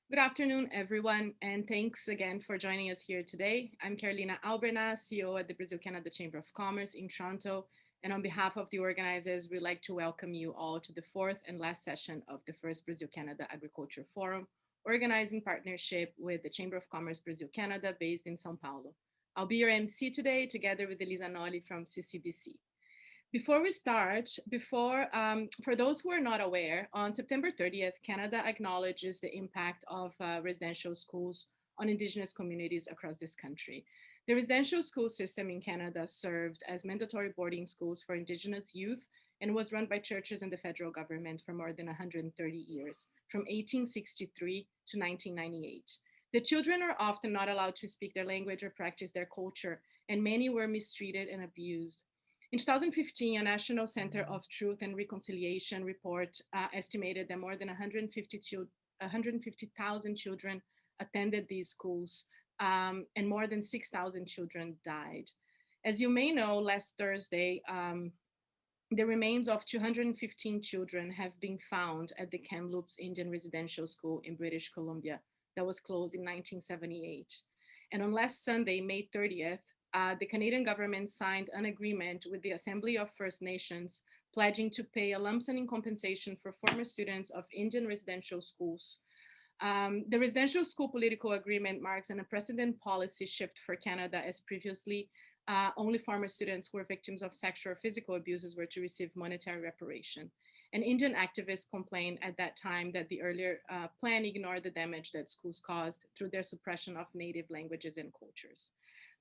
Good afternoon, everyone, and thanks again for joining us here today. I'm Carolina Alberna, CEO at the Brazil-Canada Chamber of Commerce in Toronto, and on behalf of the organizers, we'd like to welcome you all to the fourth and last session of the first Brazil-Canada Agriculture Forum, organized in partnership with the Chamber of Commerce Brazil-Canada based in São Paulo. I'll be your MC today, together with Elisa Nolli from CCBC. Before we start, for those who are not aware, on September 30th, Canada acknowledges the impact of residential schools on Indigenous communities across this country. The residential school system in Canada served as mandatory boarding schools for Indigenous youth and was run by churches and the federal government for more than 130 years, from 1863 to 1998. The children are often not allowed to speak their language or practice their culture, and many were mistreated and abused. In 2015, a National Center of Truth and Reconciliation report estimated that more than 150,000 children attended these schools, and more than 6,000 children died. As you may know, last Thursday, the remains of 215 children have been found at the Kamloops Indian Residential School in British Columbia that was closed in 1978. And on last Sunday, May 30th, the Canadian government signed an agreement with the Assembly of First Nations, pledging to pay a lump sum in compensation for former students of Indian residential schools. The residential school political agreement marks an unprecedented policy shift for Canada, as previously only former students who were victims of sexual or physical abuses were to receive monetary reparation. And Indian activists complained at that time that the earlier plan ignored the damage that schools caused through their suppression of native languages and cultures.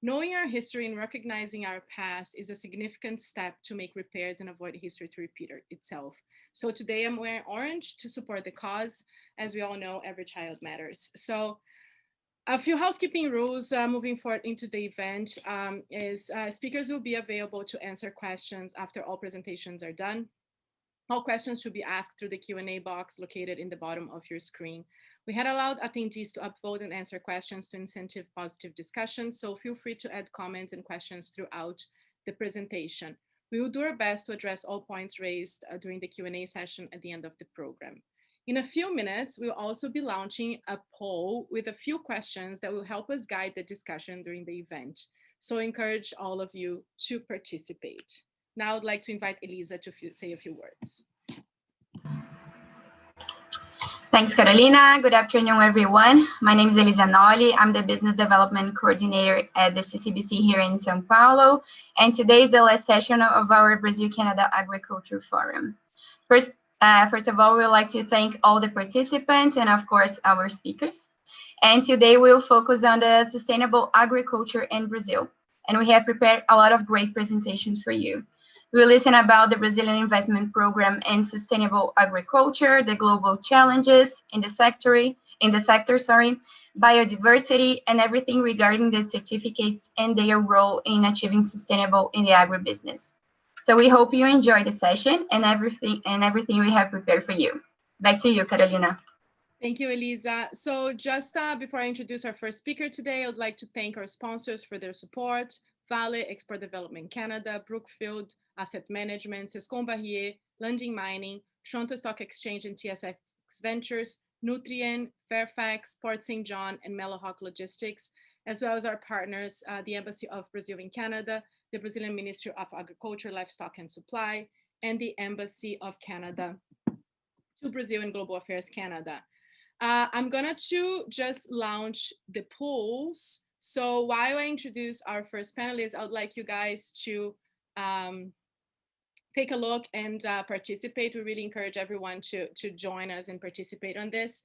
Knowing our history and recognizing our past is a significant step to make repairs and avoid history to repeat itself. So today I'm wearing orange to support the cause. As we all know, every child matters. So a few housekeeping rules moving forward into the event is speakers will be available to answer questions after all presentations are done. All questions should be asked through the Q&A box located in the bottom of your screen. We had allowed attendees to upvote and answer questions to incentive positive discussion, so feel free to add comments and questions throughout the presentation. We will do our best to address all points raised during the Q&A session at the end of the program. In a few minutes, we'll also be launching a poll with a few questions that will help us guide the discussion during the event. So I encourage all of you to participate. Now I'd like to invite Elisa to say a few words. Thanks, Carolina. Good afternoon, everyone. My name is Elisa Nolli. I'm the Business Development Coordinator at the CCBC here in São Paulo. And today is the last session of our Brazil-Canada Agriculture Forum. First of all, we'd like to thank all the participants and, of course, our speakers. And today we'll focus on the sustainable agriculture in Brazil. And we have prepared a lot of great presentations for you. We'll listen about the Brazilian investment program in sustainable agriculture, the global challenges in the sector, biodiversity, and everything regarding the certificates and their role in achieving sustainable in the agribusiness. So we hope you enjoy the session and everything we have prepared for you. Back to you, Carolina. Thank you, Elisa. So just before I introduce our first speaker today, I'd like to thank our sponsors for their support: Vale, Export Development Canada, Brookfield Asset Management, Sescom Barrier, Lundin Mining, Toronto Stock Exchange and TSX Ventures, Nutrien, Fairfax, Port St. John, and Mellowhawk Logistics, as well as our partners, the Embassy of Brazil in Canada, the Brazilian Ministry of Agriculture, Livestock and Supply, and the Embassy of Canada to Brazil and Global Affairs Canada. I'm gonna just launch the polls. So while I introduce our first panelists, I would like you guys to take a look and participate. We really encourage everyone to join us and participate on this.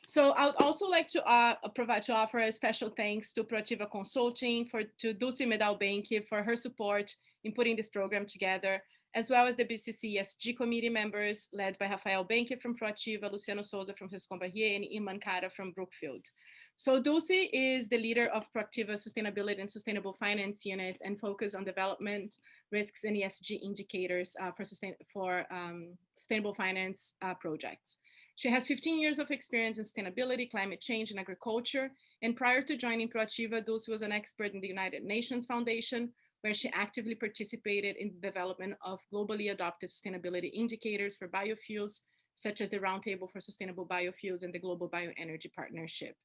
So I would also like to offer a special thanks to Proativa Consulting, to Dulce Medal Benke for her support in putting this program together, as well as the BCCC ESG committee members led by Rafael Benke from Proativa, Luciano Souza from Sescom Barrier, and Iman Kara from Brookfield. So Dulce is the leader of Proactiva Sustainability and Sustainable Finance Units and focus on development, risks, and ESG indicators for sustainable finance projects. She has 15 years of experience in sustainability, climate change, and agriculture. And prior to joining Proactiva, Dulce was an expert in the United Nations Foundation, where she actively participated in the development of globally adopted sustainability indicators for biofuels, such as the Roundtable for Sustainable Biofuels and the Global Bioenergy Partnership.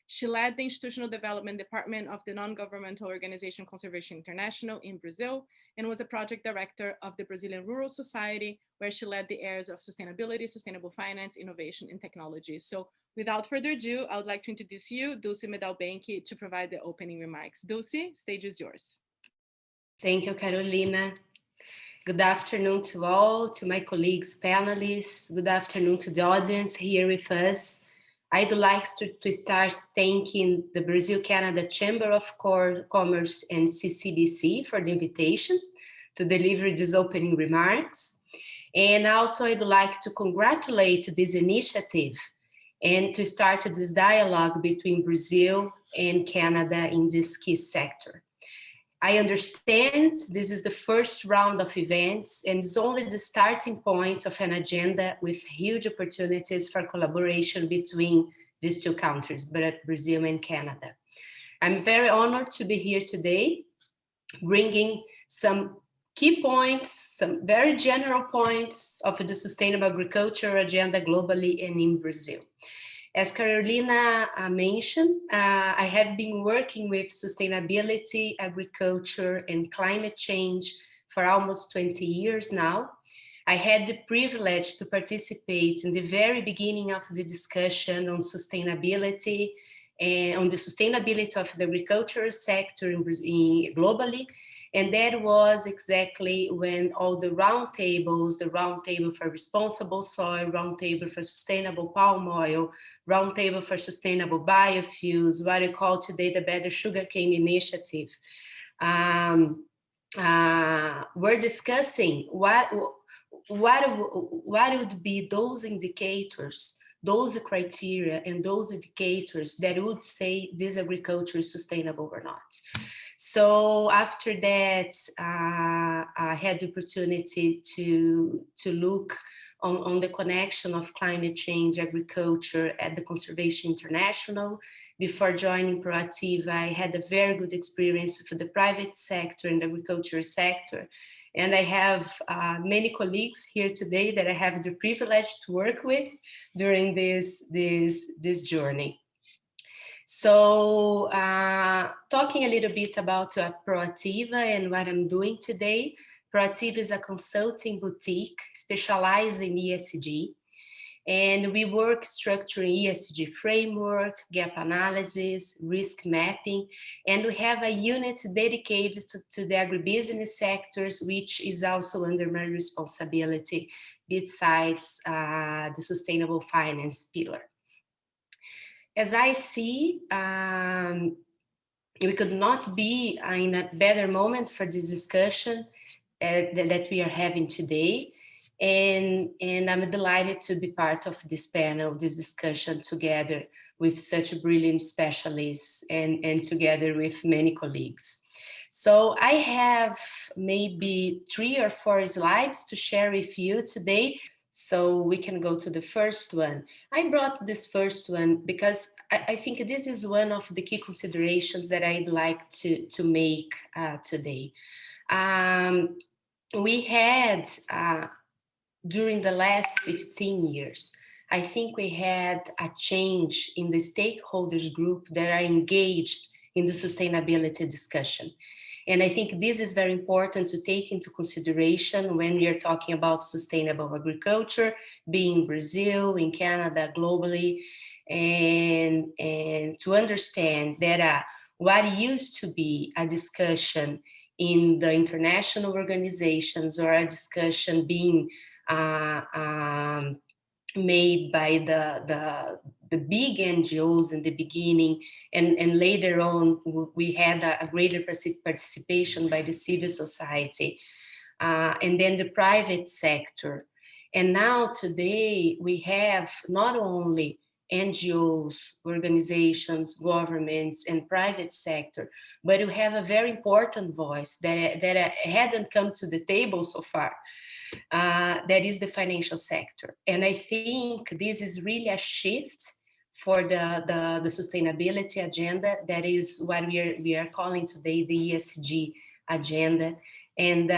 She led the Institutional Development Department of the non-governmental organization Conservation International in Brazil, and was a project director of the Brazilian Rural Society, where she led the areas of sustainability, sustainable finance, innovation, and technology. So without further ado, I would like to introduce you, Dulce Medalbenki, to provide the opening remarks. Dulce, stage is yours. Thank you, Carolina. Good afternoon to all, to my colleagues, panelists. Good afternoon to the audience here with us. I'd like to start thanking the Brasil-Canadá Chamber of Commerce and CCBC for the invitation to deliver these opening remarks. And also I'd like to congratulate this initiative and to start this dialogue between Brazil and Canada in this key sector. I understand this is the first round of events and it's only the starting point of an agenda with huge opportunities for collaboration between these two countries, Brazil and Canada. I'm very honored to be here today, bringing some key points, some very general points of the sustainable agriculture agenda globally and in Brazil. As Carolina mentioned, I have been working with sustainability, agriculture, and climate change for almost 20 years now. I had the privilege to participate in the very beginning of the discussion on sustainability and on the sustainability of the agricultural sector globally. And that was exactly when all the roundtables, the Roundtable for Responsible Soil, Roundtable for Sustainable Palm Oil, Roundtable for Sustainable Biofuels, what I call today the Better Sugarcane Initiative, we're discussing what would be those indicators, those criteria and those indicators that would say this agriculture is sustainable or not. So after that, I had the opportunity to look on the connection of climate change, agriculture at the Conservation International. Before joining Proativa, I had a very good experience with the private sector and the agriculture sector. And I have many colleagues here today that I have the privilege to work with during this journey. So talking a little bit about Proativa and what I'm doing today. Proativa is a consulting boutique specialized in ESG. And we work structuring ESG framework, gap analysis, risk mapping, and we have a unit dedicated to the agribusiness sectors, which is also under my responsibility, besides the sustainable finance pillar. As I see, we could not be in a better moment for this discussion that we are having today. And I'm delighted to be part of this panel, this discussion together with such brilliant specialists and together with many colleagues. So I have maybe 3 or 4 slides to share with you today. So we can go to the first one. I brought this first one because I think this is one of the key considerations that I'd like to make today. We had, during the last 15 years, I think we had a change in the stakeholders group that are engaged in the sustainability discussion. And I think this is very important to take into consideration when we are talking about sustainable agriculture, being in Brazil, in Canada, globally, and to understand that what used to be a discussion in the international organizations or a discussion being made by the big NGOs in the beginning, and later on we had a greater participation by the civil society, and then the private sector. And now today we have not only NGOs, organizations, governments, and private sector, but we have a very important voice that hadn't come to the table so far. That is the financial sector. And I think this is really a shift for the sustainability agenda. That is what we are calling today the ESG agenda. And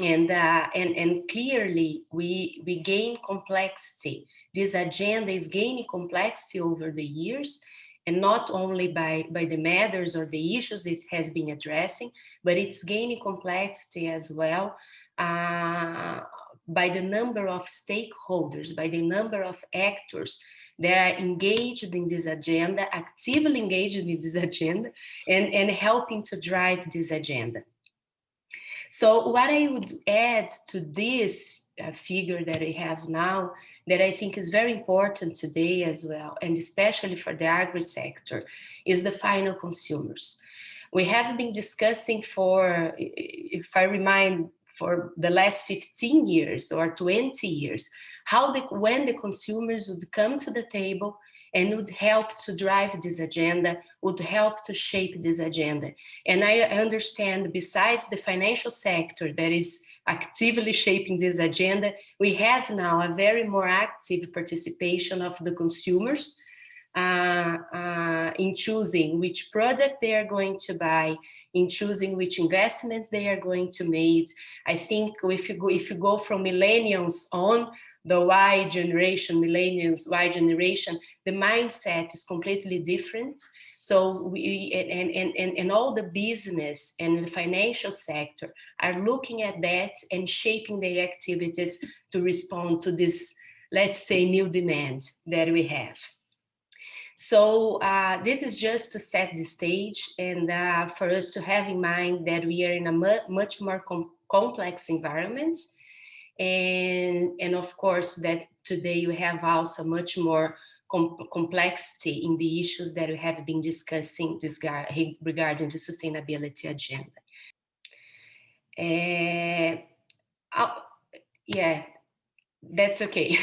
And clearly we gain complexity. This agenda is gaining complexity over the years, and not only by the matters or the issues it has been addressing, but it's gaining complexity as well by the number of stakeholders, by the number of actors that are engaged in this agenda, actively engaged in this agenda, and helping to drive this agenda. So what I would add to this figure that we have now, that I think is very important today as well, and especially for the agri-sector, is the final consumers. We have been discussing for, if I remind, for the last 15 years or 20 years, when the consumers would come to the table and would help to drive this agenda, would help to shape this agenda. And I understand, besides the financial sector that is actively shaping this agenda, we have now a very more active participation of the consumers in choosing which product they are going to buy, in choosing which investments they are going to make. I think if you go from millennials on, the millennials, Y generation, the mindset is completely different. So and all the business and the financial sector are looking at that and shaping their activities to respond to this, let's say, new demand that we have. So this is just to set the stage, and for us to have in mind that we are in a much more complex environment. And of course, that today we have also much more complexity in the issues that we have been discussing regarding the sustainability agenda. Yeah, that's okay.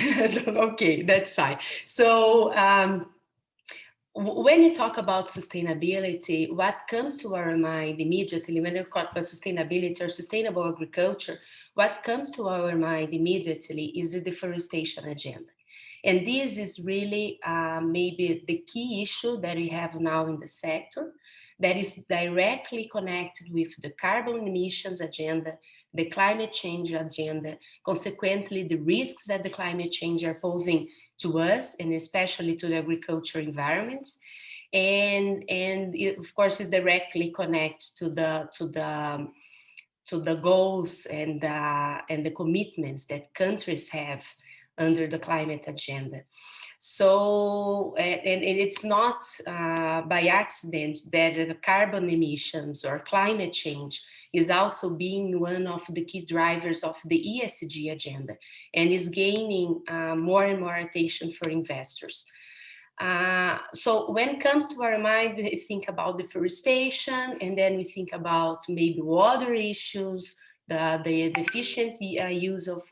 Okay, that's fine. So when you talk about sustainability, what comes to our mind immediately when you talk about sustainability or sustainable agriculture, what comes to our mind immediately is the deforestation agenda. And this is really maybe the key issue that we have now in the sector, that is directly connected with the carbon emissions agenda, the climate change agenda, consequently the risks that the climate change are posing to us, and especially to the agriculture environments, and it, of course, is directly connected to the goals and the commitments that countries have under the climate agenda. So, and it's not by accident that the carbon emissions or climate change is also being one of the key drivers of the ESG agenda, and is gaining more and more attention for investors. So when it comes to our mind, we think about deforestation, and then we think about maybe water issues, the efficient use of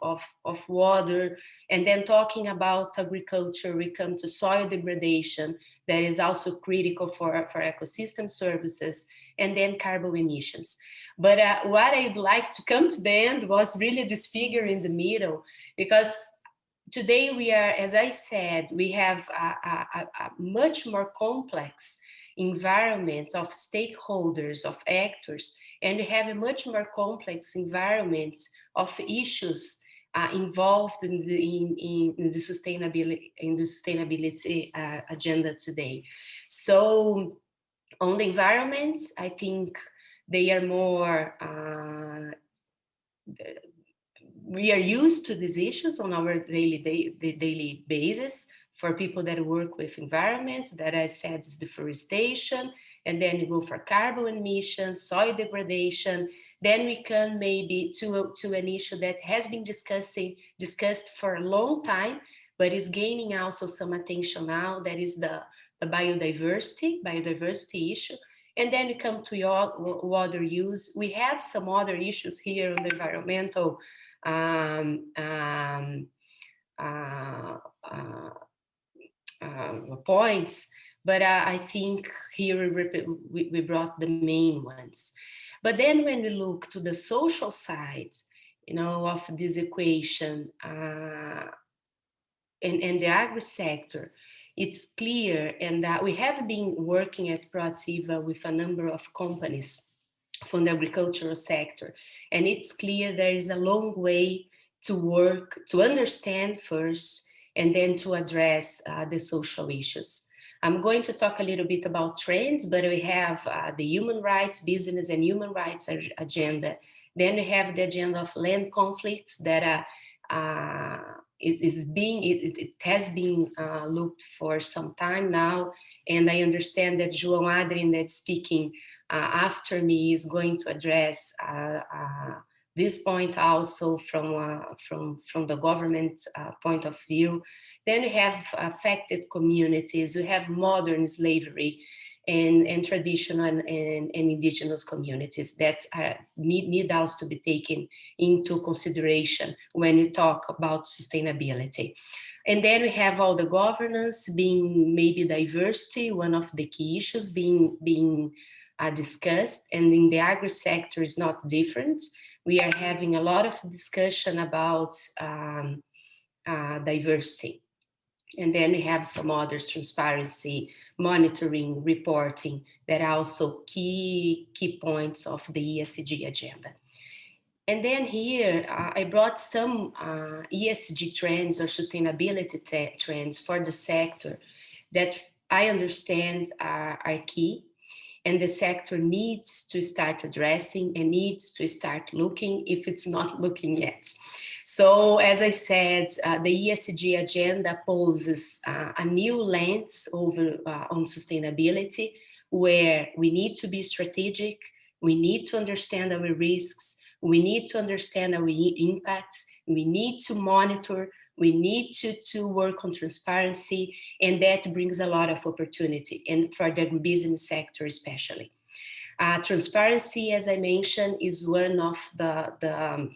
water, and then talking about agriculture, we come to soil degradation, that is also critical for ecosystem services, and then carbon emissions. But what I'd like to come to the end was really this figure in the middle, because today we are, as I said, we have a much more complex environment of stakeholders, of actors, and we have a much more complex environment of issues involved in the sustainability agenda today. So on the environment, I think they are more we are used to these issues on our daily basis. For people that work with environment, that I said is deforestation, and then we go for carbon emissions, soil degradation. Then we come maybe to an issue that has been discussed for a long time, but is gaining also some attention now, that is the biodiversity issue. And then we come to water use. We have some other issues here on the environmental points, but I think here we brought the main ones. But then when we look to the social side, of this equation and the agri-sector, it's clear, and we have been working at Proactiva with a number of companies from the agricultural sector. And it's clear there is a long way to work, to understand first, and then to address the social issues. I'm going to talk a little bit about trends, but we have the human rights, business and human rights agenda. Then we have the agenda of land conflicts that it has been looked for some time now. And I understand that João Adrien, that's speaking after me, is going to address this point also from the government point of view. Then we have affected communities, we have modern slavery and traditional and indigenous communities that need also to be taken into consideration when you talk about sustainability. And then we have all the governance being maybe diversity, one of the key issues being discussed, and in the agri sector is not different. We are having a lot of discussion about diversity. And then we have some others, transparency, monitoring, reporting, that are also key points of the ESG agenda. And then here, I brought some ESG trends or sustainability trends for the sector that I understand are key, and the sector needs to start addressing and needs to start looking if it's not looking yet. So as I said, the ESG agenda poses a new lens on sustainability, where we need to be strategic, we need to understand our risks, we need to understand our impacts, we need to monitor, we need to work on transparency, and that brings a lot of opportunity, and for the business sector especially. Transparency, as I mentioned, is one of the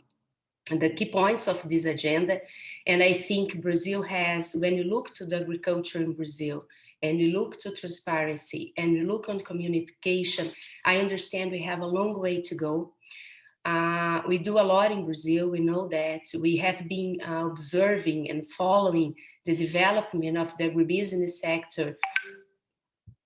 key points of this agenda. And I think Brazil has, when you look to the agriculture in Brazil, and you look to transparency, and you look on communication, I understand we have a long way to go. We do a lot in Brazil. We know that we have been observing and following the development of the agribusiness sector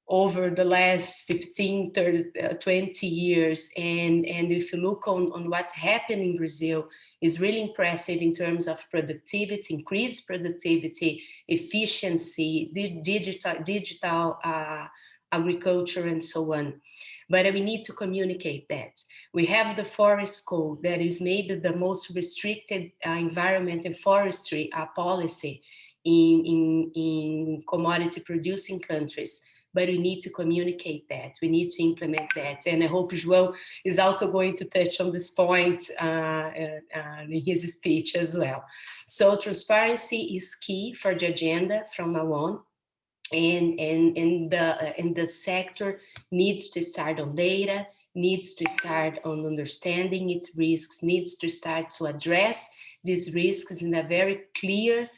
over the last 15, 30, 20 years. And if you look on what happened in Brazil, is really impressive in terms of productivity, increased productivity, efficiency, digital agriculture, and so on. But we need to communicate that. We have the forest code that is maybe the most restricted environment and forestry policy in commodity producing countries. But we need to communicate that. We need to implement that. And I hope João is also going to touch on this point in his speech as well. So transparency is key for the agenda from now on. And the sector needs to start on data, needs to start on understanding its risks, needs to start to address these risks in a very clear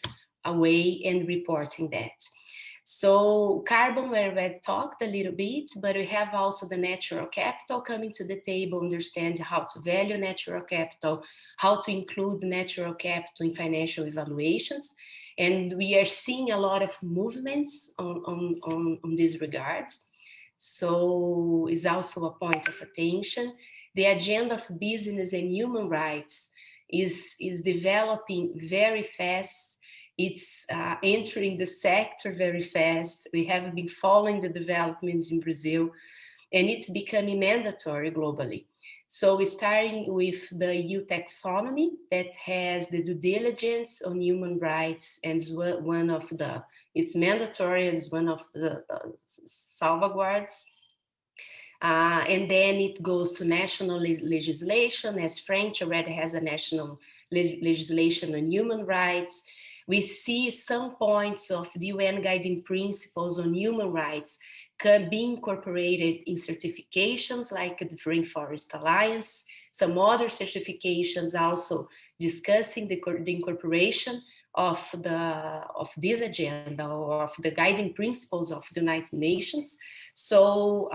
way and reporting that. So carbon, where we talked a little bit, but we have also the natural capital coming to the table, understand how to value natural capital, how to include natural capital in financial evaluations. And we are seeing a lot of movements on this regard. So it's also a point of attention. The agenda of business and human rights is developing very fast. It's entering the sector very fast. We have been following the developments in Brazil, and it's becoming mandatory globally. So we're starting with the EU taxonomy that has the due diligence on human rights, and one of the, it's mandatory as one of the salvaguards. And then it goes to national legislation, as French already has a national legislation on human rights. We see some points of the UN guiding principles on human rights can be incorporated in certifications like the Rainforest Alliance, some other certifications also discussing the incorporation of this agenda or of the guiding principles of the United Nations. So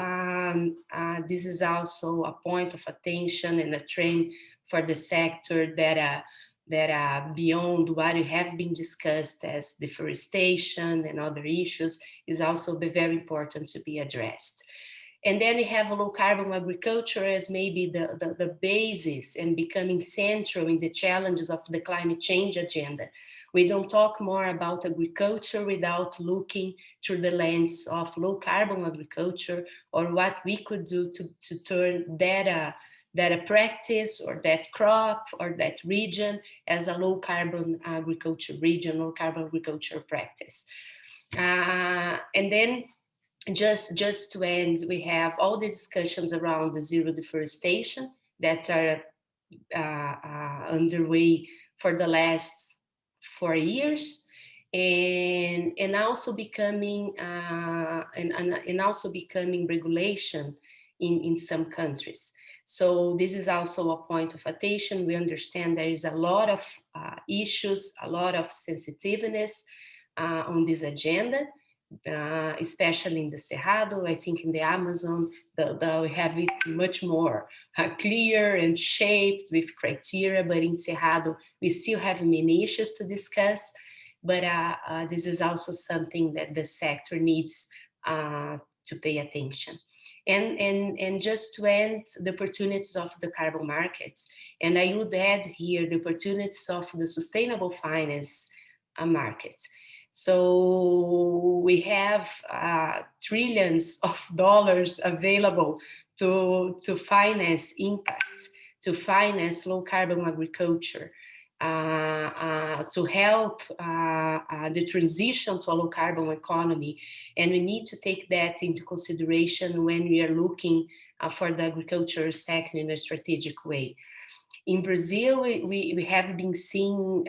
this is also a point of attention and a trend for the sector that are beyond what have been discussed as deforestation and other issues is also very important to be addressed. And then we have low carbon agriculture as maybe the basis and becoming central in the challenges of the climate change agenda. We don't talk more about agriculture without looking through the lens of low carbon agriculture, or what we could do to turn that practice or that crop or that region as a low carbon agriculture region, low carbon agriculture practice. And then just to end, we have all the discussions around the zero deforestation that are underway for the last 4 years, and also becoming and also becoming regulation in some countries. So this is also a point of attention. We understand there is a lot of issues, a lot of sensitiveness on this agenda. Especially in the Cerrado, I think in the Amazon, we have it much more clear and shaped with criteria, but in Cerrado, we still have many issues to discuss, but this is also something that the sector needs to pay attention. And just to end, the opportunities of the carbon markets, and I would add here the opportunities of the sustainable finance markets. So we have trillions of dollars available to finance impact, to finance low carbon agriculture, to help the transition to a low carbon economy. And we need to take that into consideration when we are looking for the agriculture sector in a strategic way. In Brazil, we have been seeing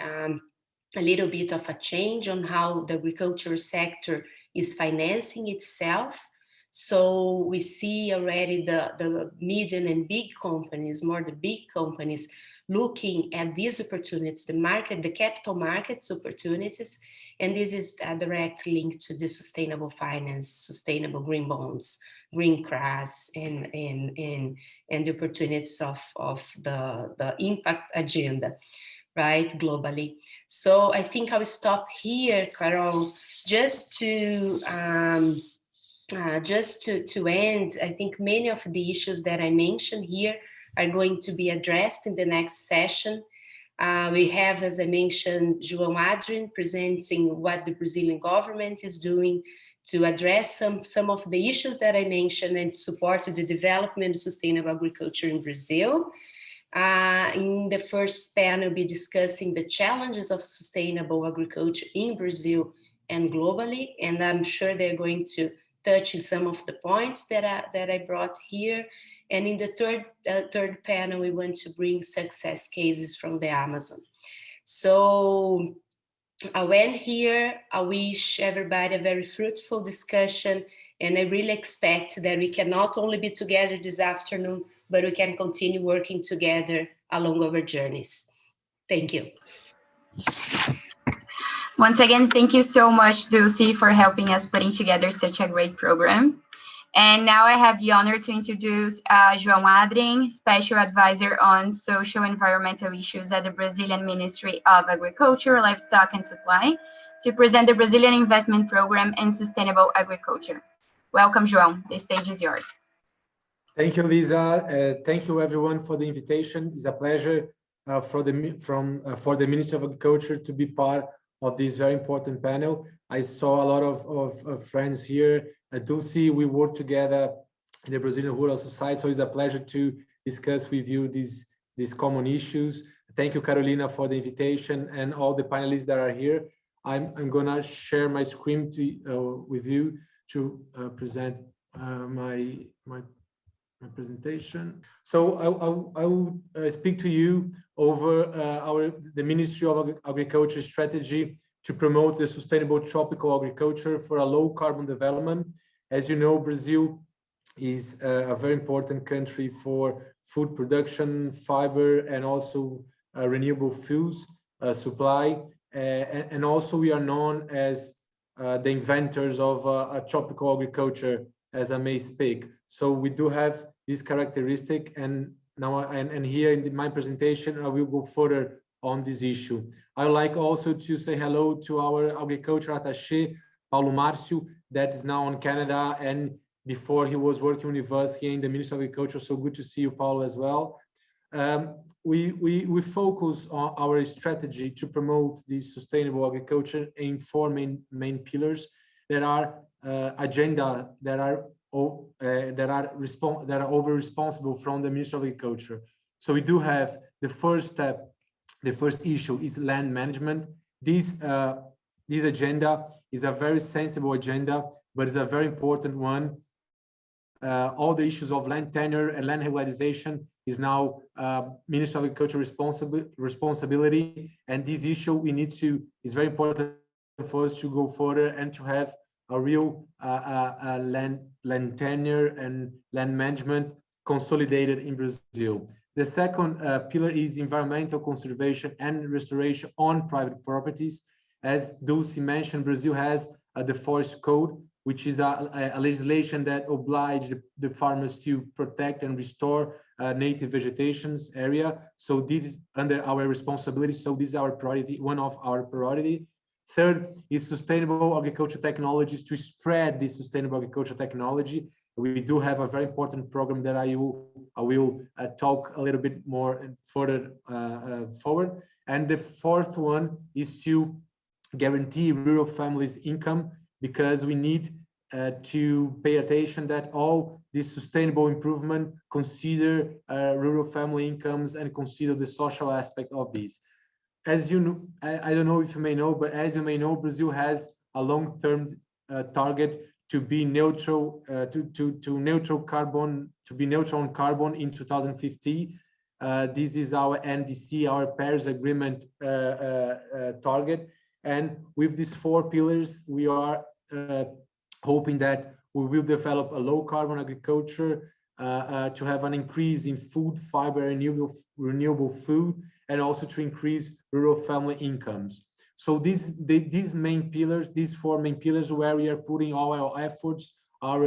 a little bit of a change on how the agriculture sector is financing itself. So we see already the medium and big companies, more the big companies, looking at these opportunities, the market, the capital markets opportunities, and this is a direct link to the sustainable finance, sustainable green bonds, green grass, and the opportunities of the impact agenda, right, globally. So I think I'll stop here, Carol, just to end. I think many of the issues that I mentioned here are going to be addressed in the next session. We have, as I mentioned, João Adrian presenting what the Brazilian government is doing to address some of the issues that I mentioned and support the development of sustainable agriculture in Brazil. In the first panel, we'll be discussing the challenges of sustainable agriculture in Brazil and globally, and I'm sure they're going to touch on some of the points that I brought here. And in the third panel, we want to bring success cases from the Amazon. So I'll end here. I wish everybody a very fruitful discussion, and I really expect that we can not only be together this afternoon, but we can continue working together along our journeys. Thank you. Once again, thank you so much, Dulce, for helping us putting together such a great program. And now I have the honor to introduce João Adrian, Special Advisor on Social Environmental Issues at the Brazilian Ministry of Agriculture, Livestock and Supply, to present the Brazilian Investment Program in Sustainable Agriculture. Welcome, João. The stage is yours. Thank you, Lisa. Thank you, everyone, for the invitation. It's a pleasure for the Ministry of Agriculture to be part of this very important panel. I saw a lot of friends here. Dulce, we work together in the Brazilian Rural Society, so it's a pleasure to discuss with you these common issues. Thank you, Carolina, for the invitation, and all the panelists that are here. I'm gonna share my screen with you to present my presentation. So I will speak to you over the Ministry of Agriculture strategy to promote the sustainable tropical agriculture for a low carbon development. As you know, Brazil is a very important country for food production, fiber, and also renewable fuels supply. And also we are known as the inventors of a tropical agriculture, as I may speak. So we do have this characteristic, and now and here in my presentation I will go further on this issue. I would like also to say hello to our agriculture attaché, Paulo Márcio, that is now in Canada, and before he was working with us here in the Ministry of Agriculture. So good to see you, Paulo, as well. We focus on our strategy to promote this sustainable agriculture in four main pillars that are agenda that are over responsible from the Ministry of Agriculture. So we do have the first step. The first issue is land management. This agenda is a very sensible agenda, but it's a very important one. All the issues of land tenure and land regularization is now Ministry of Agriculture responsibility, and this issue is very important for us to go further and to have a real land tenure and land management consolidated in Brazil. The second pillar is environmental conservation and restoration on private properties. As Dulce mentioned, Brazil has the Forest Code, which is a legislation that obliges the farmers to protect and restore native vegetations area. So this is under our responsibility. So this is our priority, one of our priority. Third is sustainable agriculture technologies, to spread this sustainable agriculture technology. We do have a very important program that I will talk a little bit more further forward. And the fourth one is to guarantee rural families' income, because we need to pay attention that all this sustainable improvement consider rural family incomes and consider the social aspect of this. As you know, I don't know if you may know, but as you may know, Brazil has a long-term target to be neutral, to be neutral on carbon in 2050. This is our NDC, our Paris Agreement target. And with these four pillars, we are hoping that we will develop a low carbon agriculture to have an increase in food, fiber, and renewable food, and also to increase rural family incomes. So these main pillars, these four main pillars, where we are putting all our efforts, our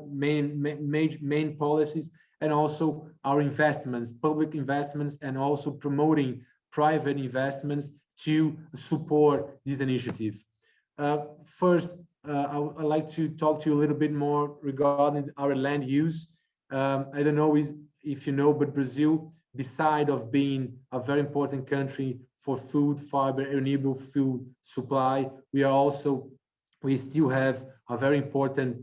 main policies, and also our investments, public investments, and also promoting private investments to support this initiative. First, I'd like to talk to you a little bit more regarding our land use. I don't know if you know, but Brazil, beside of being a very important country for food, fiber, renewable food supply, we still have a very important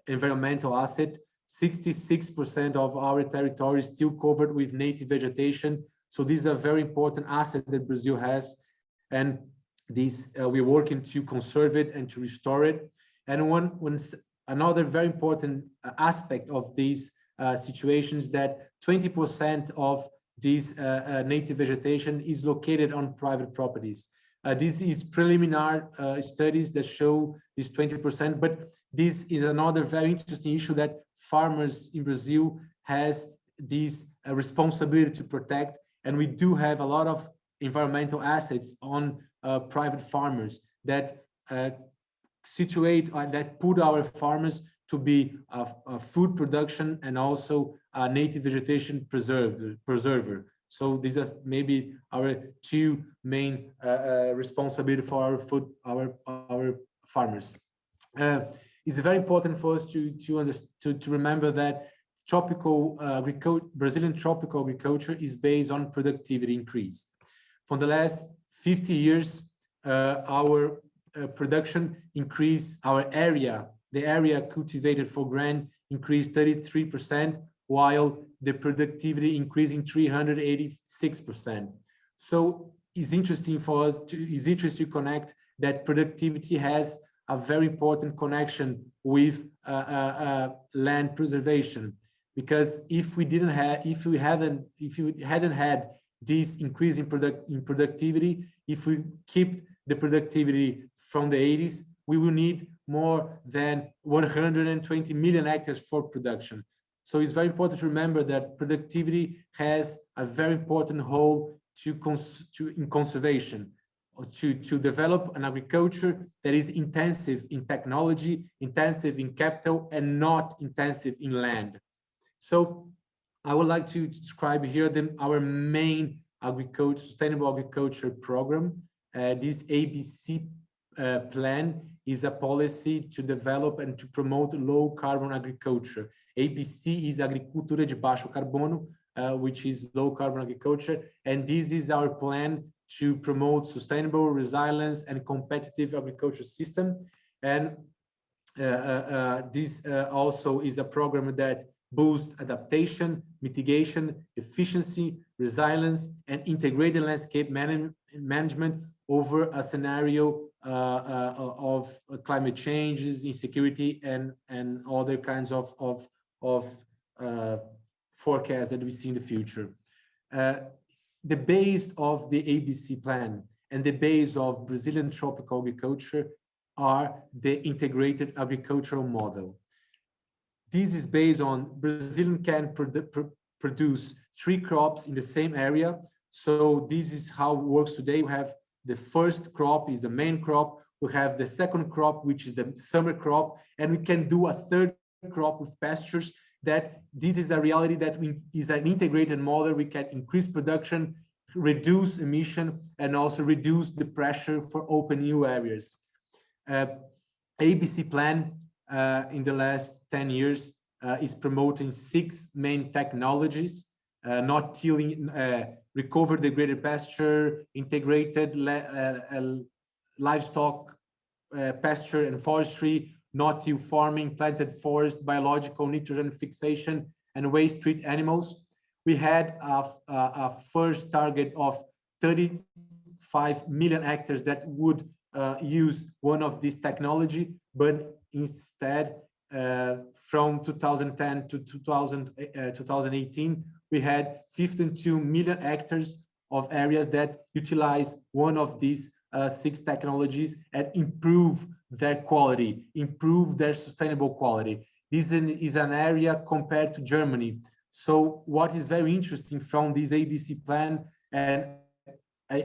environmental asset. 66% of our territory is still covered with native vegetation. So this is a very important asset that Brazil has, and we're working to conserve it and to restore it. And another very important aspect of these situations, that 20% of this native vegetation is located on private properties. This is preliminary studies that show this 20%, but this is another very interesting issue that farmers in Brazil has this responsibility to protect. And we do have a lot of environmental assets on private farmers that that put our farmers to be a food production and also a native vegetation preserver. So these are maybe our two main responsibility for our farmers. It's very important for us to remember that Brazilian tropical agriculture is based on productivity increase. For the last 50 years, our production increased, the area cultivated for grain increased 33%, while the productivity increasing 386%. So it's interesting for us to connect that productivity has a very important connection with land preservation, because if we hadn't had this increase in productivity, if we keep the productivity from the 80s, we will need more than 120 million hectares for production. So it's very important to remember that productivity has a very important role in conservation, to develop an agriculture that is intensive in technology, intensive in capital, and not intensive in land. So I would like to describe here our main sustainable agriculture program. This ABC plan is a policy to develop and to promote low carbon agriculture. ABC is Agricultura de Baixo Carbono, which is low carbon agriculture. And this is our plan to promote sustainable, resilience, and competitive agriculture system. And this also is a program that boosts adaptation, mitigation, efficiency, resilience, and integrated landscape management over a scenario of climate changes, insecurity, and other kinds of forecasts that we see in the future. The base of the ABC plan and the base of Brazilian tropical agriculture are the integrated agricultural model. This is based on Brazil can produce 3 crops in the same area. So this is how it works today. We have the first crop is the main crop. We have the second crop, which is the summer crop, and we can do a third crop with pastures. That this is a reality that is an integrated model. We can increase production, reduce emission, and also reduce the pressure for open new areas. ABC plan in the last 10 years is promoting 6 main technologies: not tilling, recover degraded pasture, integrated livestock pasture and forestry, not-till farming, planted forest, biological nitrogen fixation, and waste treat animals. We had a first target of 35 million hectares that would use one of these technology, but instead, from 2010 to 2018, we had 52 million hectares of areas that utilize one of these 6 technologies and improve their quality, improve their sustainable quality. This is an area compared to Germany. So what is very interesting from this ABC plan, and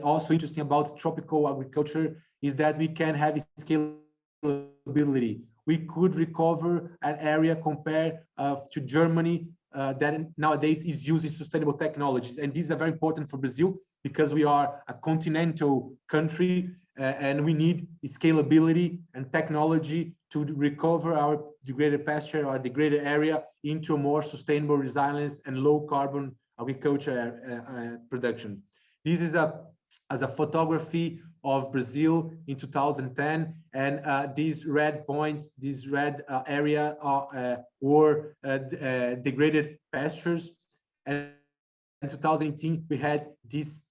also interesting about tropical agriculture, is that we can have scalability. We could recover an area compared to Germany that nowadays is using sustainable technologies. And these are very important for Brazil because we are a continental country and we need scalability and technology to recover our degraded pasture or degraded area into a more sustainable, resilience, and low carbon agriculture production. This is as a photography of Brazil in 2010, and these red points, this red area were degraded pastures. And in 2018, we had this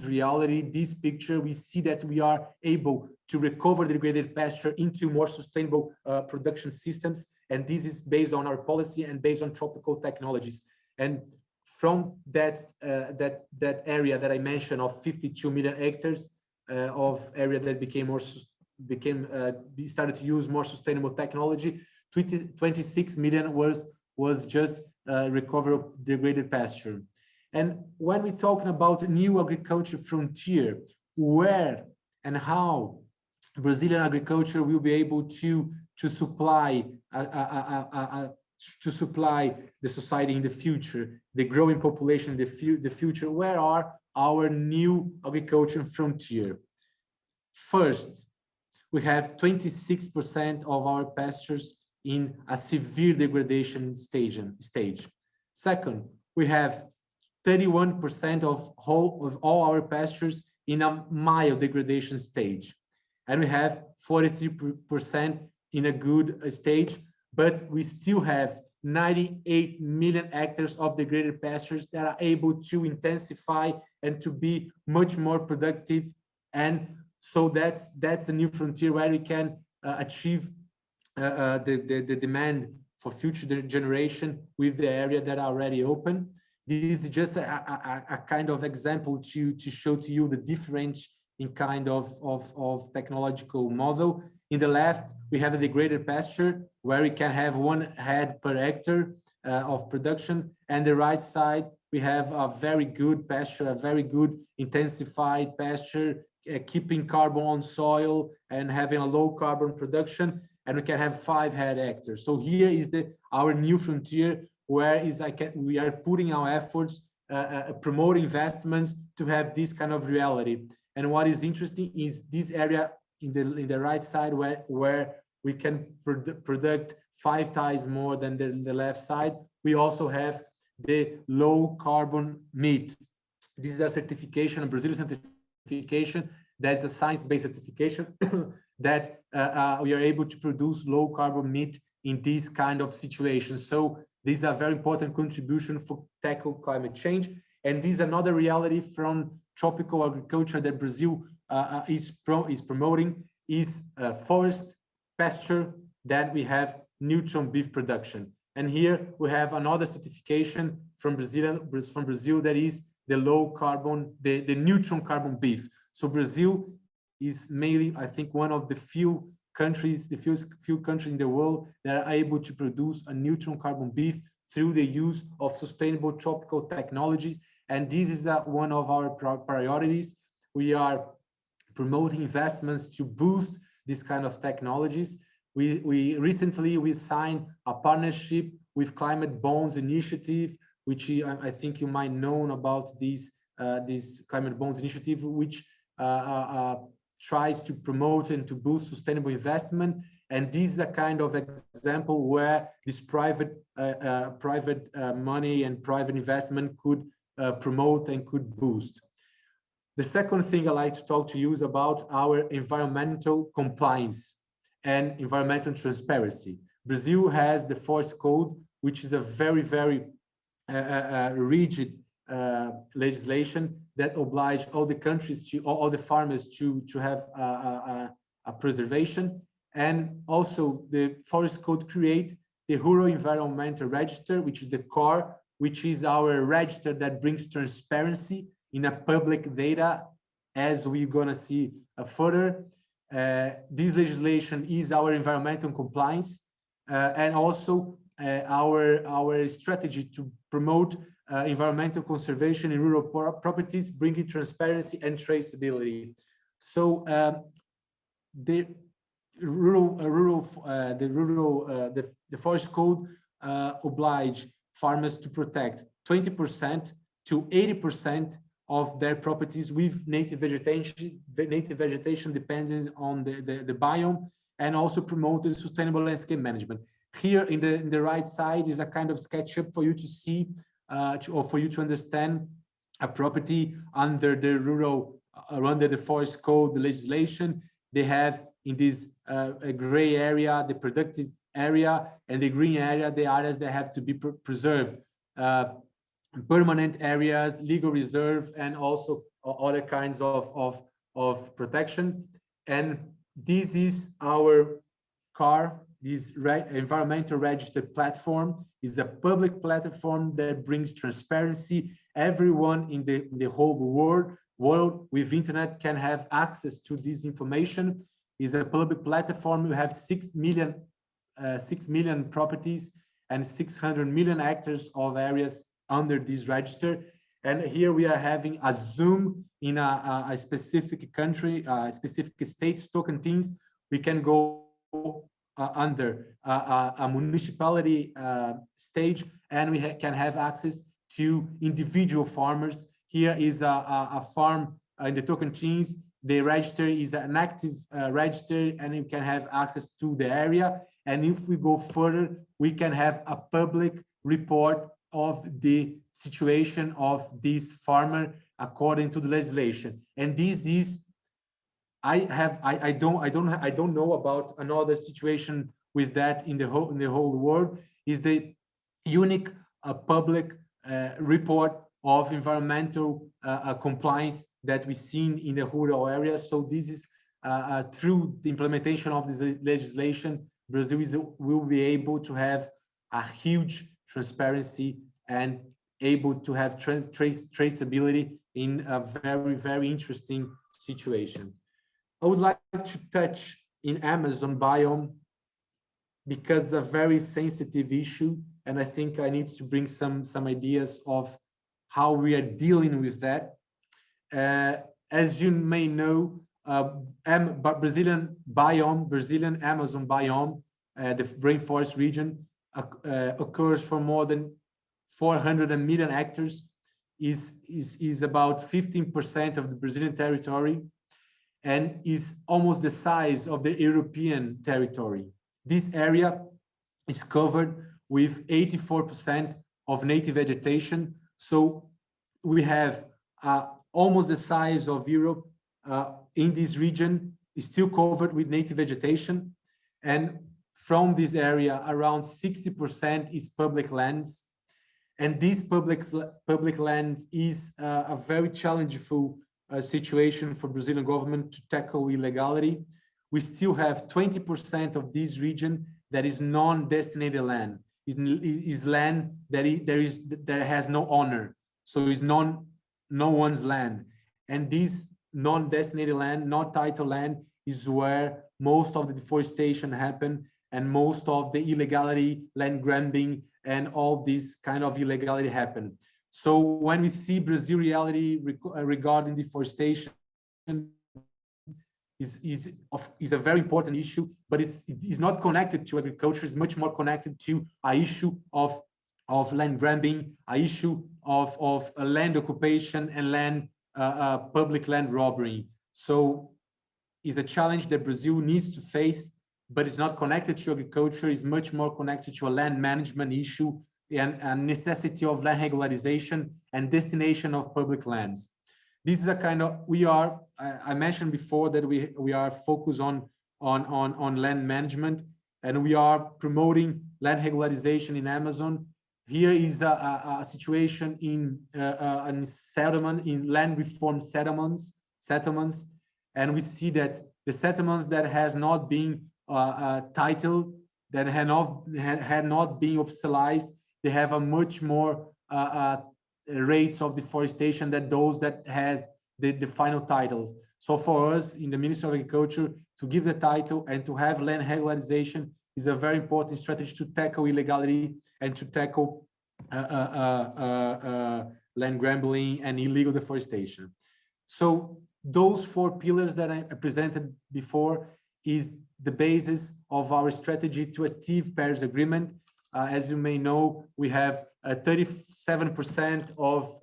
reality, this picture. We see that we are able to recover the degraded pasture into more sustainable production systems, and this is based on our policy and based on tropical technologies. And from that area that I mentioned of 52 million hectares of area that started to use more sustainable technology, 26 million was just recovery of degraded pasture. And when we're talking about new agriculture frontier, where and how Brazilian agriculture will be able to supply the society in the future, the growing population in the future, where are our new agriculture frontier? First, we have 26% of our pastures in a severe degradation stage. Second, we have 31% of all our pastures in a mild degradation stage. And we have 43% in a good stage, but we still have 98 million hectares of degraded pastures that are able to intensify and to be much more productive. And so that's the new frontier where we can achieve the demand for future generation with the area that are already open. This is just a kind of example to show to you the difference in kind of technological model. In the left, we have a degraded pasture where we can have 1 head per hectare of production. And the right side, we have a very good pasture, a very good intensified pasture, keeping carbon on soil and having a low carbon production. And we can have 5 head hectares. So here is our new frontier, where we are putting our efforts, promoting investments to have this kind of reality. And what is interesting is this area in the right side where we can product 5 times more than the left side. We also have the low carbon meat. This is a certification, a Brazilian certification. That's a science-based certification that we are able to produce low carbon meat in these kind of situations. So this is a very important contribution for tackle climate change. And this is another reality from tropical agriculture that Brazil is promoting, is forest, pasture, that we have neutral beef production. And here we have another certification from Brazil that is the low carbon, the neutral carbon beef. So Brazil is mainly, I think, one of the few countries, few countries in the world that are able to produce a neutral carbon beef through the use of sustainable tropical technologies. And this is one of our priorities. We are promoting investments to boost this kind of technologies. We recently signed a partnership with Climate Bonds Initiative, which I think you might know about this Climate Bonds Initiative, which tries to promote and to boost sustainable investment. And this is a kind of example where this private money and private investment could promote and could boost. The second thing I'd like to talk to you is about our environmental compliance and environmental transparency. Brazil has the Forest Code, which is a very, very rigid legislation that oblige all the countries to, all the farmers to have a preservation. And also the Forest Code create the Rural Environmental Register, which is the core, which is our register that brings transparency in a public data, as we're gonna see further. This legislation is our environmental compliance and also our strategy to promote environmental conservation in rural properties, bringing transparency and traceability. So the Forest Code oblige farmers to protect 20% to 80% of their properties with native vegetation depending on the biome, and also promoted sustainable landscape management. Here in the right side is a kind of SketchUp for you to see or for you to understand a property under the under the Forest Code, the legislation. They have in this gray area the productive area, and the green area the areas that have to be preserved. Permanent areas, legal reserve, and also other kinds of protection. And this is our CAR, this environmental register platform, is a public platform that brings transparency. Everyone in the whole world with internet can have access to this information. Is a public platform. We have 6 million properties and 600 million hectares of areas under this register. And here we are having a zoom in a specific country, specific states, Tocantins. We can go under a municipality stage, and we can have access to individual farmers. Here is a farm in the Tocantins. The register is an active register, and you can have access to the area. And if we go further, we can have a public report of the situation of this farmer according to the legislation. And this is, I don't know about another situation with that in the whole world. Is the unique public report of environmental compliance that we've seen in the rural areas. So this is through the implementation of this legislation, Brazil will be able to have a huge transparency and able to have traceability in a very, very interesting situation. I would like to touch in Amazon biome because it's a very sensitive issue, and I think I need to bring some ideas of how we are dealing with that. As you may know, Brazilian Amazon biome, the rainforest region, occurs for more than 400 million hectares, is about 15% of the Brazilian territory. and is almost the size of the European territory. This area is covered with 84% of native vegetation. So we have almost the size of Europe in this region, is still covered with native vegetation. And from this area, around 60% is public lands. And this public land is a very challenging situation for Brazilian government to tackle illegality. We still have 20% of this region that is non-designated land, is land that has no owner, so it's no one's land. And this non-designated land, non-title land, is where most of the deforestation happen and most of the illegality, land grabbing, and all this kind of illegality happen. So when we see Brazil reality regarding deforestation, is a very important issue, but it is not connected to agriculture. It's much more connected to an issue of land grabbing, an issue of land occupation and land public land robbery. So it's a challenge that Brazil needs to face, but it's not connected to agriculture. It's much more connected to a land management issue and a necessity of land regularization and destination of public lands. This is a kind of, I mentioned before that we are focused on land management, and we are promoting land regularization in Amazon. Here is a situation in settlement, in land reform settlements, and we see that the settlements that has not been titled, that had not been officialized, they have a much more rates of deforestation than those that has the final titles. So for us in the Ministry of Agriculture, to give the title and to have land regularization is a very important strategy to tackle illegality and to tackle land grabbing and illegal deforestation. So those 4 pillars that I presented before is the basis of our strategy to achieve Paris Agreement. As you may know, we have 37% of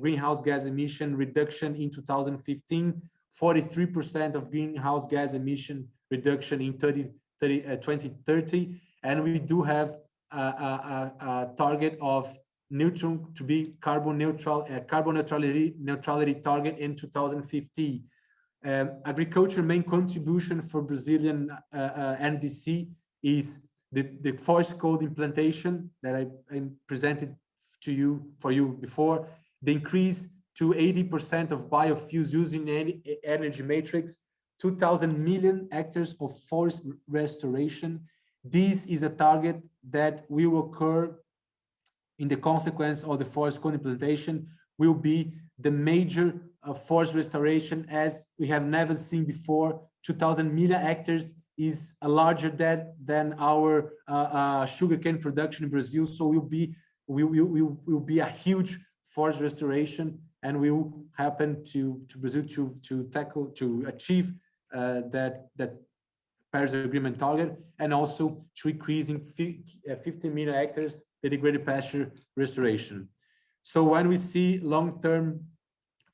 greenhouse gas emission reduction in 2015, 43% of greenhouse gas emission reduction in 2030, and we do have a target of carbon neutrality target in 2050. Agriculture main contribution for Brazilian NDC is the forest code implementation that I presented for you before, the increase to 80% of biofuels using energy matrix, 2,000 million hectares of forest restoration. This is a target that will occur in the consequence of the forest code implementation, will be the major forest restoration as we have never seen before. 2,000 million hectares is larger than our sugarcane production in Brazil. So will be a huge forest restoration, and will happen to Brazil to achieve that Paris Agreement target, and also to increasing 15 million hectares degraded pasture restoration. So when we see long-term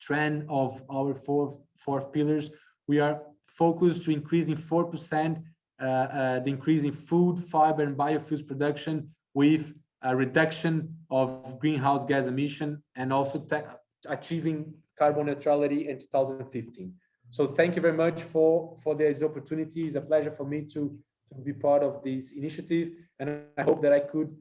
trend of our four pillars, we are focused to increasing 4% the increase in food, fiber, and biofuels production with a reduction of greenhouse gas emission, and also achieving carbon neutrality in 2015. So thank you very much for this opportunity. It's a pleasure for me to be part of this initiative, and I hope that I could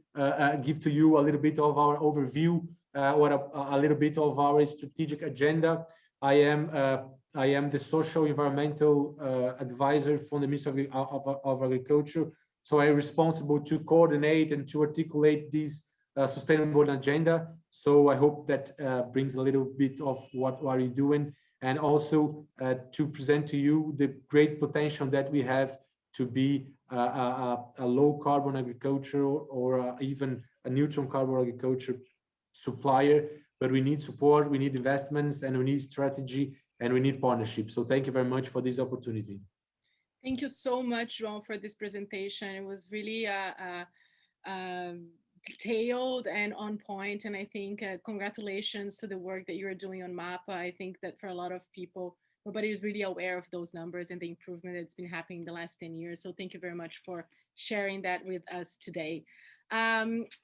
give to you a little bit of our overview, a little bit of our strategic agenda. I am the social environmental advisor from the Ministry of Agriculture, so I'm responsible to coordinate and to articulate this sustainable agenda. So I hope that brings a little bit of what are you doing, and also to present to you the great potential that we have to be a low carbon agriculture, or even a neutral carbon agriculture supplier. But we need support, we need investments, and we need strategy, and we need partnership. So thank you very much for this opportunity. Thank you so much, João, for this presentation. It was really detailed and on point, and I think congratulations to the work that you're doing on MAPA. I think that for a lot of people nobody is really aware of those numbers and the improvement that's been happening in the last 10 years. So thank you very much for sharing that with us today.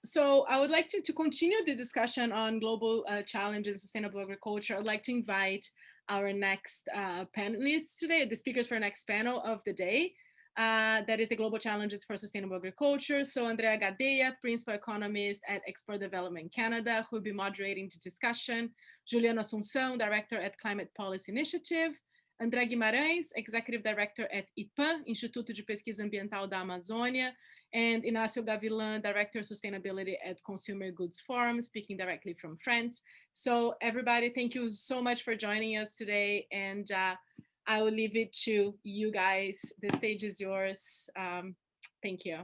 So I would like to continue the discussion on global challenges in sustainable agriculture. I'd like to invite our next panelists today, the speakers for our next panel of the day. That is the Global Challenges for Sustainable Agriculture. So Andrea Gadeia, Principal Economist at Export Development Canada, who will be moderating the discussion. Juliana Assunção, Director at Climate Policy Initiative. André Guimarães, Executive Director at IPAM, Instituto de Pesquisa Ambiental da Amazônia. And Inácio Gavilan, Director of Sustainability at Consumer Goods Forum, speaking directly from France. So everybody, thank you so much for joining us today. And I will leave it to you guys. The stage is yours. Thank you.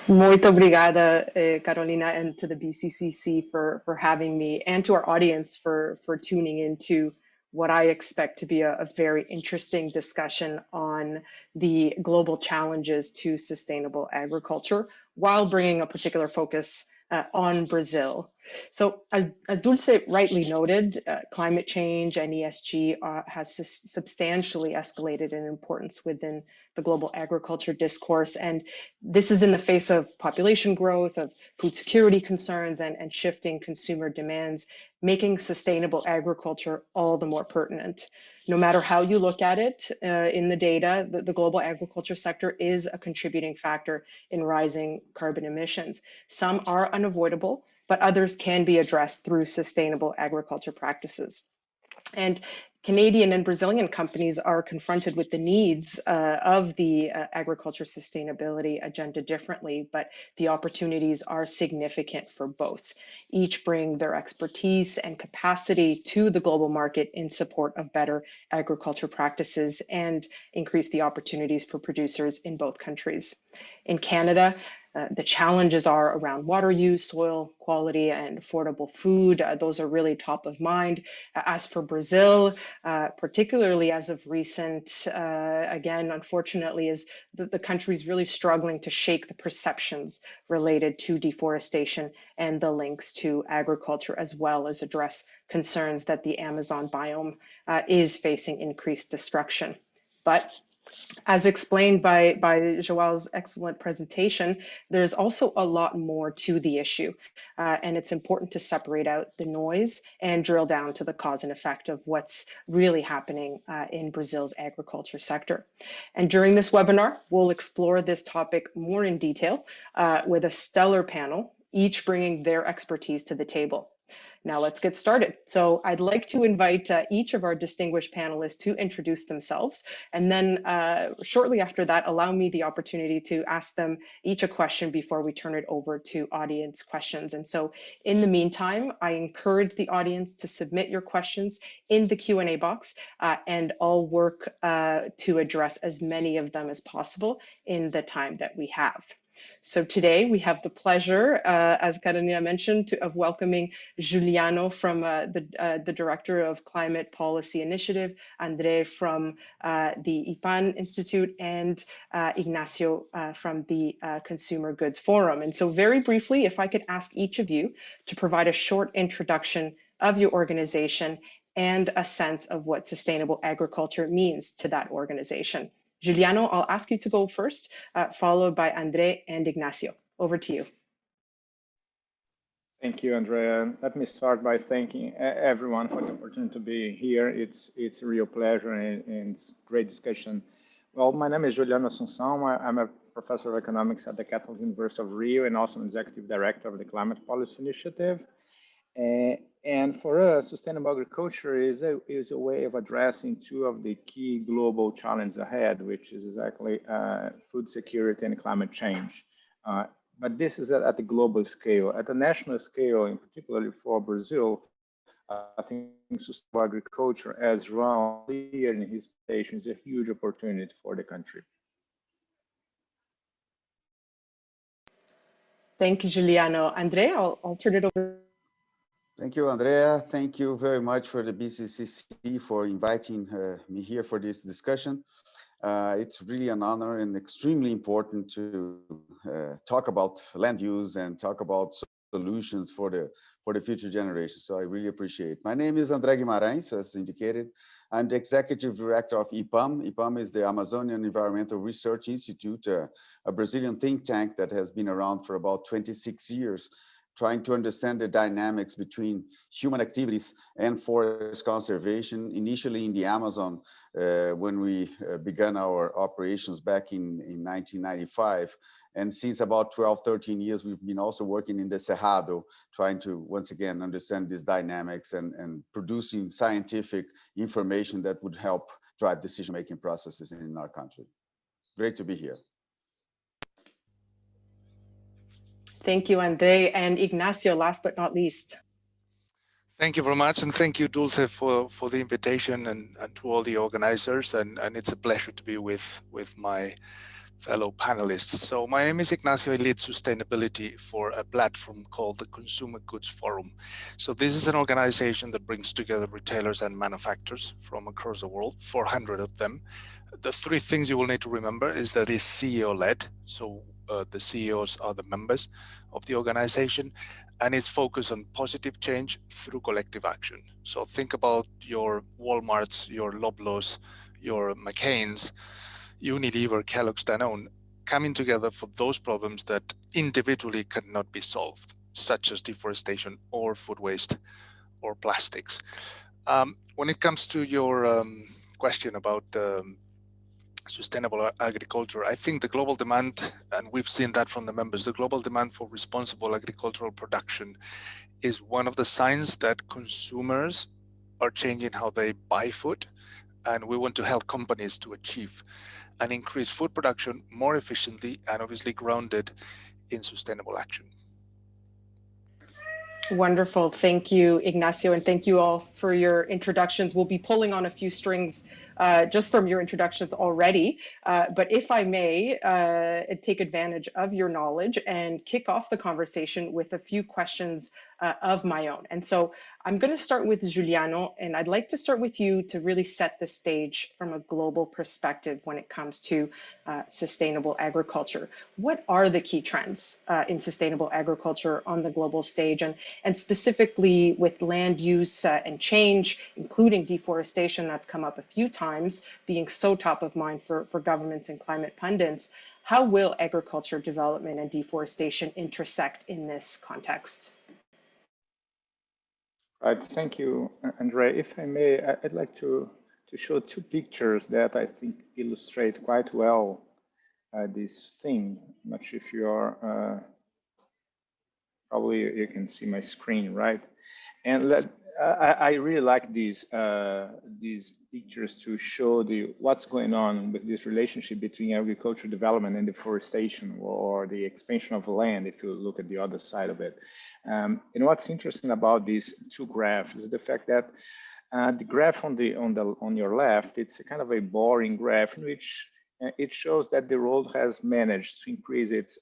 Muito obrigada, Carolina, and to the BCCC for having me, and to our audience for tuning into what I expect to be a very interesting discussion on the global challenges to sustainable agriculture, while bringing a particular focus on Brazil. So as Dulce rightly noted, climate change and ESG has substantially escalated in importance within the global agriculture discourse. And this is in the face of population growth, of food security concerns, and shifting consumer demands, making sustainable agriculture all the more pertinent. No matter how you look at it in the data, the global agriculture sector is a contributing factor in rising carbon emissions. Some are unavoidable, but others can be addressed through sustainable agriculture practices. And Canadian and Brazilian companies are confronted with the needs of the agriculture sustainability agenda differently, but the opportunities are significant for both. Each bring their expertise and capacity to the global market in support of better agriculture practices and increase the opportunities for producers in both countries. In Canada, the challenges are around water use, soil quality, and affordable food. Those are really top of mind. As for Brazil, particularly as of recent, again, unfortunately, is the country's really struggling to shake the perceptions related to deforestation and the links to agriculture, as well as address concerns that the Amazon biome is facing increased destruction. But as explained by Joao's excellent presentation, there's also a lot more to the issue, and it's important to separate out the noise and drill down to the cause and effect of what's really happening in Brazil's agriculture sector. And during this webinar, we'll explore this topic more in detail with a stellar panel, each bringing their expertise to the table. Now let's get started. So I'd like to invite each of our distinguished panelists to introduce themselves, and then shortly after that, allow me the opportunity to ask them each a question before we turn it over to audience questions. And so in the meantime, I encourage the audience to submit your questions in the Q&A box, and I'll work to address as many of them as possible in the time that we have. So today we have the pleasure, as Carolina mentioned, of welcoming Juliano from the Director of Climate Policy Initiative, André from the Vegito Institute, and Ignacio from the Consumer Goods Forum. And so very briefly, if I could ask each of you to provide a short introduction of your organization and a sense of what sustainable agriculture means to that organization. Juliano, I'll ask you to go first, followed by André and Ignacio. Over to you. Thank you, Andrea. Let me start by thanking everyone for the opportunity to be here. It's a real pleasure and it's great discussion. Well, my name is Juliano Assunção. I'm a professor of economics at the Catholic University of Rio and also an executive director of the Climate Policy Initiative. And for us, sustainable agriculture is a way of addressing two of the key global challenges ahead, which is exactly food security and climate change. But this is at the global scale. At the national scale, in particularly for Brazil, I think sustainable agriculture, as João clear in his presentation, is a huge opportunity for the country. Thank you, Juliano. André, I'll turn it over. Thank you, Andrea. Thank you very much for the BCCC for inviting me here for this discussion. It's really an honor and extremely important to talk about land use and talk about solutions for the future generations. So I really appreciate. My name is André Guimarães, as indicated. I'm the executive director of IPAM. IPAM is the Amazonian Environmental Research Institute, a Brazilian think tank that has been around for about 26 years, trying to understand the dynamics between human activities and forest conservation, initially in the Amazon, when we began our operations back in 1995. And since about 12, 13 years, we've been also working in the Cerrado, trying to, once again, understand these dynamics and producing scientific information that would help drive decision-making processes in our country. Great to be here. Thank you, Andre. And Ignacio, last but not least. Thank you very much, and thank you, Dulce, for the invitation and to all the organizers. And it's a pleasure to be with my fellow panelists. So my name is Ignacio. I lead sustainability for a platform called the Consumer Goods Forum. So this is an organization that brings together retailers and manufacturers from across the world, 400 of them. The three things you will need to remember is that it's CEO-led. So the CEOs are the members of the organization, and it's focused on positive change through collective action. So think about your Walmarts, your Loblaws, your McCain's, Unilever, Kellogg's, Danone, coming together for those problems that individually cannot be solved, such as deforestation or food waste or plastics. When it comes to your question about sustainable agriculture, I think the global demand, and we've seen that from the members, the global demand for responsible agricultural production is one of the signs that consumers are changing how they buy food, and we want to help companies to achieve and increase food production more efficiently and obviously grounded in sustainable action. Wonderful. Thank you, Ignacio, and thank you all for your introductions. We'll be pulling on a few strings just from your introductions already, but if I may take advantage of your knowledge and kick off the conversation with a few questions of my own. And so I'm going to start with Juliano, and I'd like to start with you to really set the stage from a global perspective when it comes to sustainable agriculture. What are the key trends in sustainable agriculture on the global stage, and specifically with land use and change, including deforestation that's come up a few times, being so top of mind for governments and climate pundits? How will agriculture development and deforestation intersect in this context? Right, thank you, Andre. If I may, I'd like to show two pictures that I think illustrate quite well this thing. I'm not sure if you are, probably you can see my screen, right? And I really like these pictures to show what's going on with this relationship between agricultural development and deforestation, or the expansion of land, if you look at the other side of it. And what's interesting about these two graphs is the fact that the graph on your left, it's a kind of a boring graph in which it shows that the world has managed to increase its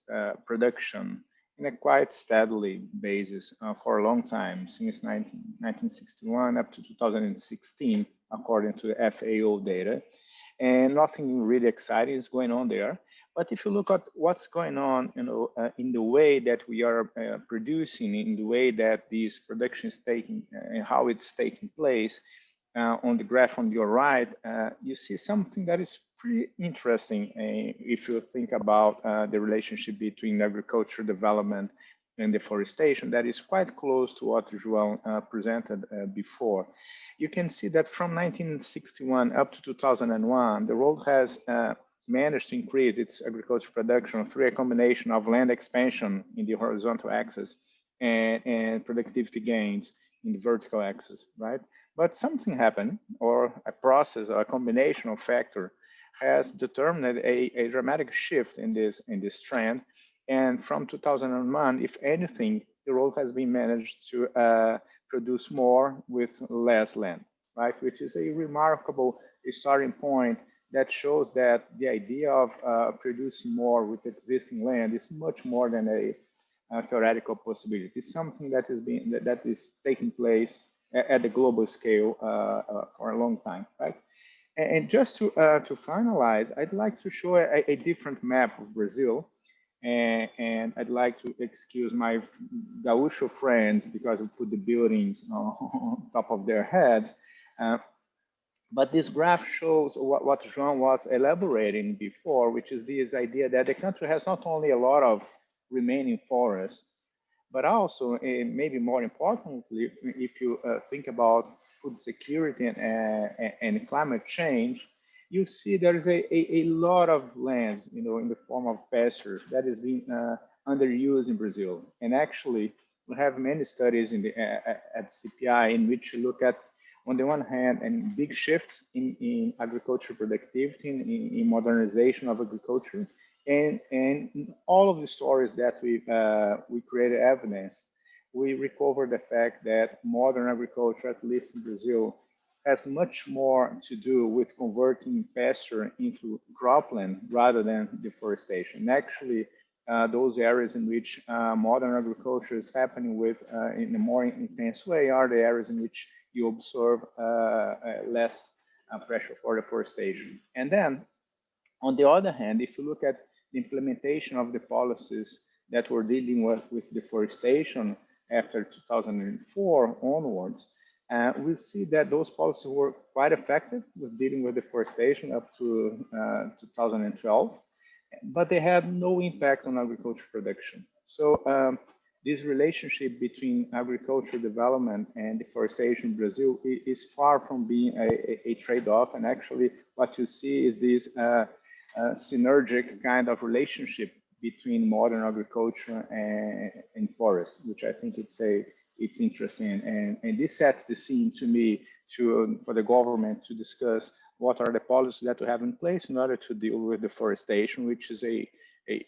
production in a quite steadily basis for a long time, since 1961 up to 2016, according to the FAO data. And nothing really exciting is going on there. But if you look at what's going on, in the way that we are producing, in the way that this production is taking, and how it's taking place, on the graph on your right, you see something that is pretty interesting if you think about the relationship between agriculture development and deforestation. That is quite close to what João presented before. You can see that from 1961 up to 2001, the world has managed to increase its agricultural production through a combination of land expansion in the horizontal axis and productivity gains in the vertical axis, right? But something happened, or a process, or a combination of factors has determined a dramatic shift in this trend. And from 2001, if anything, the world has been managed to produce more with less land, right? Which is a remarkable starting point that shows that the idea of producing more with existing land is much more than a theoretical possibility. It's something that is taking place at the global scale for a long time, right? And just to finalize, I'd like to show a different map of Brazil. And I'd like to excuse my Gaúcho friends because we put the buildings on top of their heads. But this graph shows what João was elaborating before, which is this idea that the country has not only a lot of remaining forests, but also, maybe more importantly, if you think about food security and climate change, you see there is a lot of land, in the form of pastures that is being underused in Brazil. And actually, we have many studies at CPI in which you look at, on the one hand, a big shift in agriculture productivity, in modernization of agriculture, and all of the stories that we created evidence, we recovered the fact that modern agriculture, at least in Brazil, has much more to do with converting pasture into cropland rather than deforestation. And actually, those areas in which modern agriculture is happening with in a more intense way are the areas in which you observe less pressure for deforestation. And then, on the other hand, if you look at the implementation of the policies that were dealing with deforestation after 2004 onwards, we see that those policies were quite effective with dealing with deforestation up to 2012, but they had no impact on agriculture production. So this relationship between agricultural development and deforestation in Brazil is far from being a trade-off. And actually, what you see is this synergic kind of relationship between modern agriculture and forest, which I think it's interesting. And this sets the scene to me for the government to discuss what are the policies that we have in place in order to deal with deforestation, which is a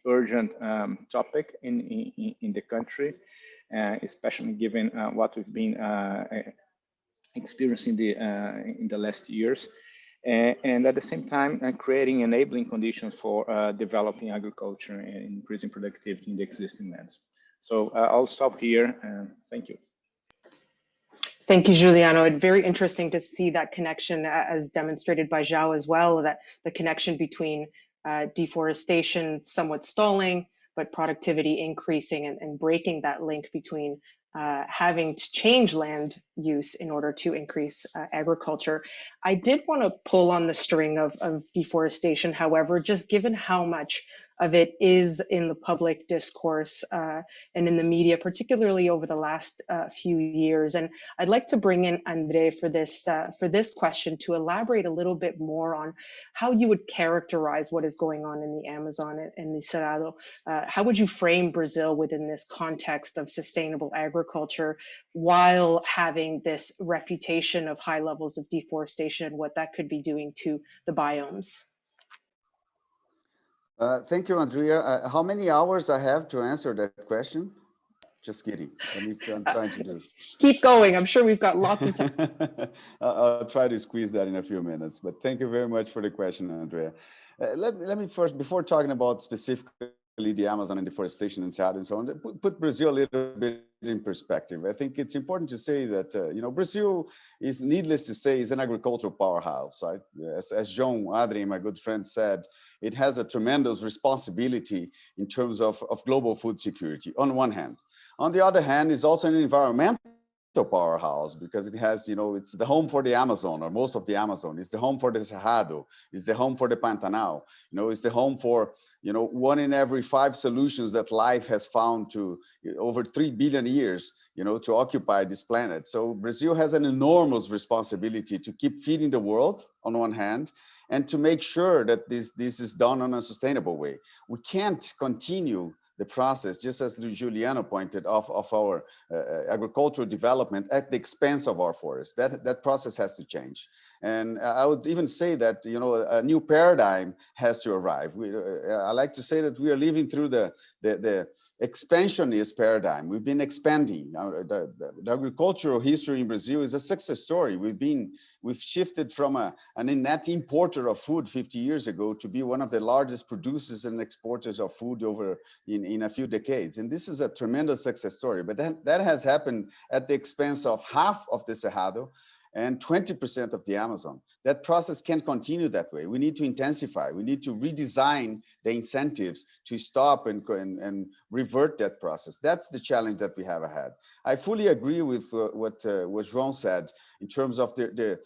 urgent topic in the country, especially given what we've been experiencing in the last years. And at the same time, creating enabling conditions for developing agriculture and increasing productivity in the existing lands. So I'll stop here. Thank you. Thank you, Juliano. It's very interesting to see that connection, as demonstrated by João as well, that the connection between deforestation somewhat stalling, but productivity increasing, and breaking that link between having to change land use in order to increase agriculture. I did want to pull on the string of deforestation, however, just given how much of it is in the public discourse and in the media, particularly over the last few years. And I'd like to bring in Andre for this question to elaborate a little bit more on how you would characterize what is going on in the Amazon and the Cerrado. How would you frame Brazil within this context of sustainable agriculture while having this reputation of high levels of deforestation and what that could be doing to the biomes? Thank you, Andrea. How many hours I have to answer that question? Just kidding. I'm trying to do. Keep going. I'm sure we've got lots of time. I'll try to squeeze that in a few minutes, but thank you very much for the question, Andrea. Let me first, before talking about specifically the Amazon and deforestation and Cerrado and so on, put Brazil a little bit in perspective. I think it's important to say that, Brazil is, needless to say, is an agricultural powerhouse, right? As João Adrien, my good friend, said, it has a tremendous responsibility in terms of global food security, on one hand. On the other hand, it's also an environmental powerhouse because it has, it's the home for the Amazon, or most of the Amazon. It's the home for the Cerrado. It's the home for the Pantanal. It's the home for, 1 in every 5 solutions that life has found to over 3 billion years, to occupy this planet. So Brazil has an enormous responsibility to keep feeding the world on one hand, and to make sure that this is done on a sustainable way. We can't continue the process, just as Juliano pointed of our agricultural development at the expense of our forests. That process has to change. And I would even say that, a new paradigm has to arrive. I like to say that we are living through the expansionist paradigm. We've been expanding. The agricultural history in Brazil is a success story. We've shifted from a net importer of food 50 years ago to be one of the largest producers and exporters of food over in a few decades. And this is a tremendous success story, but that has happened at the expense of half of the Cerrado and 20% of the Amazon. That process can't continue that way. We need to intensify. We need to redesign the incentives to stop and revert that process. That's the challenge that we have ahead. I fully agree with what João said in terms of the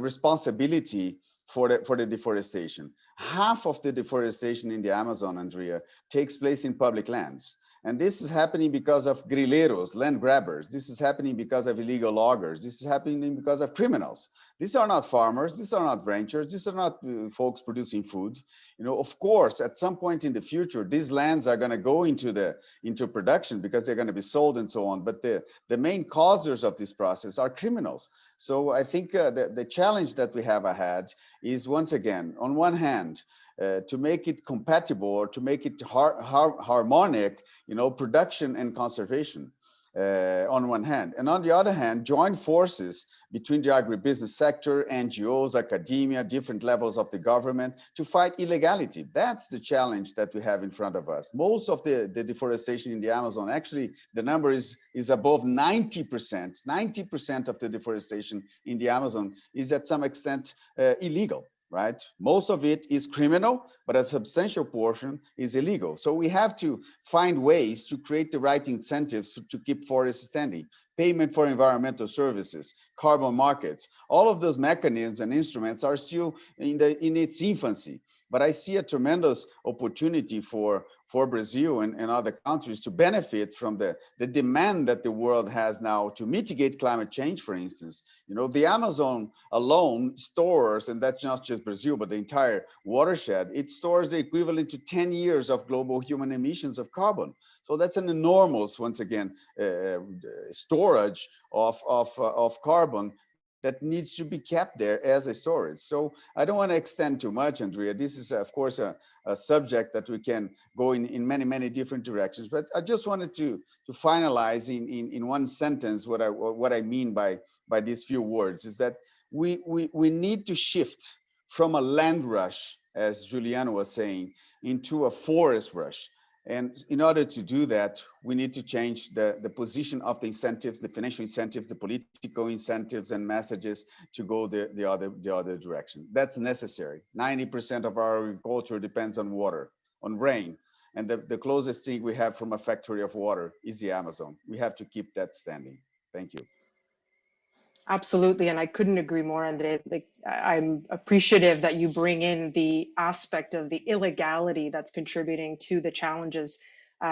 responsibility for the deforestation. Half of the deforestation in the Amazon, Andrea, takes place in public lands. And this is happening because of grileiros, land grabbers. This is happening because of illegal loggers. This is happening because of criminals. These are not farmers. These are not ranchers. These are not folks producing food. You know, of course, at some point in the future, these lands are going to go into production because they're going to be sold and so on. But the main causers of this process are criminals. So I think the challenge that we have ahead is, once again, on one hand, to make it compatible or to make it harmonic, you know, production and conservation on one hand. And on the other hand, join forces between the agribusiness sector, NGOs, academia, different levels of the government to fight illegality. That's the challenge that we have in front of us. Most of the deforestation in the Amazon, actually, the number is above 90%. 90% of the deforestation in the Amazon is at some extent illegal. Right? Most of it is criminal, but a substantial portion is illegal. So we have to find ways to create the right incentives to keep forests standing. Payment for environmental services, carbon markets, all of those mechanisms and instruments are still in its infancy. But I see a tremendous opportunity for Brazil and other countries to benefit from the demand that the world has now to mitigate climate change, for instance. You know, the Amazon alone stores, and that's not just Brazil, but the entire watershed, it stores the equivalent to 10 years of global human emissions of carbon. So that's an enormous, once again, storage of carbon that needs to be kept there as a storage. So I don't want to extend too much, Andrea. This is, of course, a subject that we can go in many, many different directions. But I just wanted to finalize in one sentence what I mean by these few words is that we need to shift from a land rush, as Juliano was saying, into a forest rush. And in order to do that, we need to change the position of the incentives, the financial incentives, the political incentives and messages to go the other direction. That's necessary. 90% of our agriculture depends on water, on rain. And the closest thing we have from a factory of water is the Amazon. We have to keep that standing. Thank you. Absolutely, and I couldn't agree more, Andre. Like, I'm appreciative that you bring in the aspect of the illegality that's contributing to the challenges,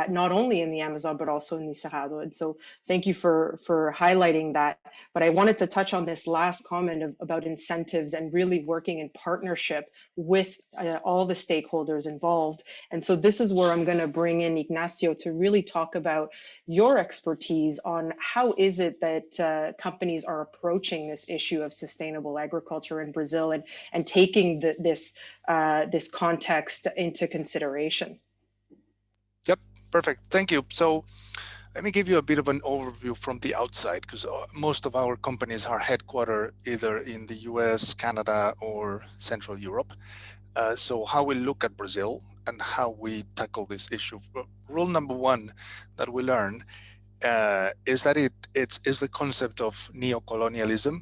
not only in the Amazon, but also in the Cerrado. And so thank you for highlighting that. But I wanted to touch on this last comment about incentives and really working in partnership with all the stakeholders involved. And so this is where I'm going to bring in Ignacio to really talk about your expertise on how is it that companies are approaching this issue of sustainable agriculture in Brazil and taking this context into consideration. Yep, perfect. Thank you. So let me give you a bit of an overview from the outside, because most of our companies are headquartered either in the US, Canada, or Central Europe. So how we look at Brazil and how we tackle this issue. Rule number one that we learn is that it's the concept of neocolonialism.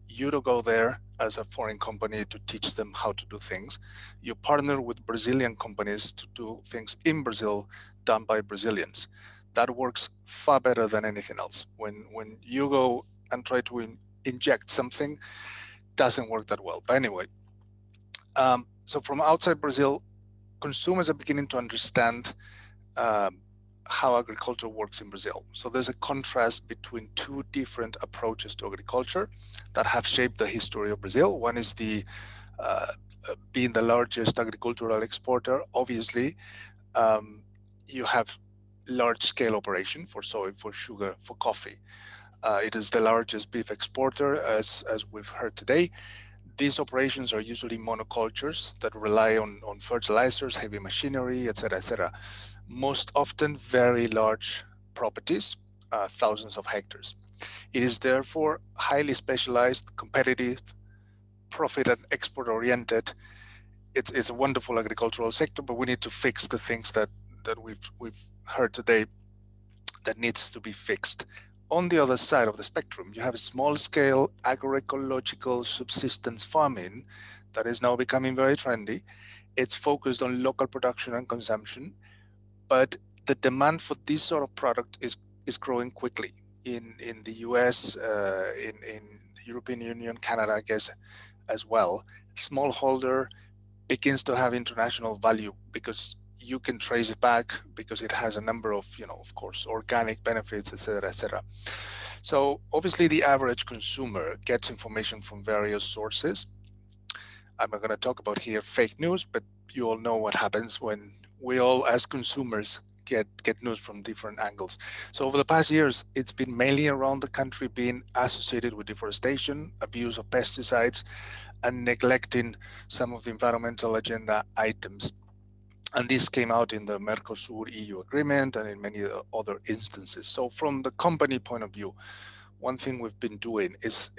You don't go there as a foreign company to teach them how to do things. You partner with Brazilian companies to do things in Brazil done by Brazilians. That works far better than anything else. When you go and try to inject something, doesn't work that well. But anyway, so from outside Brazil, consumers are beginning to understand how agriculture works in Brazil. So there's a contrast between two different approaches to agriculture that have shaped the history of Brazil. One is the being the largest agricultural exporter. Obviously, you have large-scale operation for soy, for sugar, for coffee. It is the largest beef exporter, as we've heard today. These operations are usually monocultures that rely on fertilizers, heavy machinery, etc., etc. Most often very large properties, thousands of hectares. It is therefore highly specialized, competitive, profit and export oriented. It's a wonderful agricultural sector, but we need to fix the things that we've heard today that needs to be fixed. on the other side of the spectrum, you have small-scale agroecological subsistence farming that is now becoming very trendy. It's focused on local production and consumption, but the demand for this sort of product is growing quickly in the US, in the European Union, Canada, I guess, as well. Smallholder begins to have international value because you can trace it back, because it has a number of, of course, organic benefits, etc., etc. So obviously the average consumer gets information from various sources. I'm not going to talk about here fake news, but you all know what happens when we all as consumers get news from different angles. So over the past years, it's been mainly around the country being associated with deforestation, abuse of pesticides, and neglecting some of the environmental agenda items. And this came out in the Mercosur-EU agreement and in many other instances. So from the company point of view, one thing we've been doing is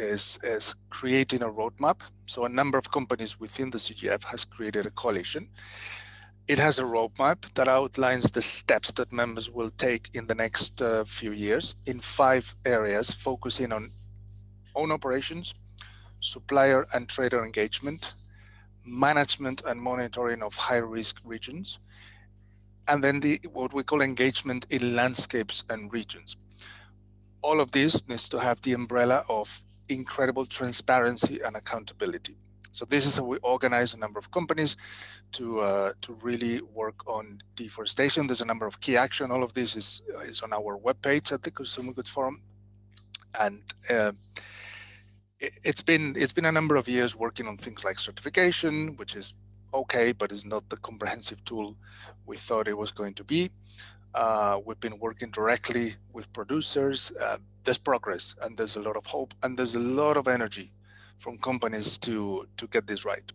creating a roadmap. So a number of companies within the CGF has created a coalition. It has a roadmap that outlines the steps that members will take in the next few years in 5 areas, focusing on own operations, supplier and trader engagement, management and monitoring of high-risk regions, and then what we call engagement in landscapes and regions. All of this needs to have the umbrella of incredible transparency and accountability. So this is how we organize a number of companies to really work on deforestation. There's a number of key action. All of this is on our webpage at the Consumer Goods Forum, and it's been a number of years working on things like certification, which is okay, but is not the comprehensive tool we thought it was going to be. We've been working directly with producers. There's progress, and there's a lot of hope, and there's a lot of energy from companies to get this right.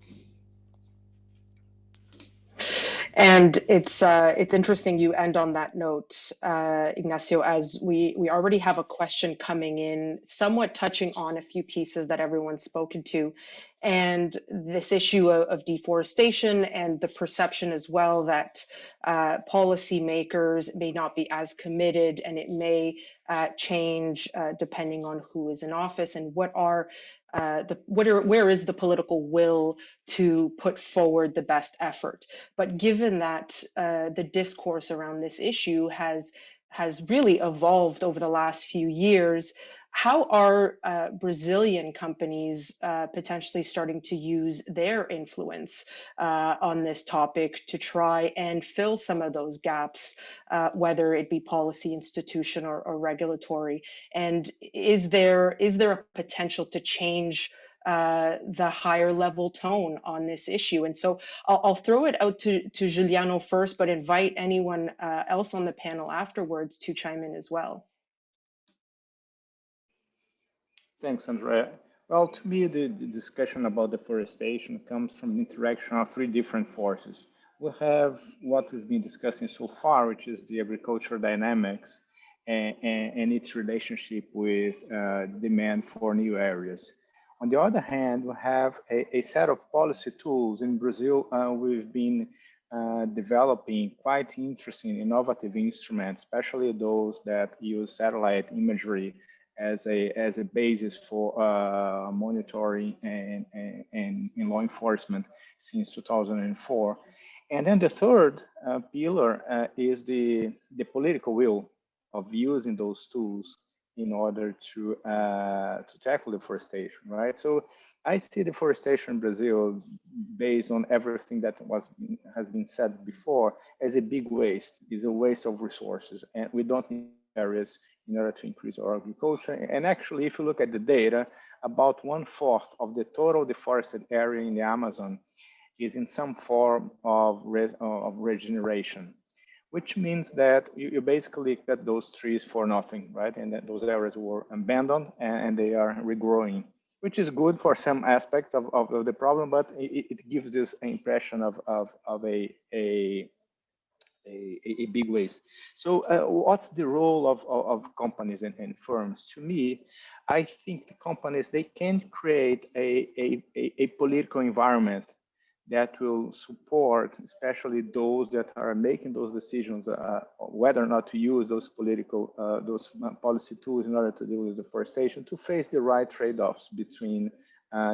And it's interesting you end on that note, Ignacio, as we already have a question coming in, somewhat touching on a few pieces that everyone's spoken to, and this issue of deforestation and the perception as well that policymakers may not be as committed, and it may change depending on who is in office, and where is the political will to put forward the best effort. But given that the discourse around this issue has really evolved over the last few years, how are Brazilian companies potentially starting to use their influence on this topic to try and fill some of those gaps, whether it be policy, institution, or regulatory? And is there a potential to change the higher level tone on this issue? And so I'll throw it out to Juliano first, but invite anyone else on the panel afterwards to chime in as well. Thanks, Andrea. Well, to me, the discussion about deforestation comes from the interaction of 3 different forces. We have what we've been discussing so far, which is the agricultural dynamics and its relationship with demand for new areas. On the other hand, we have a set of policy tools. In Brazil, we've been developing quite interesting, innovative instruments, especially those that use satellite imagery as a basis for monitoring and law enforcement since 2004. And then the third pillar is the political will of using those tools in order to tackle deforestation, right? So I see deforestation in Brazil, based on everything that has been said before, as a big waste. It's a waste of resources, and we don't need areas in order to increase our agriculture. And actually, if you look at the data, about 1/4 of the total deforested area in the Amazon is in some form of regeneration, which means that you basically cut those trees for nothing, right? And that those areas were abandoned and they are regrowing, which is good for some aspect of the problem, but it gives this impression of a big waste. So what's the role of companies and firms? To me, I think the companies, they can create a political environment that will support, especially those that are making those decisions, whether or not to use those policy tools in order to deal with deforestation, to face the right trade-offs between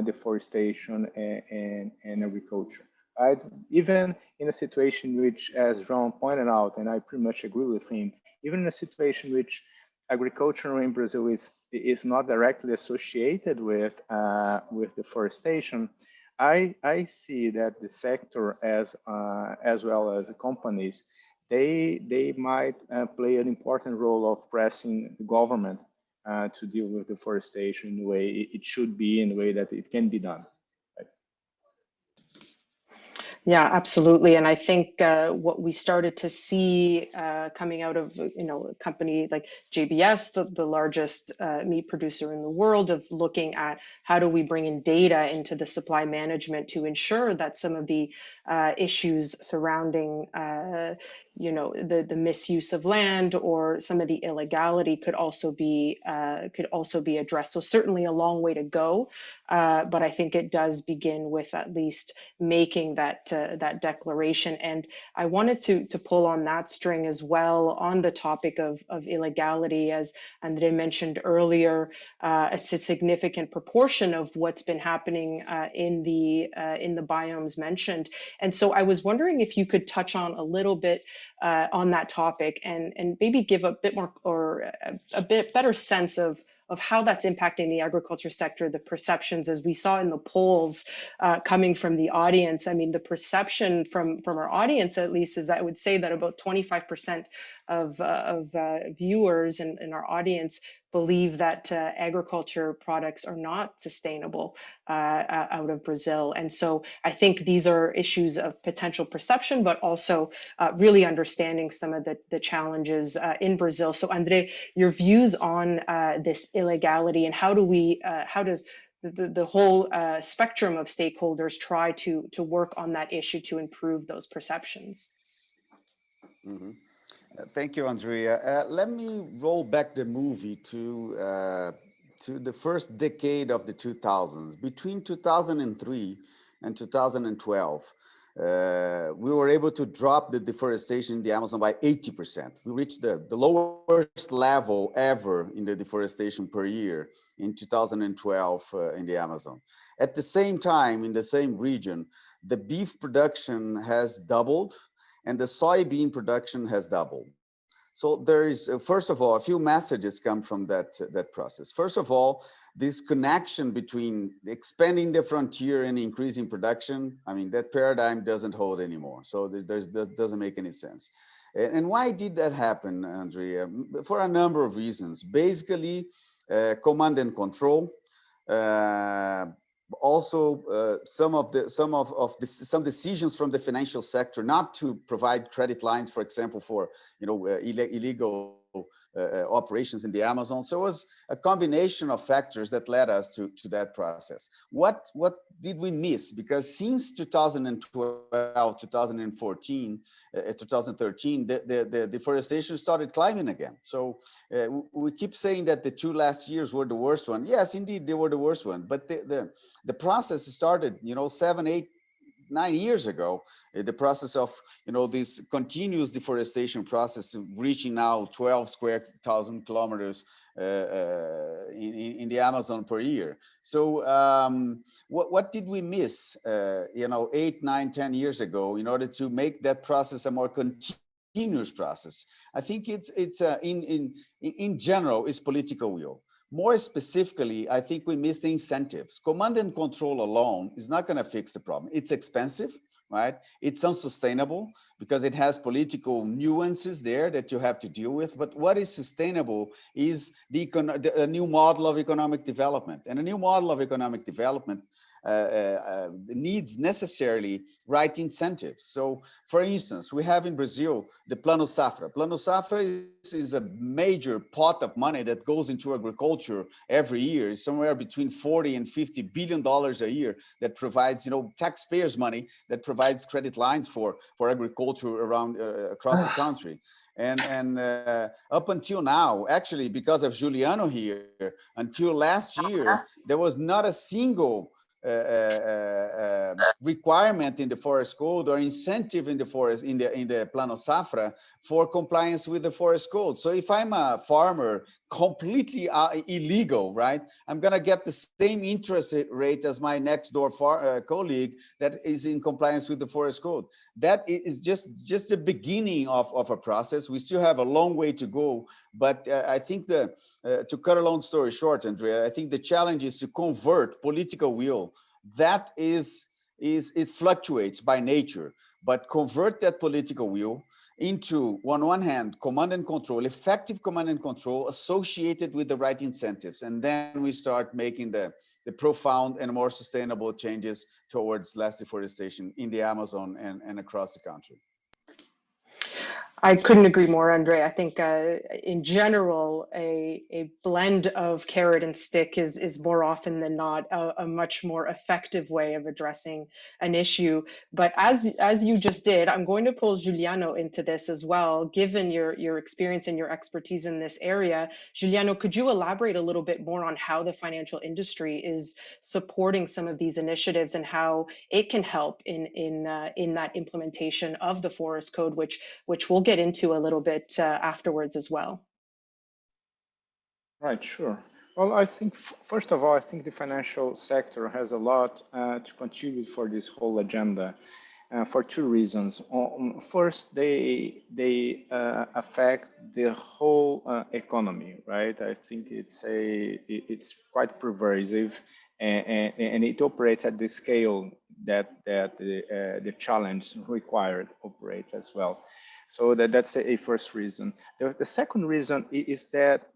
deforestation and agriculture. Right? Even in a situation which, as João pointed out, and I pretty much agree with him, even in a situation which agriculture in Brazil is not directly associated with deforestation, I see that the sector as well as the companies, they might play an important role of pressing the government to deal with deforestation in the way it should be, in the way that it can be done. Yeah, absolutely. And I think what we started to see coming out of, a company like JBS, the largest meat producer in the world, of looking at how do we bring in data into the supply management to ensure that some of the issues surrounding the misuse of land or some of the illegality could also be addressed. So certainly a long way to go, but I think it does begin with at least making that declaration. And I wanted to pull on that string as well on the topic of illegality. As Andre mentioned earlier, it's a significant proportion of what's been happening in the biomes mentioned. And so I was wondering if you could touch on a little bit on that topic and maybe give a bit more or a bit better sense of how that's impacting the agriculture sector, the perceptions, as we saw in the polls coming from the audience. I mean, the perception from our audience, at least, is I would say that about 25% of viewers in our audience believe that agriculture products are not sustainable out of Brazil. And so I think these are issues of potential perception, but also really understanding some of the challenges in Brazil. So Andre, your views on this illegality, and how does the whole spectrum of stakeholders try to work on that issue to improve those perceptions? Mm-hmm. Thank you, Andrea. Let me roll back the movie to the first decade of the 2000s. Between 2003 and 2012, we were able to drop the deforestation in the Amazon by 80%. We reached the lowest level ever in the deforestation per year in 2012 in the Amazon. At the same time, in the same region, the beef production has doubled and the soybean production has doubled. So there is, first of all, a few messages come from that process. First of all, this connection between expanding the frontier and increasing production, I mean, that paradigm doesn't hold anymore. So that doesn't make any sense. And why did that happen, Andrea? For a number of reasons. Basically, command and control. Also, some decisions from the financial sector not to provide credit lines, for example, for illegal operations in the Amazon. So it was a combination of factors that led us to that process. What did we miss? Because since 2012, 2014, 2013, the deforestation started climbing again. So we keep saying that the 2 last years were the worst one. Yes, indeed, they were the worst one. But the process started, 7, 8, 9 years ago, the process of, this continuous deforestation process reaching now 12,000 kilometers in the Amazon per year. So what did we miss, 8, 9, 10 years ago in order to make that process a more continuous process? I think it's in general, it's political will. More specifically, I think we miss the incentives. Command and control alone is not going to fix the problem. It's expensive, right? It's unsustainable because it has political nuances there that you have to deal with. But what is sustainable is a new model of economic development. And a new model of economic development needs necessarily right incentives. So, for instance, we have in Brazil the Plano Safra. Plano Safra is a major pot of money that goes into agriculture every year. It's somewhere between 40 and 50 billion dollars a year that provides, taxpayers' money that provides credit lines for agriculture around across the country. And up until now, actually, because of Juliano here, until last year, there was not a single requirement in the forest code or incentive in the forest in the Plano Safra for compliance with the forest code. So if I'm a farmer completely illegal, right, I'm gonna get the same interest rate as my next door colleague that is in compliance with the forest code. That is just the beginning of a process. We still have a long way to go, but I think to cut a long story short, Andrea, I think the challenge is to convert political will. That it fluctuates by nature, but convert that political will into, on one hand, command and control, effective command and control associated with the right incentives. And then we start making the profound and more sustainable changes towards less deforestation in the Amazon and across the country. I couldn't agree more, Andre. I think in general, a blend of carrot and stick is more often than not a much more effective way of addressing an issue. But as you just did, I'm going to pull Juliano into this as well, given your experience and your expertise in this area. Juliano, could you elaborate a little bit more on how the financial industry is supporting some of these initiatives and how it can help in that implementation of the Forest Code, which we'll get into a little bit afterwards as well. Right, sure. Well, I think, first of all, I think the financial sector has a lot to contribute for this whole agenda for two reasons. First, they affect the whole economy, right? I think it's quite pervasive, and it operates at the scale that the challenge required operates as well. So that's a first reason. The second reason is that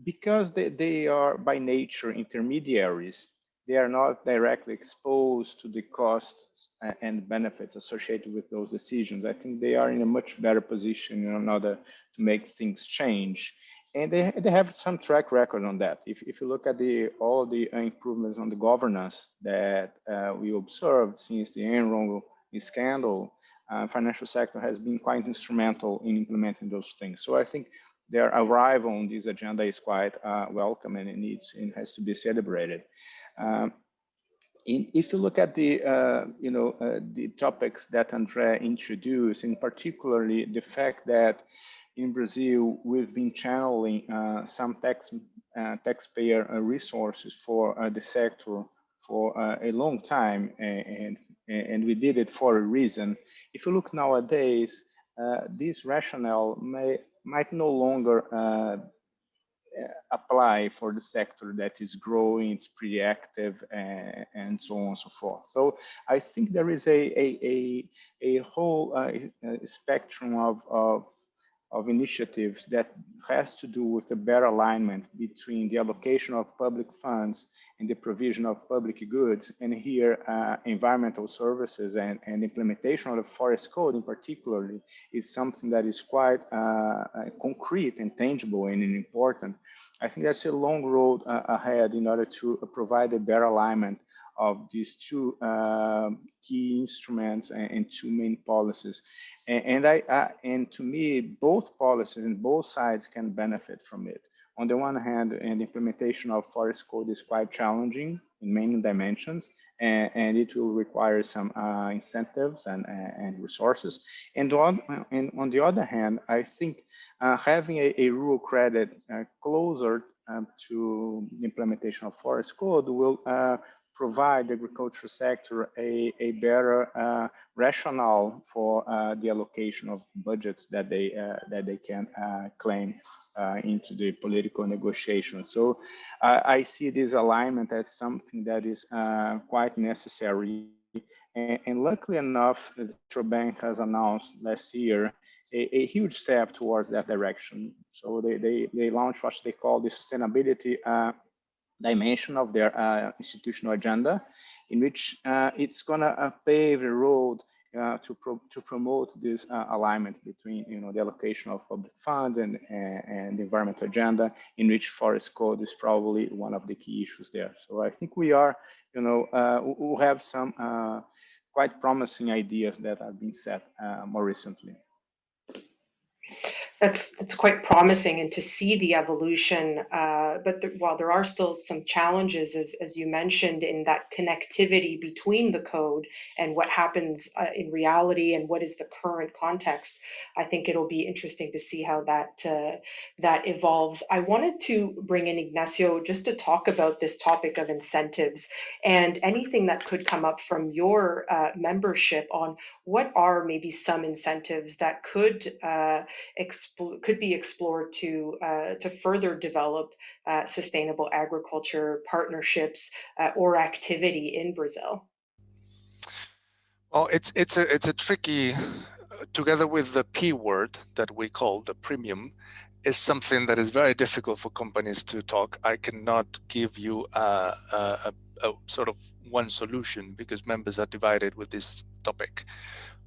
because they are by nature intermediaries, they are not directly exposed to the costs and benefits associated with those decisions. I think they are in a much better position in order to make things change. And they have some track record on that. If you look at all the improvements on the governance that we observed since the Enron scandal, financial sector has been quite instrumental in implementing those things. So I think their arrival on this agenda is quite welcome, and it has to be celebrated. If you look at the topics that Andre introduced, in particularly the fact that in Brazil we've been channeling some taxpayer resources for the sector for a long time, and we did it for a reason. If you look nowadays, this rationale might no longer apply for the sector that is growing, it's pretty active, and so on and so forth. So I think there is a whole spectrum of initiatives that has to do with a better alignment between the allocation of public funds and the provision of public goods. And here, environmental services and implementation of the Forest Code in particular is something that is quite concrete and tangible and important. I think that's a long road ahead in order to provide a better alignment of these two key instruments and two main policies. And to me, both policies and both sides can benefit from it. On the one hand, the implementation of Forest Code is quite challenging in many dimensions, and it will require some incentives and resources. And on the other hand, I think having a rural credit closer to the implementation of Forest Code will provide the agricultural sector a better rationale for the allocation of budgets that they can claim into the political negotiation. So I see this alignment as something that is quite necessary. And luckily enough, the Central Bank has announced last year a huge step towards that direction. So they launched what they call the sustainability dimension of their institutional agenda, in which it's going to pave the road to promote this alignment between the allocation of public funds and the environmental agenda, in which Forest Code is probably one of the key issues there. So I think we are, we have some quite promising ideas that have been set more recently. that's quite promising, and to see the evolution. But while there are still some challenges, as you mentioned, in that connectivity between the code and what happens in reality and what is the current context, I think it'll be interesting to see how that evolves. I wanted to bring in Ignacio just to talk about this topic of incentives and anything that could come up from your membership on what are maybe some incentives that could be explored to further develop sustainable agriculture partnerships or activity in Brazil. Well, it's a tricky, together with the P word that we call the premium, is something that is very difficult for companies to talk. I cannot give you a sort of one solution because members are divided with this topic.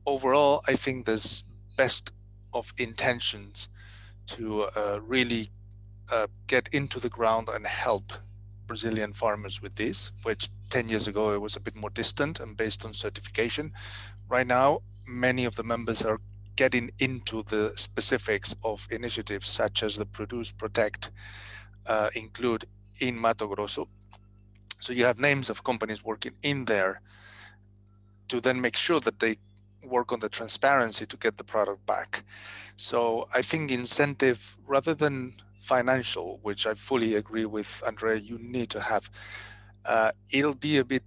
Overall, I think there's best of intentions to really get into the ground and help Brazilian farmers with this, which 10 years ago it was a bit more distant and based on certification. Right now, many of the members are getting into the specifics of initiatives such as the Produce Protect include in Mato Grosso. So you have names of companies working in there to then make sure that they work on the transparency to get the product back. So I think incentive rather than financial, which I fully agree with Andrea, you need to have, it'll be a bit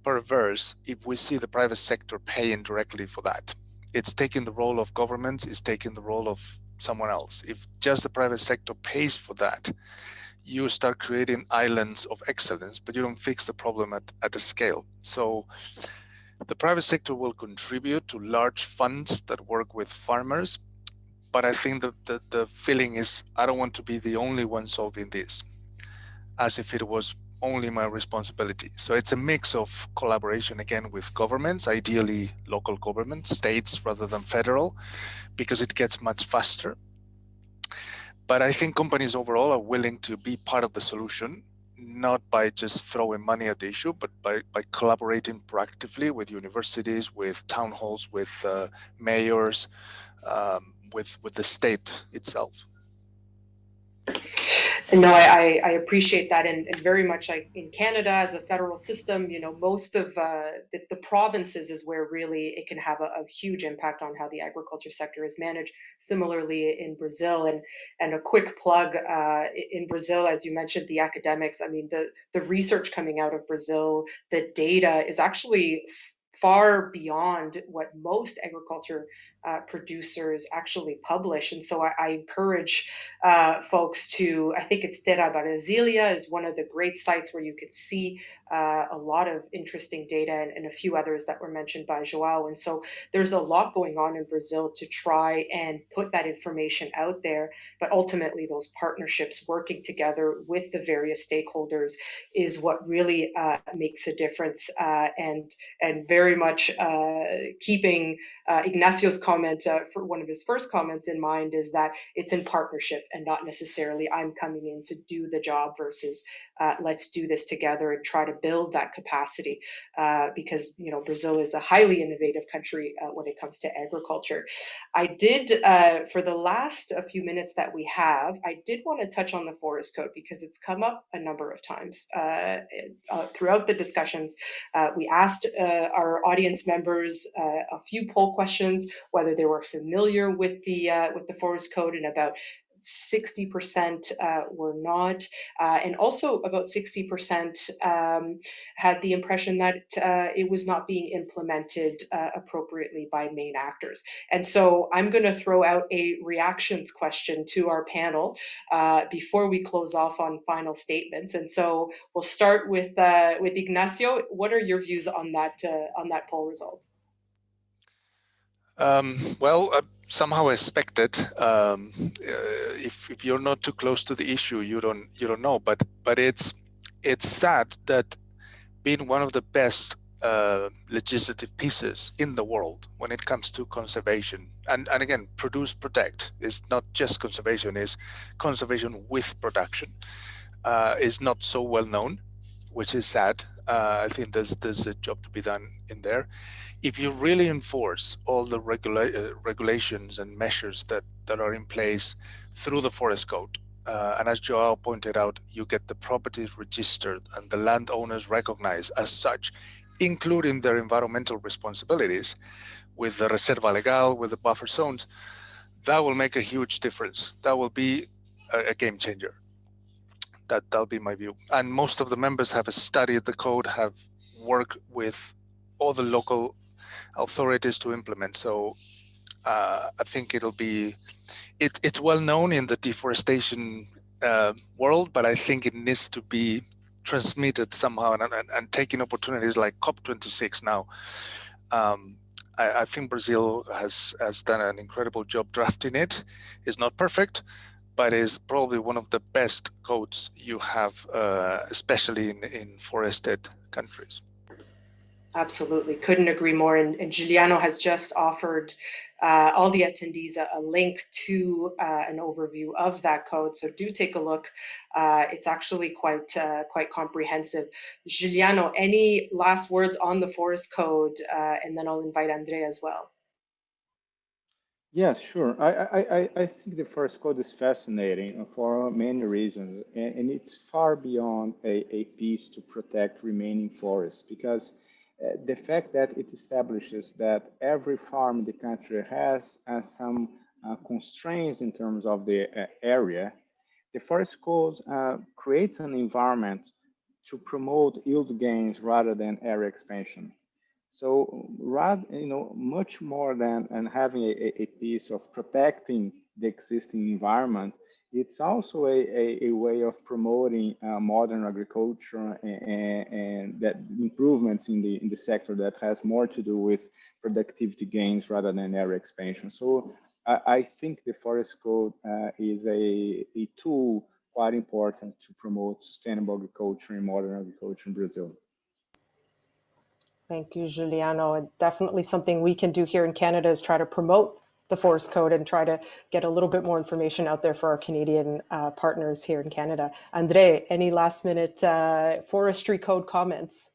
perverse if we see the private sector paying directly for that. It's taking the role of government, it's taking the role of someone else. If just the private sector pays for that, you start creating islands of excellence, but you don't fix the problem at a scale. So the private sector will contribute to large funds that work with farmers, but I think the feeling is I don't want to be the only one solving this, as if it was only my responsibility. So it's a mix of collaboration again with governments, ideally local governments, states rather than federal, because it gets much faster. But I think companies overall are willing to be part of the solution, not by just throwing money at the issue, but by collaborating proactively with universities, with town halls, with mayors, with the state itself. No, I appreciate that, and very much like in Canada as a federal system, you know, most of the provinces is where really it can have a huge impact on how the agriculture sector is managed. Similarly in Brazil, and a quick plug in Brazil, as you mentioned, the academics. I mean, the research coming out of Brazil, the data is actually far beyond what most agriculture producers actually publish. And so I encourage folks to, I think it's Terra Brasilia is one of the great sites where you could see a lot of interesting data, and a few others that were mentioned by Joao. And so there's a lot going on in Brazil to try and put that information out there. But ultimately, those partnerships working together with the various stakeholders is what really makes a difference. And very much keeping Ignacio's comment for one of his first comments in mind is that it's in partnership and not necessarily I'm coming in to do the job versus let's do this together and try to build that capacity because, you know, Brazil is a highly innovative country when it comes to agriculture. I did, for the last few minutes that we have, I did want to touch on the forest code because it's come up a number of times throughout the discussions. We asked our audience members a few poll questions, whether they were familiar with the forest code, and about 60% were not, and also about 60% had the impression that it was not being implemented appropriately by main actors. And so I'm going to throw out a reactions question to our panel before we close off on final statements. And so we'll start with Ignacio. What are your views on that poll result? Somehow expected. If you're not too close to the issue, you don't know. But it's sad that being one of the best legislative pieces in the world when it comes to conservation, and again, Produce Protect is not just conservation; is conservation with production. Is not so well known. which is sad. I think there's a job to be done in there. If you really enforce all the regulations and measures that are in place through the forest code, and as Joao pointed out, you get the properties registered and the landowners recognized as such, including their environmental responsibilities with the Reserva Legal, with the buffer zones, that will make a huge difference. That will be a game changer. That'll be my view. And most of the members have studied the code, have worked with all the local authorities to implement. So I think it's well known in the deforestation world, but I think it needs to be transmitted somehow and taking opportunities like COP26 now. I think Brazil has done an incredible job drafting it. It's not perfect, but is probably one of the best codes you have, especially in forested countries. Absolutely, couldn't agree more. And Juliano has just offered all the attendees a link to an overview of that code. So do take a look. It's actually quite comprehensive. Juliano, any last words on the forest code? And then I'll invite Andre as well. Yeah, sure. I think the forest code is fascinating for many reasons, and it's far beyond a piece to protect remaining forests, because the fact that it establishes that every farm in the country has some constraints in terms of the area, the forest code creates an environment to promote yield gains rather than area expansion. So, much more than having a piece of protecting the existing environment, it's also a way of promoting modern agriculture and that improvements in the sector that has more to do with productivity gains rather than area expansion. So I think the forest code is a tool quite important to promote sustainable agriculture and modern agriculture in Brazil. Thank you, Juliano. Definitely something we can do here in Canada is try to promote the forest code and try to get a little bit more information out there for our Canadian partners here in Canada. Andre, any last minute forestry code comments?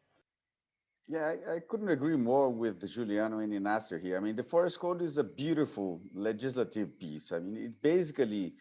Yeah, I couldn't agree more with Juliano and Inácio here. I mean, the forest code is a beautiful legislative piece. I mean, it basically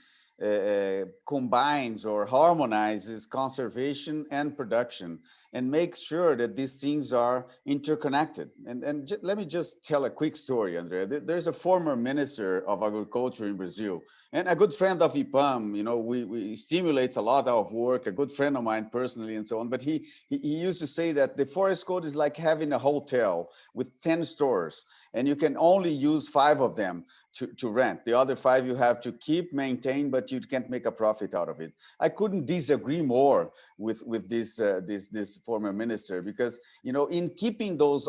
combines or harmonizes conservation and production and makes sure that these things are interconnected. And let me just tell a quick story, Andrea. There's a former minister of agriculture in Brazil and a good friend of IPAM. You know, we stimulates a lot of work, a good friend of mine personally and so on. But he used to say that the forest code is like having a hotel with 10 stores and you can only use 5 of them to rent. The other 5 you have to keep, maintain, but you can't make a profit out of it. I couldn't disagree more with this former minister, because in keeping those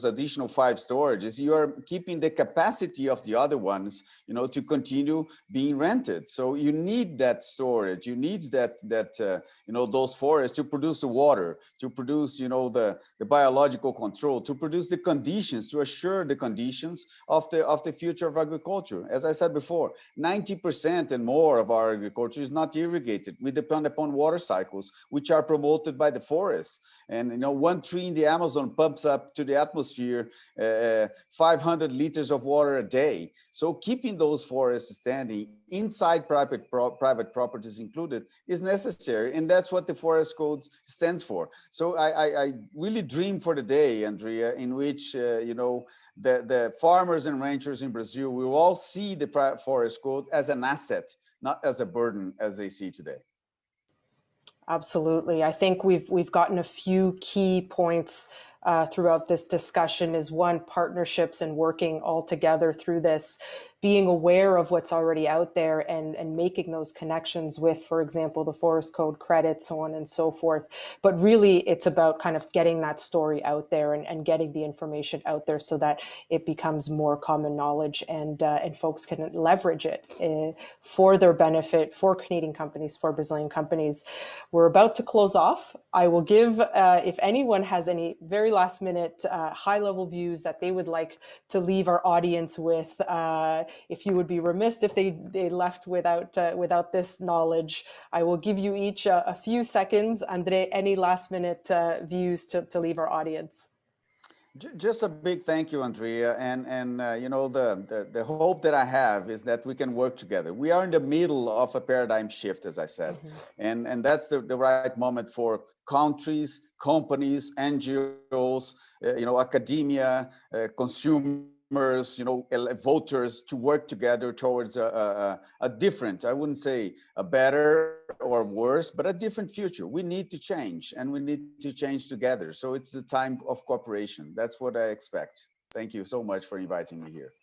additional 5 storages, you are keeping the capacity of the other ones to continue being rented. So you need that storage, you need that those forests to produce the water, to produce the biological control, to produce the conditions, to assure the conditions of the future of agriculture. As I said before, 90% and more of our agriculture is not irrigated. We depend upon water cycles, which are promoted by the forests. And 1 tree in the Amazon pumps up to the atmosphere 500 liters of water a day. So keeping those forests standing inside private properties included is necessary, and that's what the forest code stands for. So I really dream for the day, Andrea, in which the farmers and ranchers in Brazil will all see the forest code as an asset, not as a burden as they see today. Absolutely. I think we've gotten a few key points throughout this discussion. Is one, partnerships and working all together through this, being aware of what's already out there and making those connections with, for example, the forest code credit, so on and so forth. But really, it's about kind of getting that story out there and getting the information out there so that it becomes more common knowledge and folks can leverage it for their benefit, for Canadian companies, for Brazilian companies. We're about to close off. I will give, if anyone has any very last minute high level views that they would like to leave our audience with, if you would be remiss if they left without this knowledge. I will give you each a few seconds. Andre, any last minute views to leave our audience? Just a big thank you, Andrea. And you know, the hope that I have is that we can work together. We are in the middle of a paradigm shift, as I said, and that's the right moment for countries, companies, NGOs, you know, academia, consumers, you know, voters to work together towards a different, I wouldn't say a better or worse, but a different future. We need to change, and we need to change together. So it's the time of cooperation. That's what I expect. Thank you so much for inviting me here.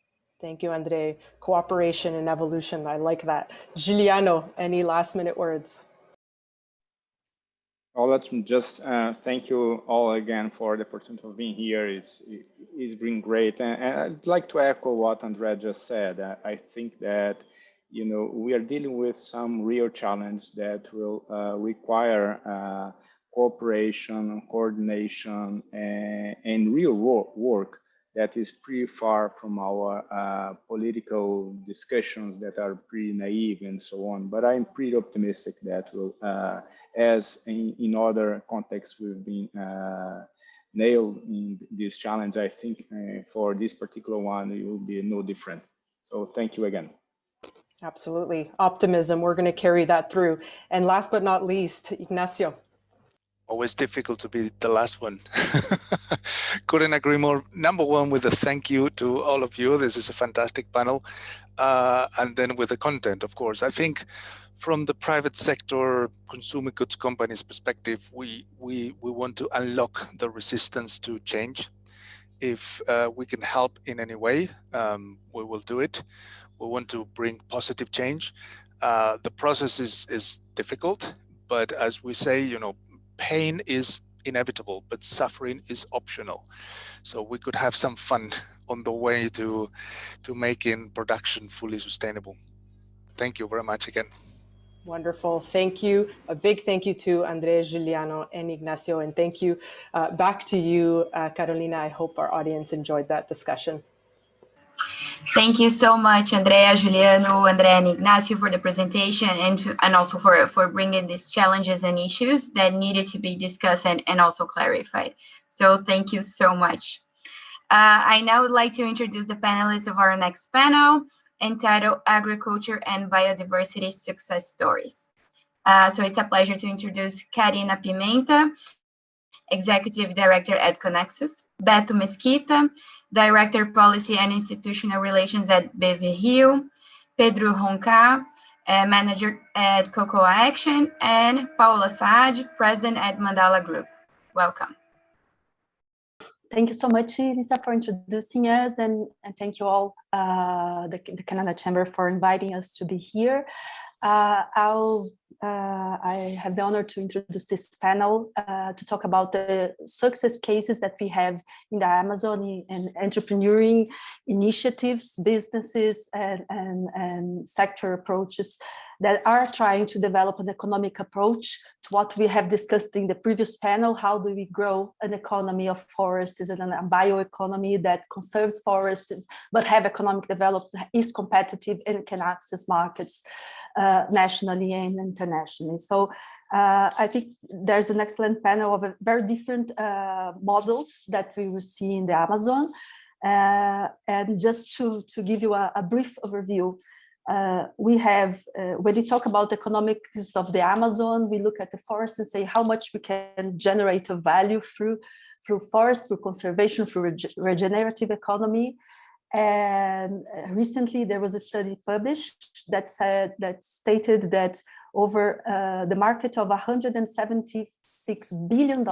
Thank you, Andre. Cooperation and evolution. I like that. Giuliano, any last minute words? Well, let's just thank you all again for the opportunity of being here. It's been great. And I'd like to echo what Andrea just said. I think that, you know, we are dealing with some real challenge that will require cooperation, coordination, and real work that is pretty far from our political discussions that are pretty naive and so on. But I'm pretty optimistic that will, as in other contexts we've been nailed in this challenge, I think for this particular one, it will be no different. So thank you again. Absolutely. Optimism. We're going to carry that through. And last but not least, Ignacio. Always difficult to be the last one. Couldn't agree more. Number one, with a thank you to all of you. This is a fantastic panel. And then with the content, of course. I think from the private sector, consumer goods companies perspective, we want to unlock the resistance to change. If we can help in any way, we will do it. We want to bring positive change. The process is difficult, but as we say, you know, pain is inevitable, but suffering is optional. So we could have some fun on the way to making production fully sustainable. Thank you very much again. Wonderful. Thank you. A big thank you to Andrea, Giuliano, and Ignacio. And thank you back to you, Carolina. I hope our audience enjoyed that discussion. Thank you so much, Andrea, Giuliano, Andrea, and Ignacio for the presentation and also for bringing these challenges and issues that needed to be discussed and also clarified. So thank you so much. I now would like to introduce the panelists of our next panel, entitled Agriculture and Biodiversity Success Stories. So it's a pleasure to introduce Karina Pimenta, Executive Director at Conexus, Beto Mesquita, Director Policy and Institutional Relations at BV Pedro Honka, Manager at Cocoa Action, and Paula Saad, President at Mandala Group. Welcome. Thank you so much, Lisa, for introducing us, and thank you all, the Canada Chamber, for inviting us to be here. I have the honor to introduce this panel to talk about the success cases that we have in the Amazon and entrepreneurial initiatives, businesses, and sector approaches that are trying to develop an economic approach to what we have discussed in the previous panel. How do we grow an economy of forests and a bioeconomy that conserves forests but have economic development, is competitive, and can access markets nationally and internationally. So I think there's an excellent panel of very different models that we will see in the Amazon. And just to give you a brief overview, we have, when we talk about economics of the Amazon, we look at the forest and say how much we can generate of value through forest, through conservation, through regenerative economy. And recently there was a study published that stated that over the market of $176 billion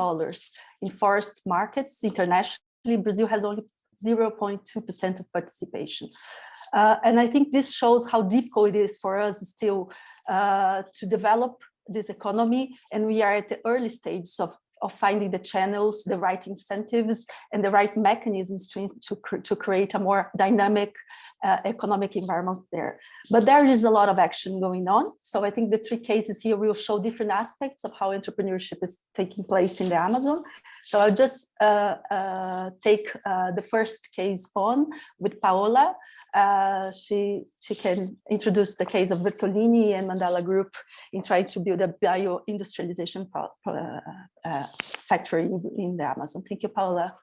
in forest markets internationally, Brazil has only 0.2% of participation. And I think this shows how difficult it is for us still to develop this economy. And we are at the early stages of finding the channels, the right incentives, and the right mechanisms to create a more dynamic economic environment there. But there is a lot of action going on. So I think the three cases here will show different aspects of how entrepreneurship is taking place in the Amazon. So I'll just take the first case on with Paola. she can introduce the case of Bertolini and Mandala Group in trying to build a bio-industrialization factory in the Amazon. Thank you, Paula.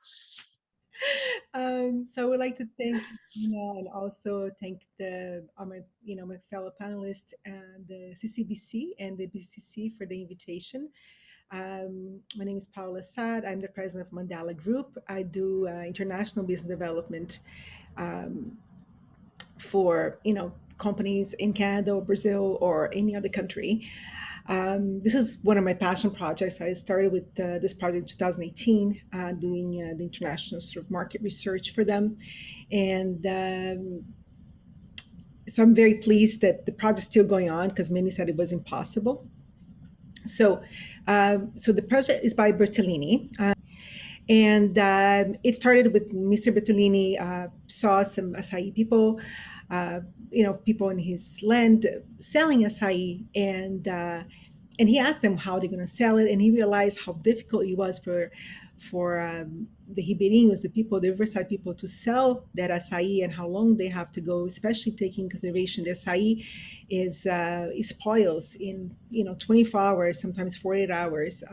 So I would like to thank Ina and also thank my fellow panelists and the CCBC and the BCCC for the invitation. My name is Paula Saad. I'm the president of Mandala Group. I do international business development for companies in Canada or Brazil or any other country. This is one of my passion projects. I started with this project in 2018, doing the international sort of market research for them. And so I'm very pleased that the project's still going on because many said it was impossible. So the project is by Bertolini. And it started with Mr. Bertolini saw some acai people, people in his land selling acai, and he asked them how they're going to sell it, and he realized how difficult it was for the Ribeirinhos, the riverside people, to sell that acai, and how long they have to go, especially taking consideration the acai is spoils in 24 hours, sometimes 48 hours.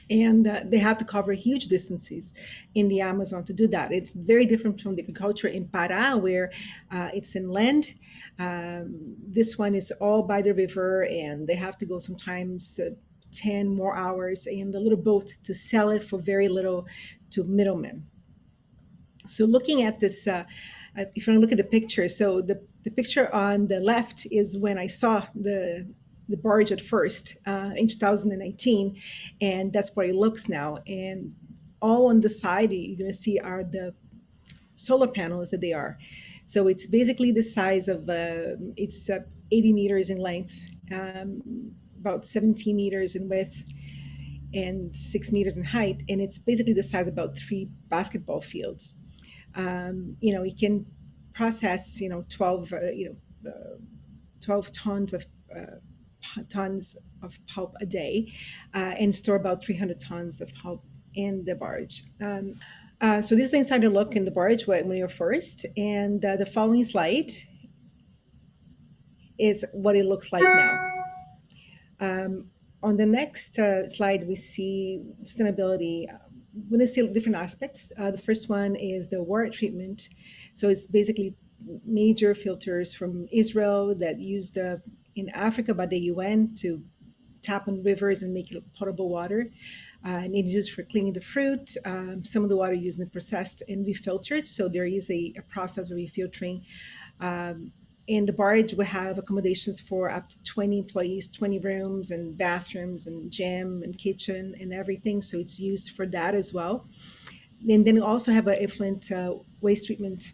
And they have to cover huge distances in the Amazon to do that. It's very different from the agriculture in Pará, where it's inland. This one is all by the river, and they have to go sometimes 10 more hours in the little boat to sell it for very little to middlemen. So looking at this, if you want to look at the picture, so the picture on the left is when I saw the barge at first in 2019, and that's what it looks now. And all on the side you're going to see are the solar panels that they are. So it's basically the size of it's 80 meters in length, about 17 meters in width, and 6 meters in height, and it's basically the size of about 3 basketball fields. It can process 12 tons of pulp a day, and store about 300 tons of pulp in the barge. So this is the insider look in the barge when you're first, and the following slide is what it looks like now. On the next slide, we see sustainability. We're going to see different aspects. The first one is the water treatment. So it's basically major filters from Israel that used in Africa by the UN to tap on rivers and make it potable water. And it is used for cleaning the fruit. Some of the water used in the processed and refiltered. So there is a process of refiltering. In the barge, we have accommodations for up to 20 employees, 20 rooms and bathrooms and gym and kitchen and everything. So it's used for that as well. And then we also have an effluent waste treatment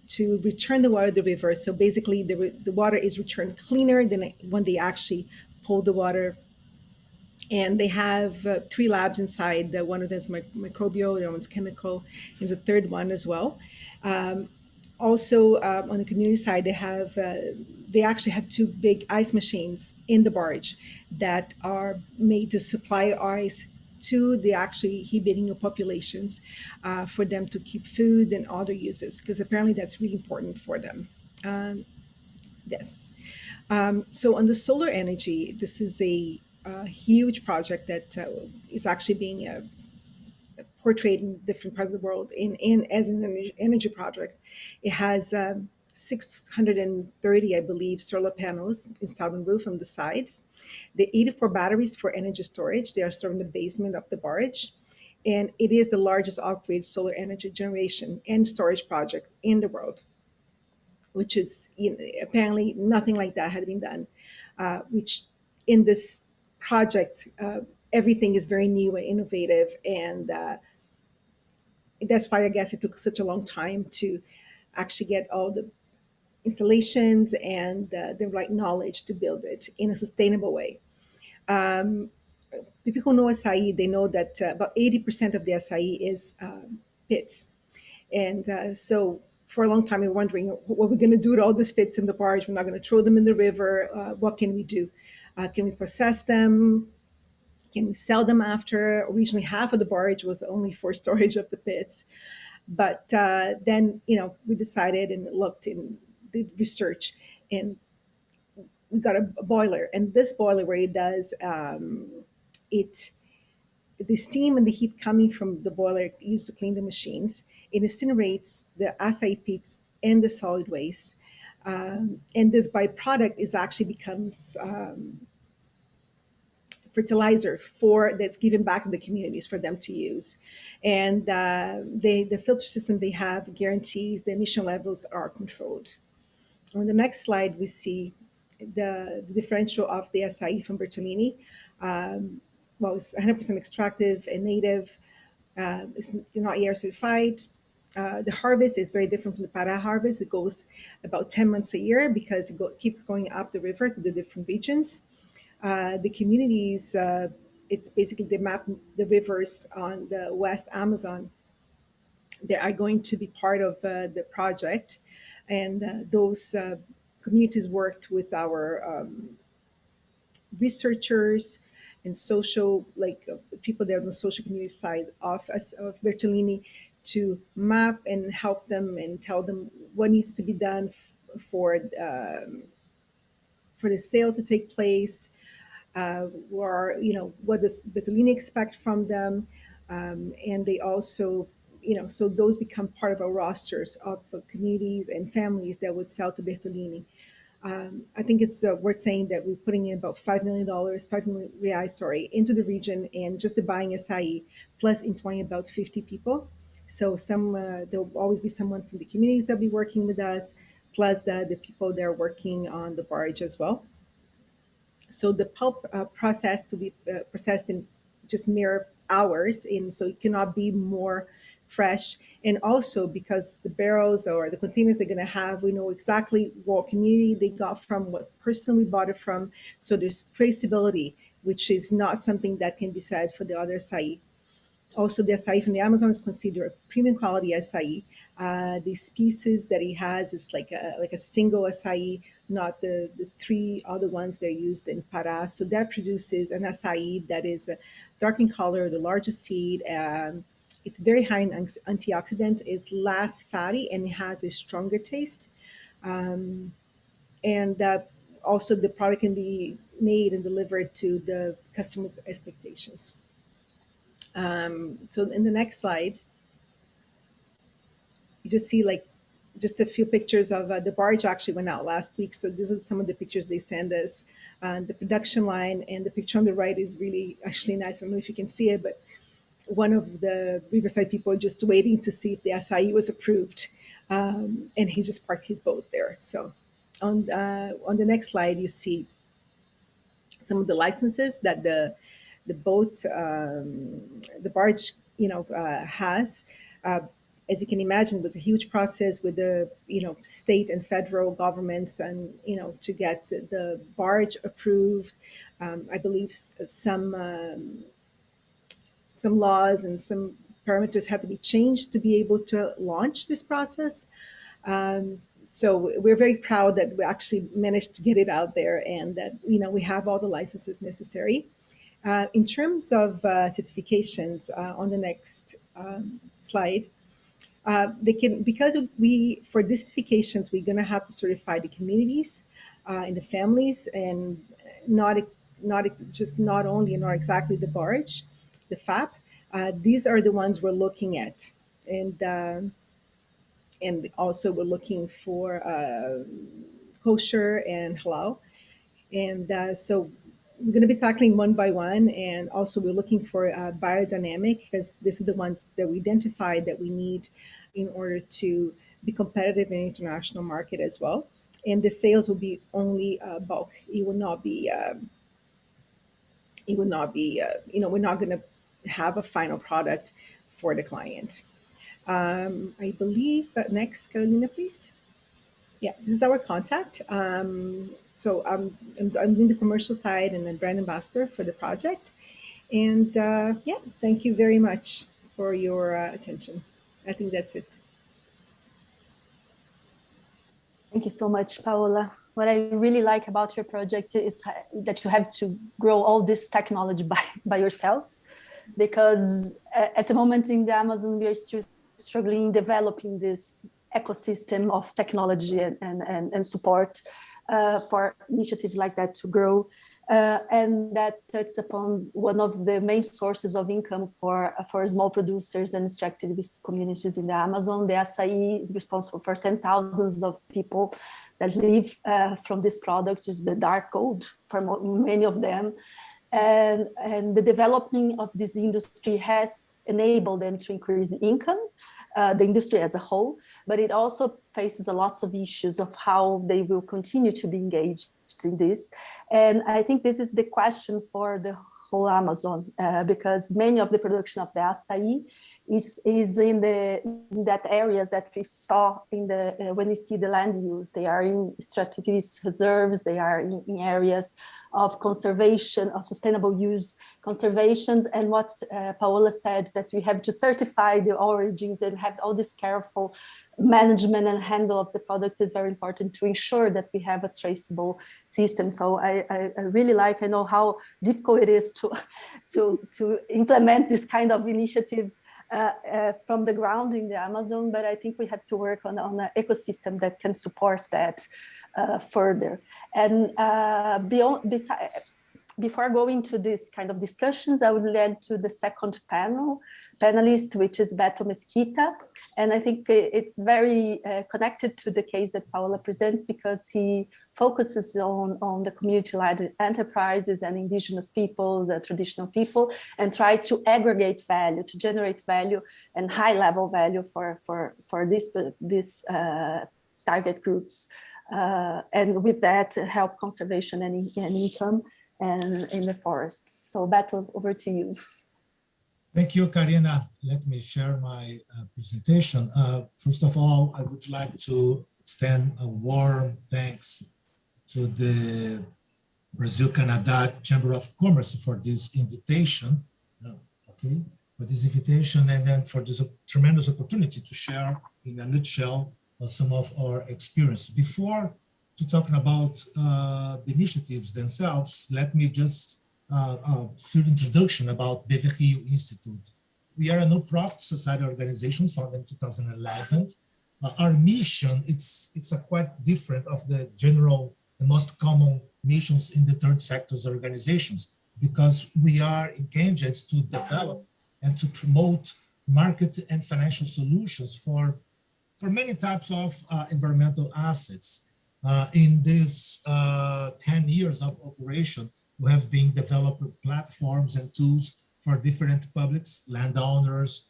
to return the water to the river. So basically the water is returned cleaner than when they actually pull the water. And they have 3 labs inside. One of them is microbial, the other one's chemical, and the third one as well. Also, on the community side, they actually have 2 big ice machines in the barge that are made to supply ice to the actually Ribeirinho populations for them to keep food and other uses, because apparently that's really important for them. Yes. So on the solar energy, this is a huge project that is actually being portrayed in different parts of the world as an energy project. It has 630, I believe, solar panels installed on the roof on the sides. The 84 batteries for energy storage. They are stored in the basement of the barge. And it is the largest off-grid solar energy generation and storage project in the world, which is apparently nothing like that had been done, which in this project, everything is very new and innovative. And that's why I guess it took such a long time to actually get all the installations and the right knowledge to build it in a sustainable way. People who know acai, they know that about 80% of the acai is pits. And so for a long time, we were wondering what we're going to do with all these pits in the barge. We're not going to throw them in the river. What can we do? Can we process them? Can we sell them after? Originally, half of the barge was only for storage of the pits. But then, we decided and looked and did research, and we got a boiler. And this boiler, where it does, the steam and the heat coming from the boiler used to clean the machines, it incinerates the acai pits and the solid waste. And this byproduct is actually becomes fertilizer that's given back to the communities for them to use. And the filter system they have guarantees the emission levels are controlled. On the next slide, we see the differential of the acai from Bertolini. Well, it's 100% extractive and native. It's not air certified. The harvest is very different from the Pará harvest. It goes about 10 months a year because it keeps going up the river to the different regions. The communities, it's basically they map the rivers on the West Amazon. They are going to be part of the project. And those communities worked with our researchers and social, people there on the social community side of Bertolini, to map and help them and tell them what needs to be done for the sale to take place, what does Bertolini expect from them, and they also, so those become part of our rosters of communities and families that would sell to Bertolini. I think it's worth saying that we're putting in about $5 million reais, into the region, and just the buying acai, plus employing about 50 people. So there'll always be someone from the community that'll be working with us, plus the people that are working on the barge as well. So the pulp process to be processed in just mere hours, and so it cannot be more fresh. And also because the barrels or the containers they're going to have, we know exactly what community they got from, what person we bought it from. So there's traceability, which is not something that can be said for the other acai. Also, the acai from the Amazon is considered a premium quality acai. The species that he has is like a single acai, not the three other ones that are used in Pará. So that produces an acai that is dark in color, the largest seed. It's very high in antioxidant. It's less fatty and it has a stronger taste. And also the product can be made and delivered to the customer's expectations. So in the next slide, you just see just a few pictures of the barge actually went out last week. So these are some of the pictures they send us. The production line, and the picture on the right is really actually nice. I don't know if you can see it, but one of the Riverside people just waiting to see if the acai was approved. And he just parked his boat there. So on the next slide, you see some of the licenses that the boat, the barge, has. As you can imagine, it was a huge process with the, state and federal governments, and, to get the barge approved. I believe some laws and some parameters had to be changed to be able to launch this process. So we're very proud that we actually managed to get it out there, and that, we have all the licenses necessary. In terms of certifications, on the next slide, because for these certifications, we're going to have to certify the communities and the families, and not exactly the barge, the FAP. These are the ones we're looking at, and also we're looking for kosher and halal, and so we're going to be tackling one by one. And also we're looking for biodynamic, because this is the ones that we identified that we need in order to be competitive in the international market as well. And the sales will be only bulk. It will not be, we're not going to have a final product for the client. I believe next, Carolina, please. Yeah, this is our contact. So I'm in the commercial side and a brand ambassador for the project. And thank you very much for your attention. I think that's it. Thank you so much, Paola. What I really like about your project is that you have to grow all this technology by yourselves, because at the moment in the Amazon, we are still struggling in developing this ecosystem of technology and support for initiatives like that to grow. And that touches upon one of the main sources of income for small producers and extractivist communities in the Amazon. The acai is responsible for 10,000s of people that live from this product. Is the dark gold for many of them. And the development of this industry has enabled them to increase income, the industry as a whole, but it also faces a lots of issues of how they will continue to be engaged in this. And I think this is the question for the whole Amazon, because many of the production of the acai is in that areas that we saw in the when you see the land use. They are in strategic reserves, they are in areas of conservation, of sustainable use conservations, and what Paola said, that we have to certify the origins and have all this careful management and handle of the products is very important to ensure that we have a traceable system. So I really like, I know how difficult it is to implement this kind of initiative from the ground in the Amazon, but I think we have to work on an ecosystem that can support that further. And before going to this kind of discussions, I would lead to the second panelist, which is Beto Mesquita. And I think it's very connected to the case that Paola presented, because he focuses on the community-led enterprises and indigenous people, the traditional people, and try to aggregate value, to generate value and high-level value for these target groups. And with that, help conservation and income and in the forests. So Beto, over to you. Thank you, Karina. Let me share my presentation. First of all, I would like to extend a warm thanks to the Brasil-Canadá Chamber of Commerce for this invitation, and then for this tremendous opportunity to share in a nutshell some of our experience. Before talking about the initiatives themselves, let me just short introduction about Vegito Institute. We are a no-profit society organization founded in 2011. Our mission, it's a quite different of the most common missions in the third sector's organizations, because we are engaged to develop and to promote market and financial solutions for many types of environmental assets. In this 10 years of operation, we have been developing platforms and tools for different publics, landowners,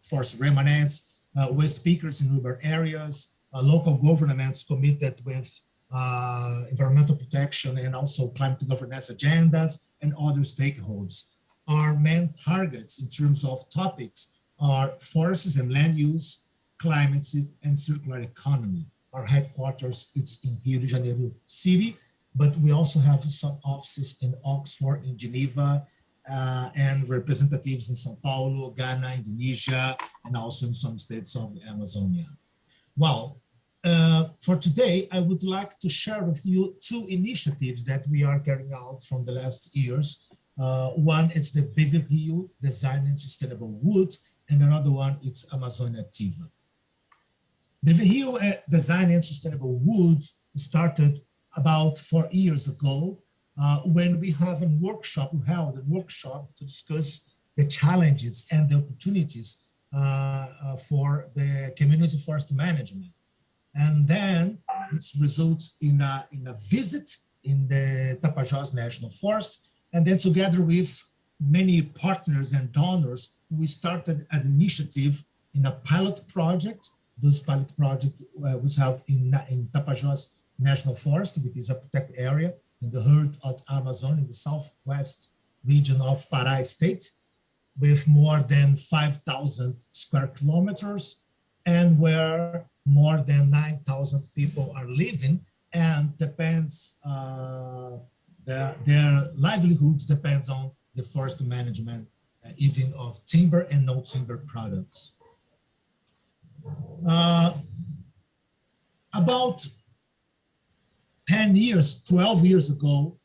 forest remnants, waste pickers in urban areas, local governments committed with environmental protection and also climate governance agendas, and other stakeholders. Our main targets in terms of topics are forests and land use, climate and circular economy. Our headquarters is in Rio de Janeiro City, but we also have some offices in Oxford, in Geneva, and representatives in São Paulo, Ghana, Indonesia, and also in some states of the Amazonia. Well, for today, I would like to share with you two initiatives that we are carrying out from the last years. One is the Vegito Design and Sustainable Wood, and another one is Amazonia Ativa. The Vegito Design and Sustainable Wood started about 4 years ago when we held a workshop to discuss the challenges and the opportunities for the community forest management. And then it results in a visit in the Tapajós National Forest. And then together with many partners and donors, we started an initiative in a pilot project. This pilot project was held in Tapajós National Forest, which is a protected area in the heart of Amazon in the southwest region of Pará state, with more than 5,000 square kilometers, and where more than 9,000 people are living, and depends their livelihoods depends on the forest management, even of timber and non-timber products. About 10 years, 12 years ago,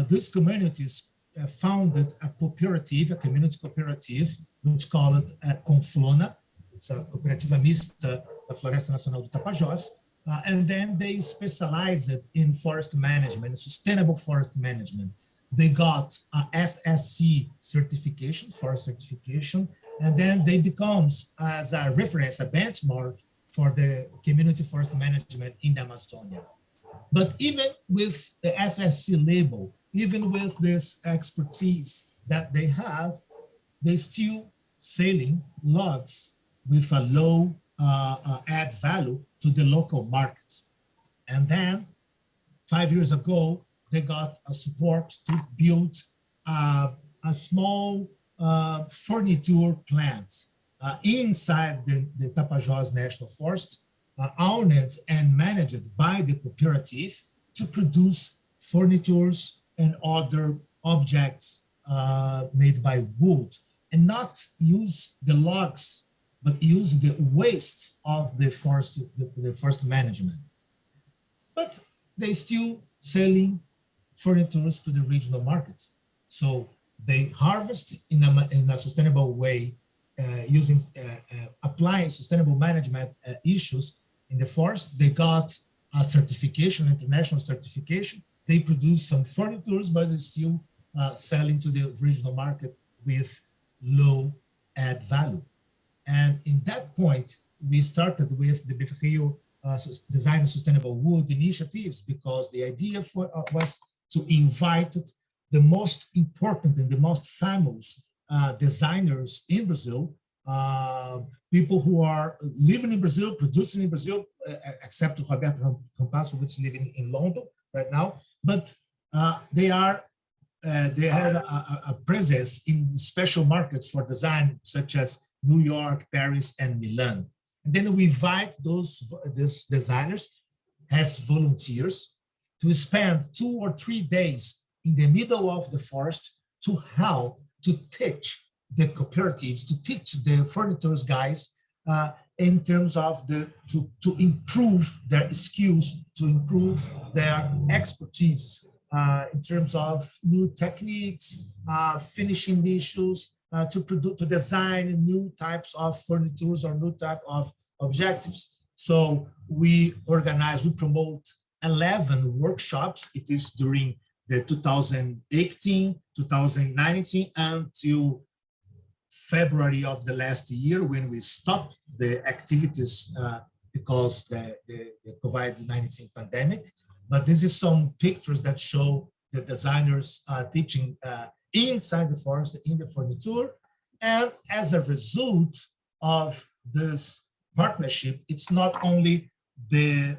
these communities founded a cooperative, a community cooperative, which call it Conflona. It's a cooperativa mista da Floresta Nacional do Tapajós. And then they specialized in forest management, sustainable forest management. They got a FSC certification, forest certification, and then they becomes as a reference, a benchmark for the community forest management in the Amazonia. But even with the FSC label, even with this expertise that they have, they still selling logs with a low add value to the local markets. And then 5 years ago, they got a support to build a small furniture plant inside the Tapajós National Forest, owned and managed by the cooperative to produce furnitures and other objects made by wood, and not use the logs, but use the waste of the forest management. But they still selling furnitures to the regional market. So they harvest in a sustainable way, using applying sustainable management issues in the forest. They got a certification, international certification. They produce some furnitures, but they're still selling to the regional market with low add value. And in that point, we started with the Bifrio Design Sustainable Wood initiatives, because the idea was to invite the most important and the most famous designers in Brazil, people who are living in Brazil, producing in Brazil, except Roberto Campasso, which is living in London right now, but they have a presence in special markets for design, such as New York, Paris, and Milan. And then we invite these designers as volunteers to spend 2 or 3 days in the middle of the forest to help to teach the cooperatives, to teach the furniture guys in terms of to improve their skills, to improve their expertise in terms of new techniques, finishing issues, to design new types of furnitures or new type of objectives. So we promote 11 workshops. It is during the 2018, 2019 until February of the last year, when we stopped the activities because the COVID-19 pandemic. But this is some pictures that show the designers teaching inside the forest, in the furniture. And as a result of this partnership, it's not only the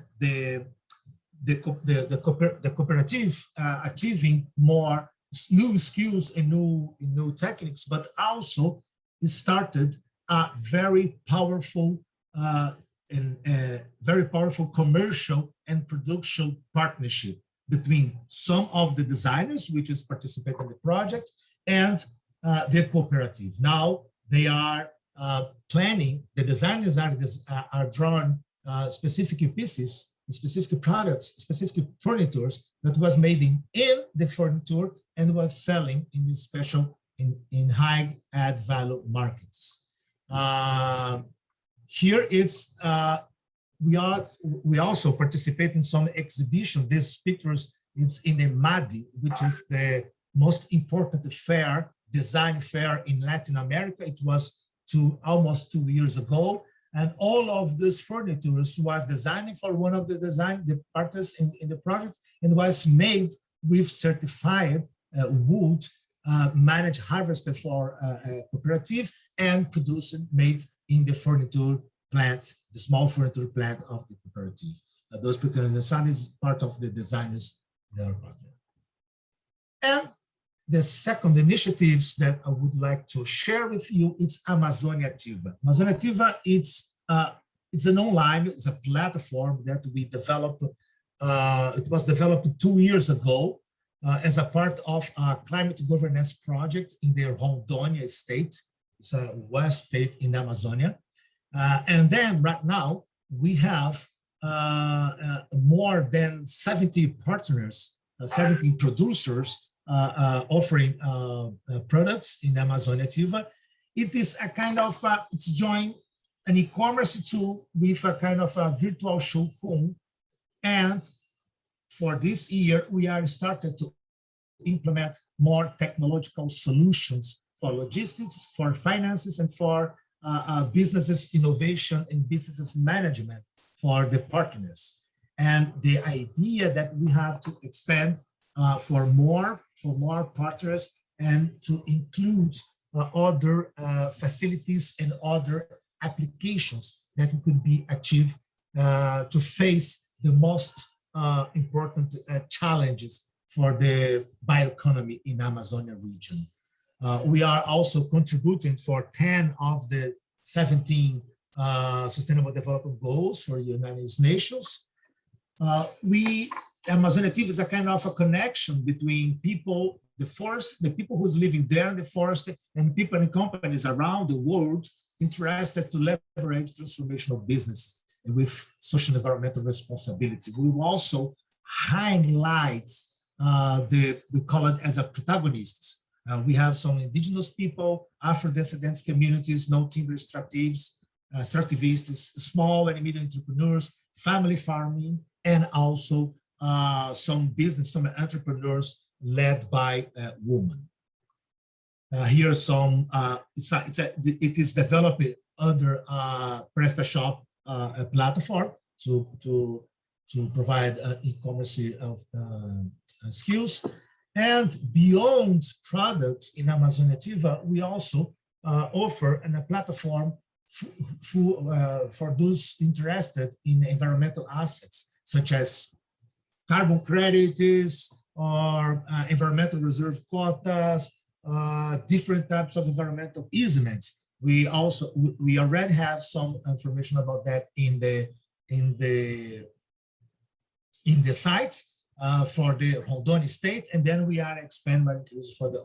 cooperative achieving more new skills and new techniques, but also it started a very powerful commercial and production partnership between some of the designers, which is participating in the project, and the cooperative. Now they are planning, the designers are drawing specific pieces, specific products, specific furnitures that was made in the furniture and was selling in this special, in high add value markets. Here it's, we also participate in some exhibition. These pictures, it's in the MADI, which is the most important fair, design fair in Latin America. It was almost 2 years ago. And all of this furniture was designed for one of the partners in the project, and was made with certified wood, managed, harvested for a cooperative, and produced, made in the furniture plant, the small furniture plant of the cooperative. Those pictures in the sun is part of the designers that are partner. And the second initiatives that I would like to share with you, it's Amazônia Ativa. Amazônia Ativa, it's an online, it's a platform that we developed. It was developed 2 years ago as a part of a climate governance project in the Rondônia state. It's a west state in Amazonia. And then right now we have more than 70 partners, 70 producers offering products in Amazônia Ativa. It is a kind of, it's joined an e-commerce tool with a kind of a virtual showroom. And for this year, we are started to implement more technological solutions for logistics, for finances, and for businesses innovation and businesses management for the partners. And the idea that we have to expand for more partners and to include other facilities and other applications that could be achieved to face the most important challenges for the bioeconomy in Amazonia region. We are also contributing for 10 of the 17 Sustainable Development Goals for the United Nations. Amazonia TV is a kind of a connection between people, the forest, the people who's living there in the forest, and people and companies around the world interested to leverage transformational business and with social and environmental responsibility. We will also highlight we call it as a protagonists. We have some indigenous people, Afro-descendants communities, no-timber extractivists, small and medium entrepreneurs, family farming, and also some entrepreneurs led by women. Here are some, it is developed under PrestaShop platform to provide e-commerce of skills. And beyond products in Amazonia Ativa, we also offer a platform for those interested in environmental assets, such as carbon credits or environmental reserve quotas, different types of environmental easements. We already have some information about that in the site for the Rondônia state, and then we are expanding for the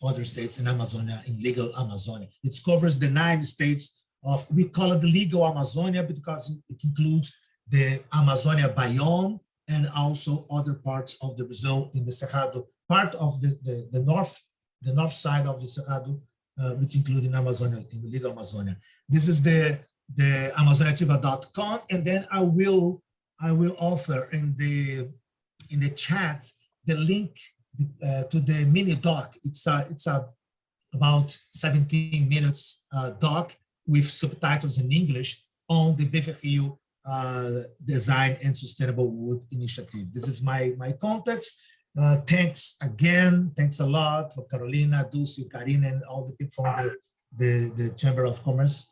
other states in Amazonia, in legal Amazonia. It covers the 9 states of, we call it the legal Amazonia because it includes the Amazonia biome and also other parts of the Brazil in the Cerrado, part of the north side of the Cerrado, which include in Amazonia, in the legal Amazonia. This is the amazoniativa.com, and then I will offer in the chat the link to the mini doc. It's about 17 minutes doc with subtitles in English on the Beverrio Design and Sustainable Wood Initiative. This is my context. Thanks again. Thanks a lot for Carolina, Dulce, Karina, and all the people from the Chamber of Commerce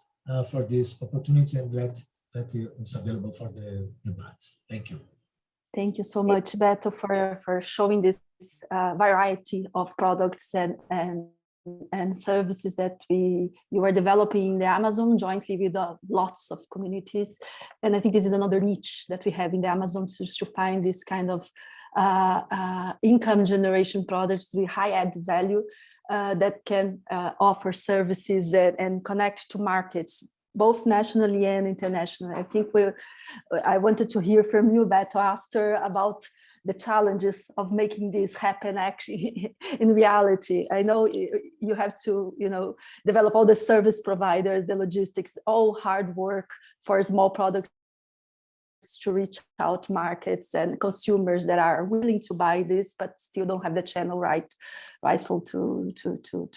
for this opportunity, and glad that it's available for the debates. Thank you. Thank you so much, Beto, for showing this variety of products and services that you are developing in the Amazon jointly with lots of communities. And I think this is another niche that we have in the Amazon to find this kind of income generation products with high added value that can offer services and connect to markets, both nationally and internationally. I think I wanted to hear from you, Beto, after about the challenges of making this happen actually in reality. I know you have to, develop all the service providers, the logistics, all hard work for small products to reach out to markets and consumers that are willing to buy this, but still don't have the channel rightful to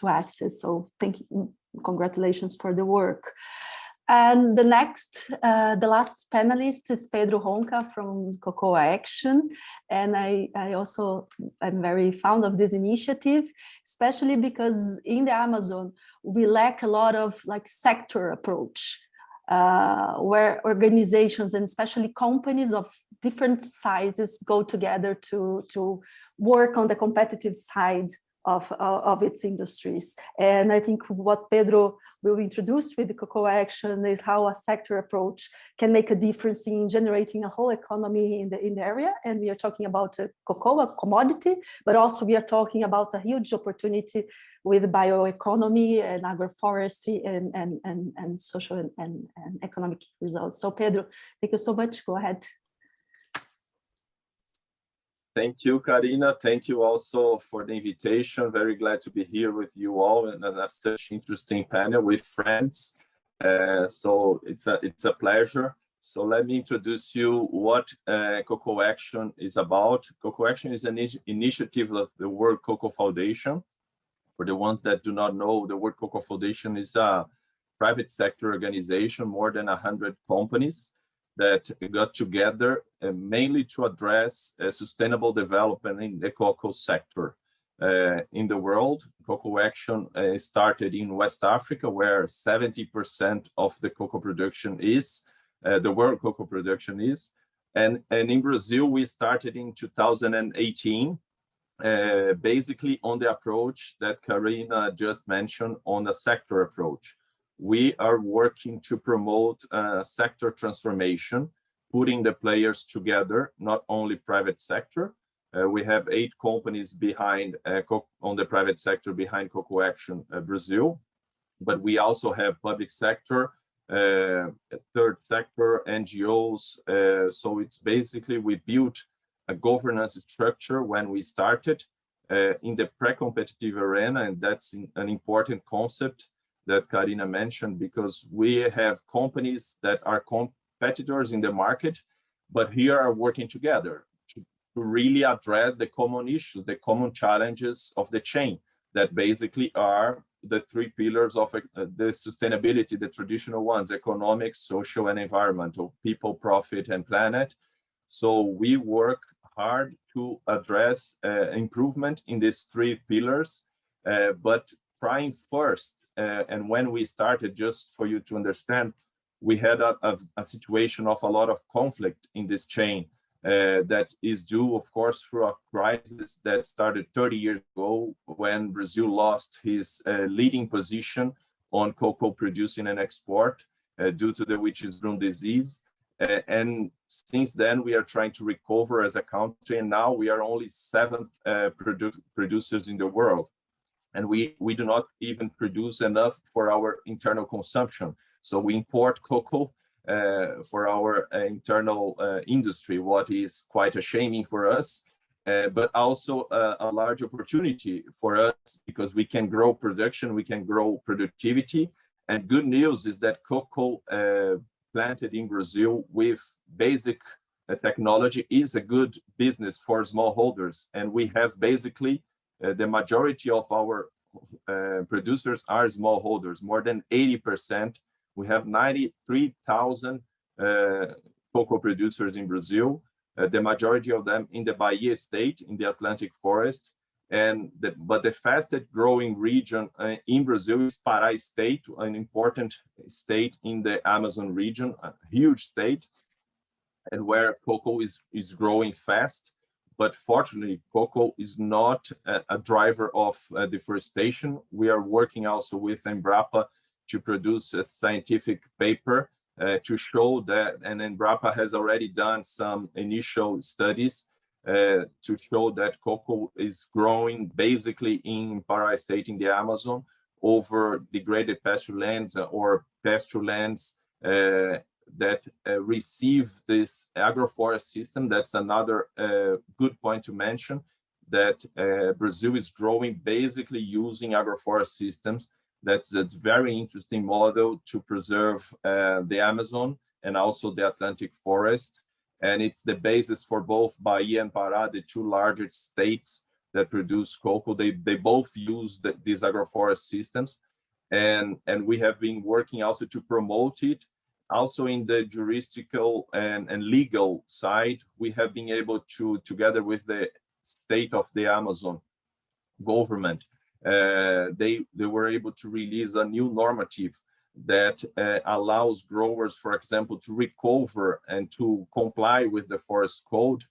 access. So thank you, congratulations for the work. And the last panelist is Pedro Honka from Cocoa Action. And I'm very fond of this initiative, especially because in the Amazon, we lack a lot of sector approach, where organizations and especially companies of different sizes go together to work on the competitive side of its industries. And I think what Pedro will introduce with the Cocoa Action is how a sector approach can make a difference in generating a whole economy in the area. And we are talking about cocoa, a commodity, but also we are talking about a huge opportunity with bioeconomy and agroforestry and social and economic results. So Pedro, thank you so much. Go ahead. Thank you, Karina. Thank you also for the invitation. Very glad to be here with you all and such interesting panel with friends. So it's a pleasure. So let me introduce you what Cocoa Action is about. Cocoa Action is an initiative of the World Cocoa Foundation. For the ones that do not know, the World Cocoa Foundation is a private sector organization, more than 100 companies that got together mainly to address sustainable development in the cocoa sector. In the world, Cocoa Action started in West Africa, where 70% of the cocoa production is, the world cocoa production is. And in Brazil, we started in 2018, basically on the approach that Karina just mentioned on the sector approach. We are working to promote sector transformation, putting the players together, not only private sector. We have 8 companies behind on the private sector behind Cocoa Action Brazil, but we also have public sector, third sector, NGOs. So it's basically we built a governance structure when we started in the pre-competitive arena, and that's an important concept that Karina mentioned, because we have companies that are competitors in the market, but here are working together to really address the common issues, the common challenges of the chain that basically are the 3 pillars of the sustainability, the traditional ones: economic, social, and environmental, people, profit, and planet. So we work hard to address improvement in these 3 pillars, but trying first. And when we started, just for you to understand, we had a situation of a lot of conflict in this chain that is due, of course, through a crisis that started 30 years ago when Brazil lost his leading position on cocoa producing and export due to the witch's broom disease. And since then, we are trying to recover as a country, and now we are only 7th producers in the world. And we do not even produce enough for our internal consumption. So we import cocoa for our internal industry, what is quite a shaming for us, but also a large opportunity for us, because we can grow production, we can grow productivity. And good news is that cocoa planted in Brazil with basic technology is a good business for smallholders. And we have basically the majority of our producers are smallholders, more than 80%. We have 93,000 cocoa producers in Brazil, the majority of them in the Bahia state, in the Atlantic forest. But the fastest growing region in Brazil is Pará state, an important state in the Amazon region, a huge state, and where cocoa is growing fast. But fortunately, cocoa is not a driver of deforestation. We are working also with Embrapa to produce a scientific paper to show that, and Embrapa has already done some initial studies to show that cocoa is growing basically in Pará state in the Amazon over degraded pasture lands or pasture lands that receive this agroforest system. That's another good point to mention, that Brazil is growing basically using agroforest systems. That's a very interesting model to preserve the Amazon and also the Atlantic forest. And it's the basis for both Bahia and Pará, the 2 largest states that produce cocoa. They both use these agroforest systems. And we have been working also to promote it. Also in the juridical and legal side, we have been able to, together with the state of the Amazon government, they were able to release a new normative that allows growers, for example, to recover and to comply with the forest code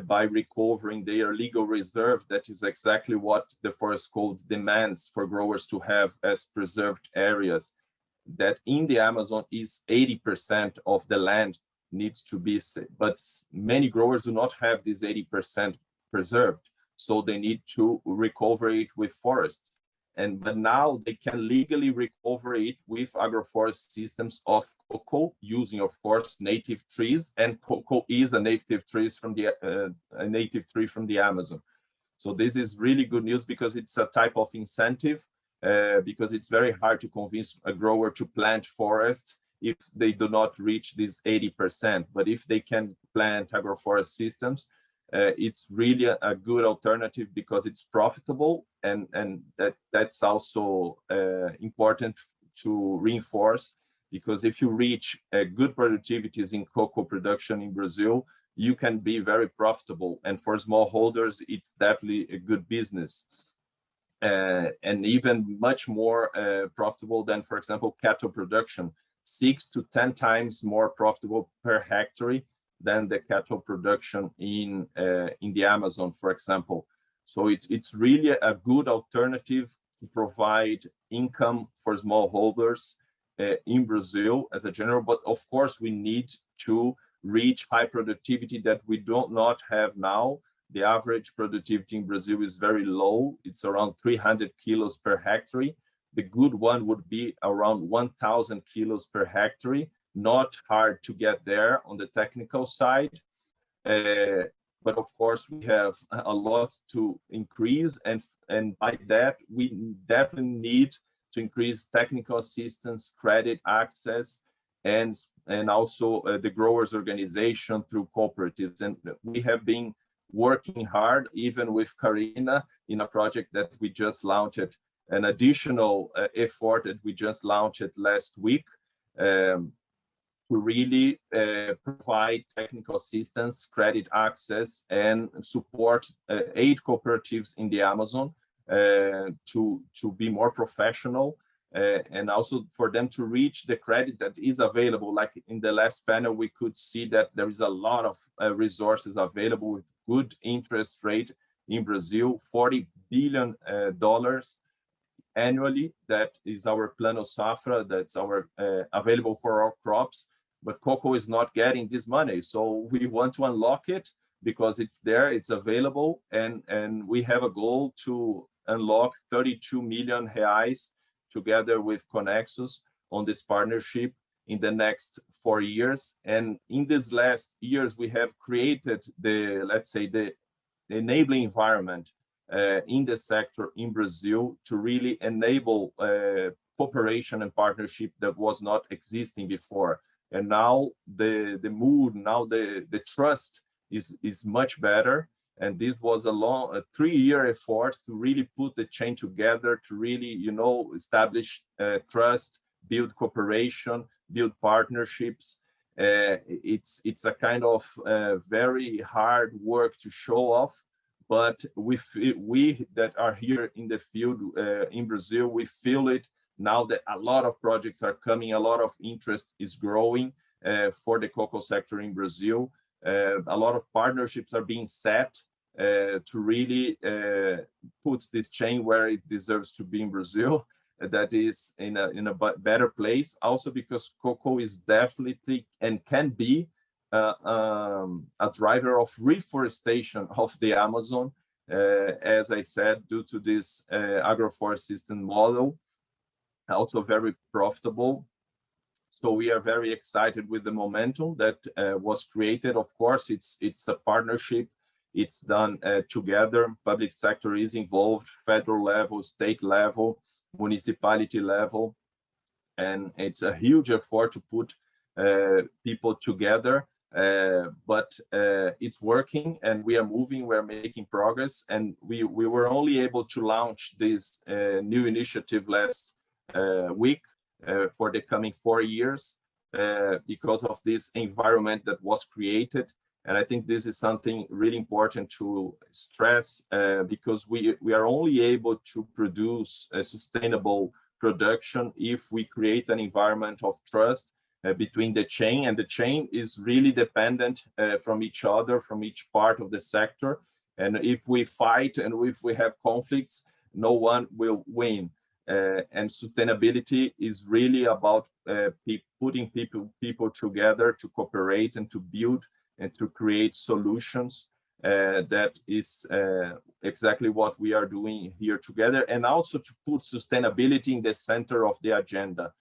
by recovering their legal reserve. That is exactly what the forest code demands for growers to have as preserved areas. That in the Amazon is 80% of the land needs to be, but many growers do not have this 80% preserved. So they need to recover it with forests. but now they can legally recover it with agroforest systems of cocoa, using, of course, native trees, and cocoa is a native tree from the Amazon. So this is really good news because it's a type of incentive, because it's very hard to convince a grower to plant forests if they do not reach this 80%. But if they can plant agroforest systems, it's really a good alternative because it's profitable, and that's also important to reinforce, because if you reach good productivities in cocoa production in Brazil, you can be very profitable, and for smallholders, it's definitely a good business, and even much more profitable than, for example, cattle production, 6 to 10 times more profitable per hectare than the cattle production in the Amazon, for example. So it's really a good alternative to provide income for smallholders in Brazil as a general. But of course, we need to reach high productivity that we do not have now. The average productivity in Brazil is very low. It's around 300 kilos per hectare. The good one would be around 1,000 kilos per hectare. Not hard to get there on the technical side. But of course, we have a lot to increase. And by that, we definitely need to increase technical assistance, credit access, and also the growers' organization through cooperatives. And we have been working hard, even with Karina, in a project that we just launched, an additional effort that we just launched last week, to really provide technical assistance, credit access, and support 8 cooperatives in the Amazon to be more professional, and also for them to reach the credit that is available. Like in the last panel, we could see that there is a lot of resources available with good interest rate in Brazil, $40 billion annually. That is our Plano Safra, that's our available for our crops. But cocoa is not getting this money. So we want to unlock it because it's there, it's available. And we have a goal to unlock 32 million reais together with Conexus on this partnership in the next 4 years. And in these last years, we have created the, let's say, the enabling environment in the sector in Brazil to really enable cooperation and partnership that was not existing before. And now the mood, now the trust is much better. And this was a 3-year effort to really put the chain together, to really, establish trust, build cooperation, build partnerships. It's a kind of very hard work to show off, but we that are here in the field in Brazil, we feel it now that a lot of projects are coming, a lot of interest is growing for the cocoa sector in Brazil. A lot of partnerships are being set to really put this chain where it deserves to be in Brazil. That is in a better place. Also because cocoa is definitely and can be a driver of reforestation of the Amazon, as I said, due to this agroforest system model, also very profitable. So we are very excited with the momentum that was created. Of course, it's a partnership. It's done together. Public sector is involved, federal level, state level, municipality level. And it's a huge effort to put people together. But it's working and we are moving, we're making progress. And we were only able to launch this new initiative last week for the coming 4 years because of this environment that was created. And I think this is something really important to stress because we are only able to produce a sustainable production if we create an environment of trust between the chain, and the chain is really dependent from each other, from each part of the sector. And if we fight and if we have conflicts, no one will win. And sustainability is really about putting people together to cooperate and to build and to create solutions that is exactly what we are doing here together, and also to put sustainability in the center of the agenda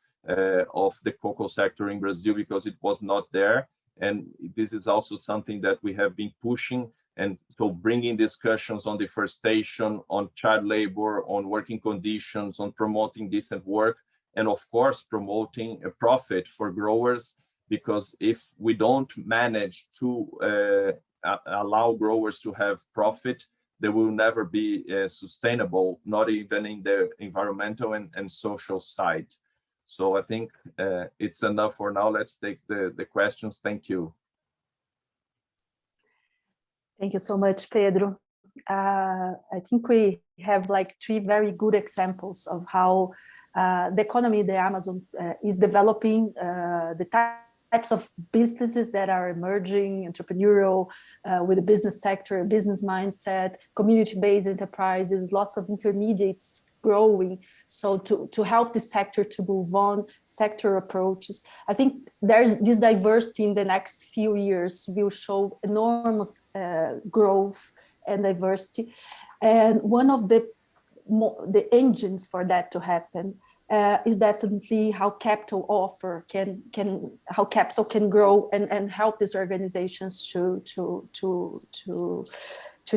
of the cocoa sector in Brazil, because it was not there. And this is also something that we have been pushing. And so bringing discussions on deforestation, on child labor, on working conditions, on promoting decent work, and of course, promoting a profit for growers, because if we don't manage to allow growers to have profit, they will never be sustainable, not even in the environmental and social side. So I think it's enough for now. Let's take the questions. Thank you. Thank you so much, Pedro. I think we have like 3 very good examples of how the economy in the Amazon is developing, the types of businesses that are emerging, entrepreneurial, with the business sector, business mindset, community-based enterprises, lots of intermediates growing. So to help the sector to move on, sector approaches, I think there's this diversity in the next few years will show enormous growth and diversity. And one of the engines for that to happen is definitely how capital how capital can grow and help these organizations to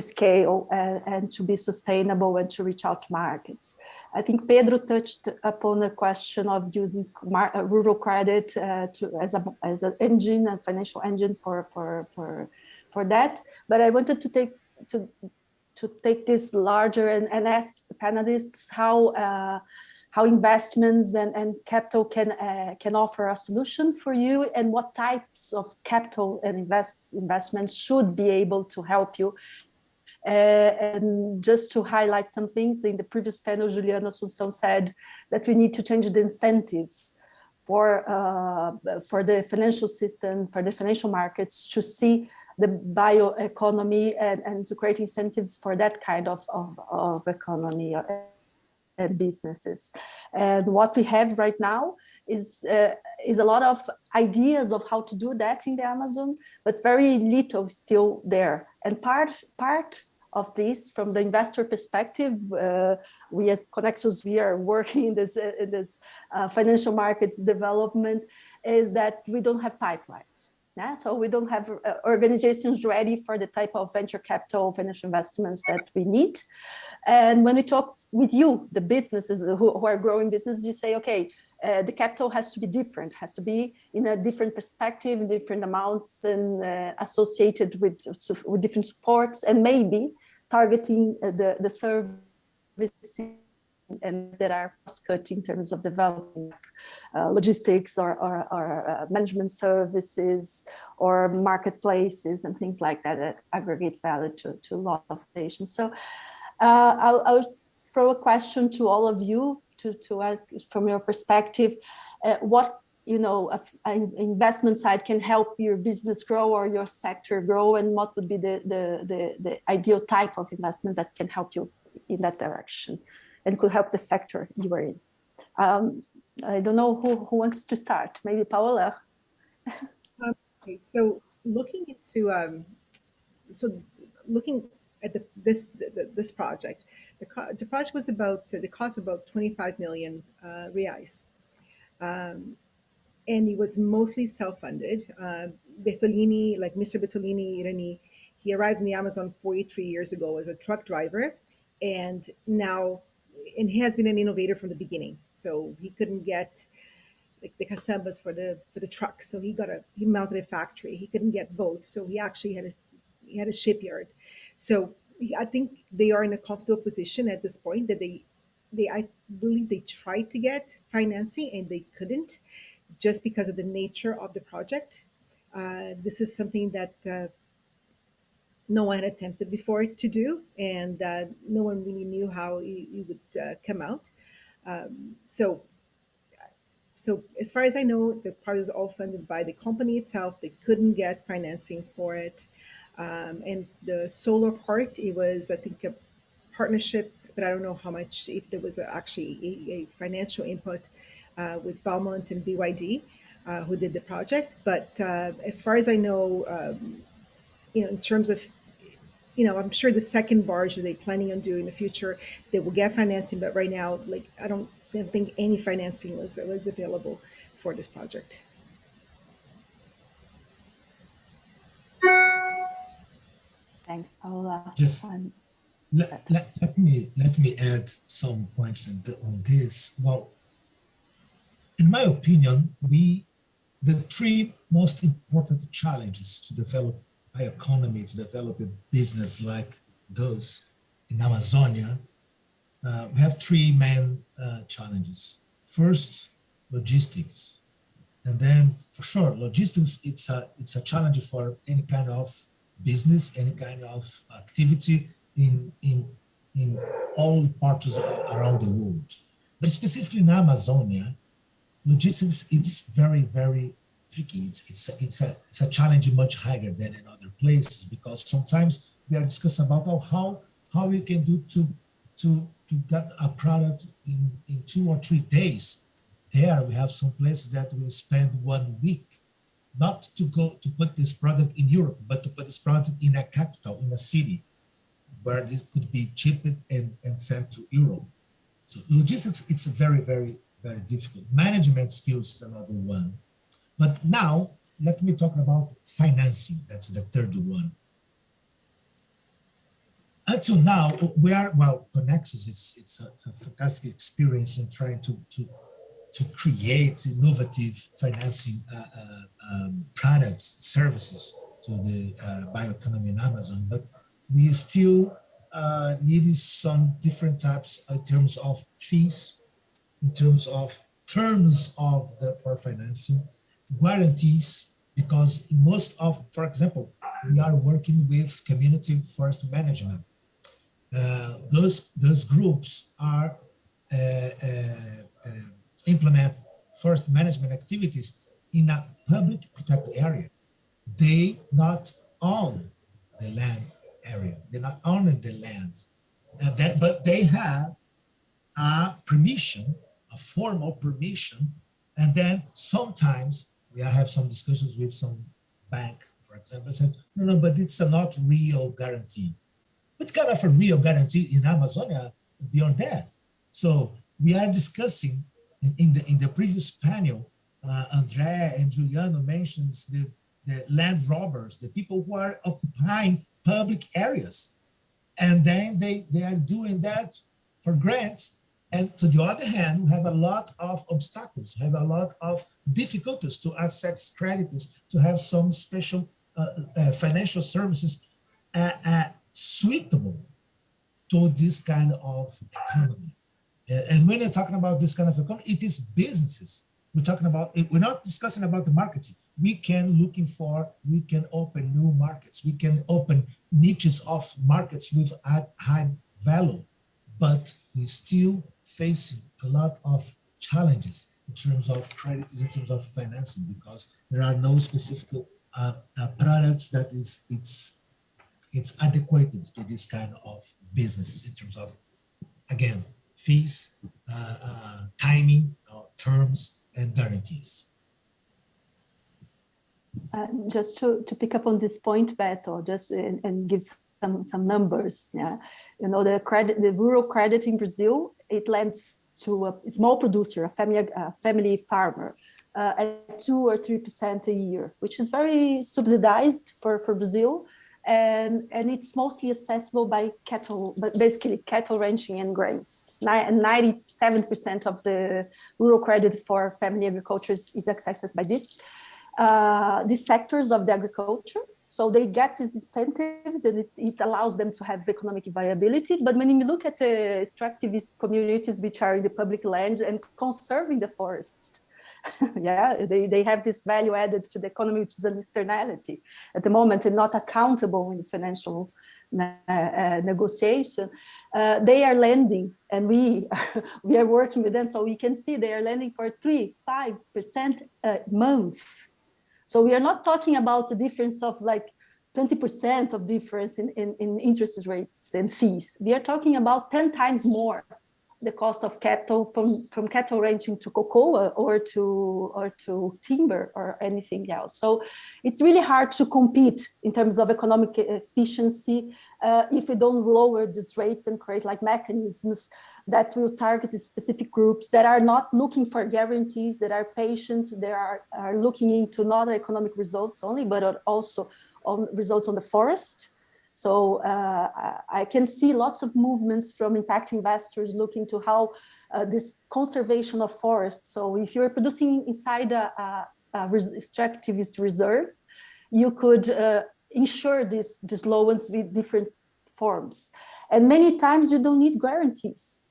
scale and to be sustainable and to reach out to markets. I think Pedro touched upon the question of using rural credit as an engine, a financial engine for that. But I wanted to take this larger and ask the panelists how investments and capital can offer a solution for you, and what types of capital and investments should be able to help you. And just to highlight some things, in the previous panel, Juliana Assunção said that we need to change the incentives for the financial system, for the financial markets, to see the bioeconomy and to create incentives for that kind of economy and businesses. And what we have right now is a lot of ideas of how to do that in the Amazon, but very little still there. And part of this, from the investor perspective, we as Connexus, we are working in this financial markets development, is that we don't have pipelines. Yeah? So we don't have organizations ready for the type of venture capital financial investments that we need. And when we talk with you, the businesses who are growing businesses, you say, okay, the capital has to be different, has to be in a different perspective, different amounts, and associated with different supports, and maybe targeting the services and that are cost-cut in terms of developing logistics or management services or marketplaces and things like that aggregate value to lots of nations. So I'll throw a question to all of you to ask from your perspective, what an investment side can help your business grow or your sector grow, and what would be the ideal type of investment that can help you in that direction and could help the sector you are in. I don't know who wants to start. Maybe Paola. Okay, so looking into looking at this project, the project was about the cost about 25 million reais, and it was mostly self-funded. Bertolini, like Mr. Bertolini Irani, he arrived in the Amazon 43 years ago as a truck driver, and he has been an innovator from the beginning. So he couldn't get like the caçambas for the trucks, so he mounted a factory. He couldn't get boats, so he actually had a shipyard. So I think they are in a comfortable position at this point that I believe they tried to get financing and they couldn't, just because of the nature of the project. This is something that no one had attempted before to do, and no one really knew how it would come out. So as far as I know, the project is all funded by the company itself. They couldn't get financing for it. And the solar part, it was, I think, a partnership, but I don't know how much, if there was actually a financial input with Valmont and BYD who did the project. But as far as I know, in terms of I'm sure the second barge that they're planning on doing in the future, they will get financing, but right now, like, I don't think any financing was available for this project. Thanks, Paula. Just let me add some points on this. Well, in my opinion, the three most important challenges to develop bioeconomy, to develop a business like those in Amazonia, we have three main challenges. First, logistics, and then for sure, logistics. It's a challenge for any kind of business, any kind of activity in all parts around the world. But specifically in Amazonia, logistics, it's very, very tricky. It's a challenge much higher than in other places, because sometimes we are discussing about how we can do to get a product in 2 or 3 days. There we have some places that will spend 1 week, not to put this product in Europe, but to put this product in a capital, in a city, where this could be shipped and sent to Europe. So logistics, it's very, very, very difficult. Management skills is another one. But now, let me talk about financing. That's the third one. Until now, Connexus, it's a fantastic experience in trying to create innovative financing products, services to the bioeconomy in Amazon, but we still need some different types in terms of fees, in terms of terms for financing, guarantees, because most of, for example, we are working with community forest management. Those groups are implement forest management activities in a public protected area. They not own the land area. They're not owning the land, but they have a permission, a formal permission, and then sometimes we have some discussions with some bank, for example, said, no, but it's a not real guarantee. What's kind of a real guarantee in Amazonia beyond that? So we are discussing in the previous panel, Andrea and Juliano mentions the land robbers, the people who are occupying public areas. And then they are doing that for grants. And to the other hand, we have a lot of obstacles, have a lot of difficulties to access creditors, to have some special financial services suitable to this kind of economy. And when you're talking about this kind of economy, it is businesses. We're not discussing about the marketing. We can open new markets. We can open niches of markets with high value, but we're still facing a lot of challenges in terms of credit, in terms of financing, because there are no specific products that it's adequate to this kind of businesses in terms of, again, fees, timing, terms, and guarantees. Just to pick up on this point, Beto, just and give some numbers. Yeah, the rural credit in Brazil, it lends to a small producer, a family farmer, at 2 or 3% a year, which is very subsidized for Brazil. And it's mostly accessible by cattle, but basically cattle ranching and grains. 97% of the rural credit for family agriculture is accessed by these sectors of the agriculture. So they get these incentives and it allows them to have economic viability. But when you look at the extractivist communities which are in the public land and conserving the forest, yeah, they have this value added to the economy, which is an externality at the moment and not accountable in financial negotiation. They are lending, and we are working with them, so we can see they are lending for 3-5% a month. So we are not talking about a difference of like 20% of difference in interest rates and fees. We are talking about 10 times more the cost of capital from cattle ranching to cocoa or to timber or anything else. So it's really hard to compete in terms of economic efficiency if we don't lower these rates and create like mechanisms that will target the specific groups that are not looking for guarantees, that are patient, that are looking into not economic results only, but also on results on the forest. So I can see lots of movements from impact investors looking to how this conservation of forests. So if you're producing inside a extractivist reserve, you could insure these loans with different forms. And many times you don't need guarantees.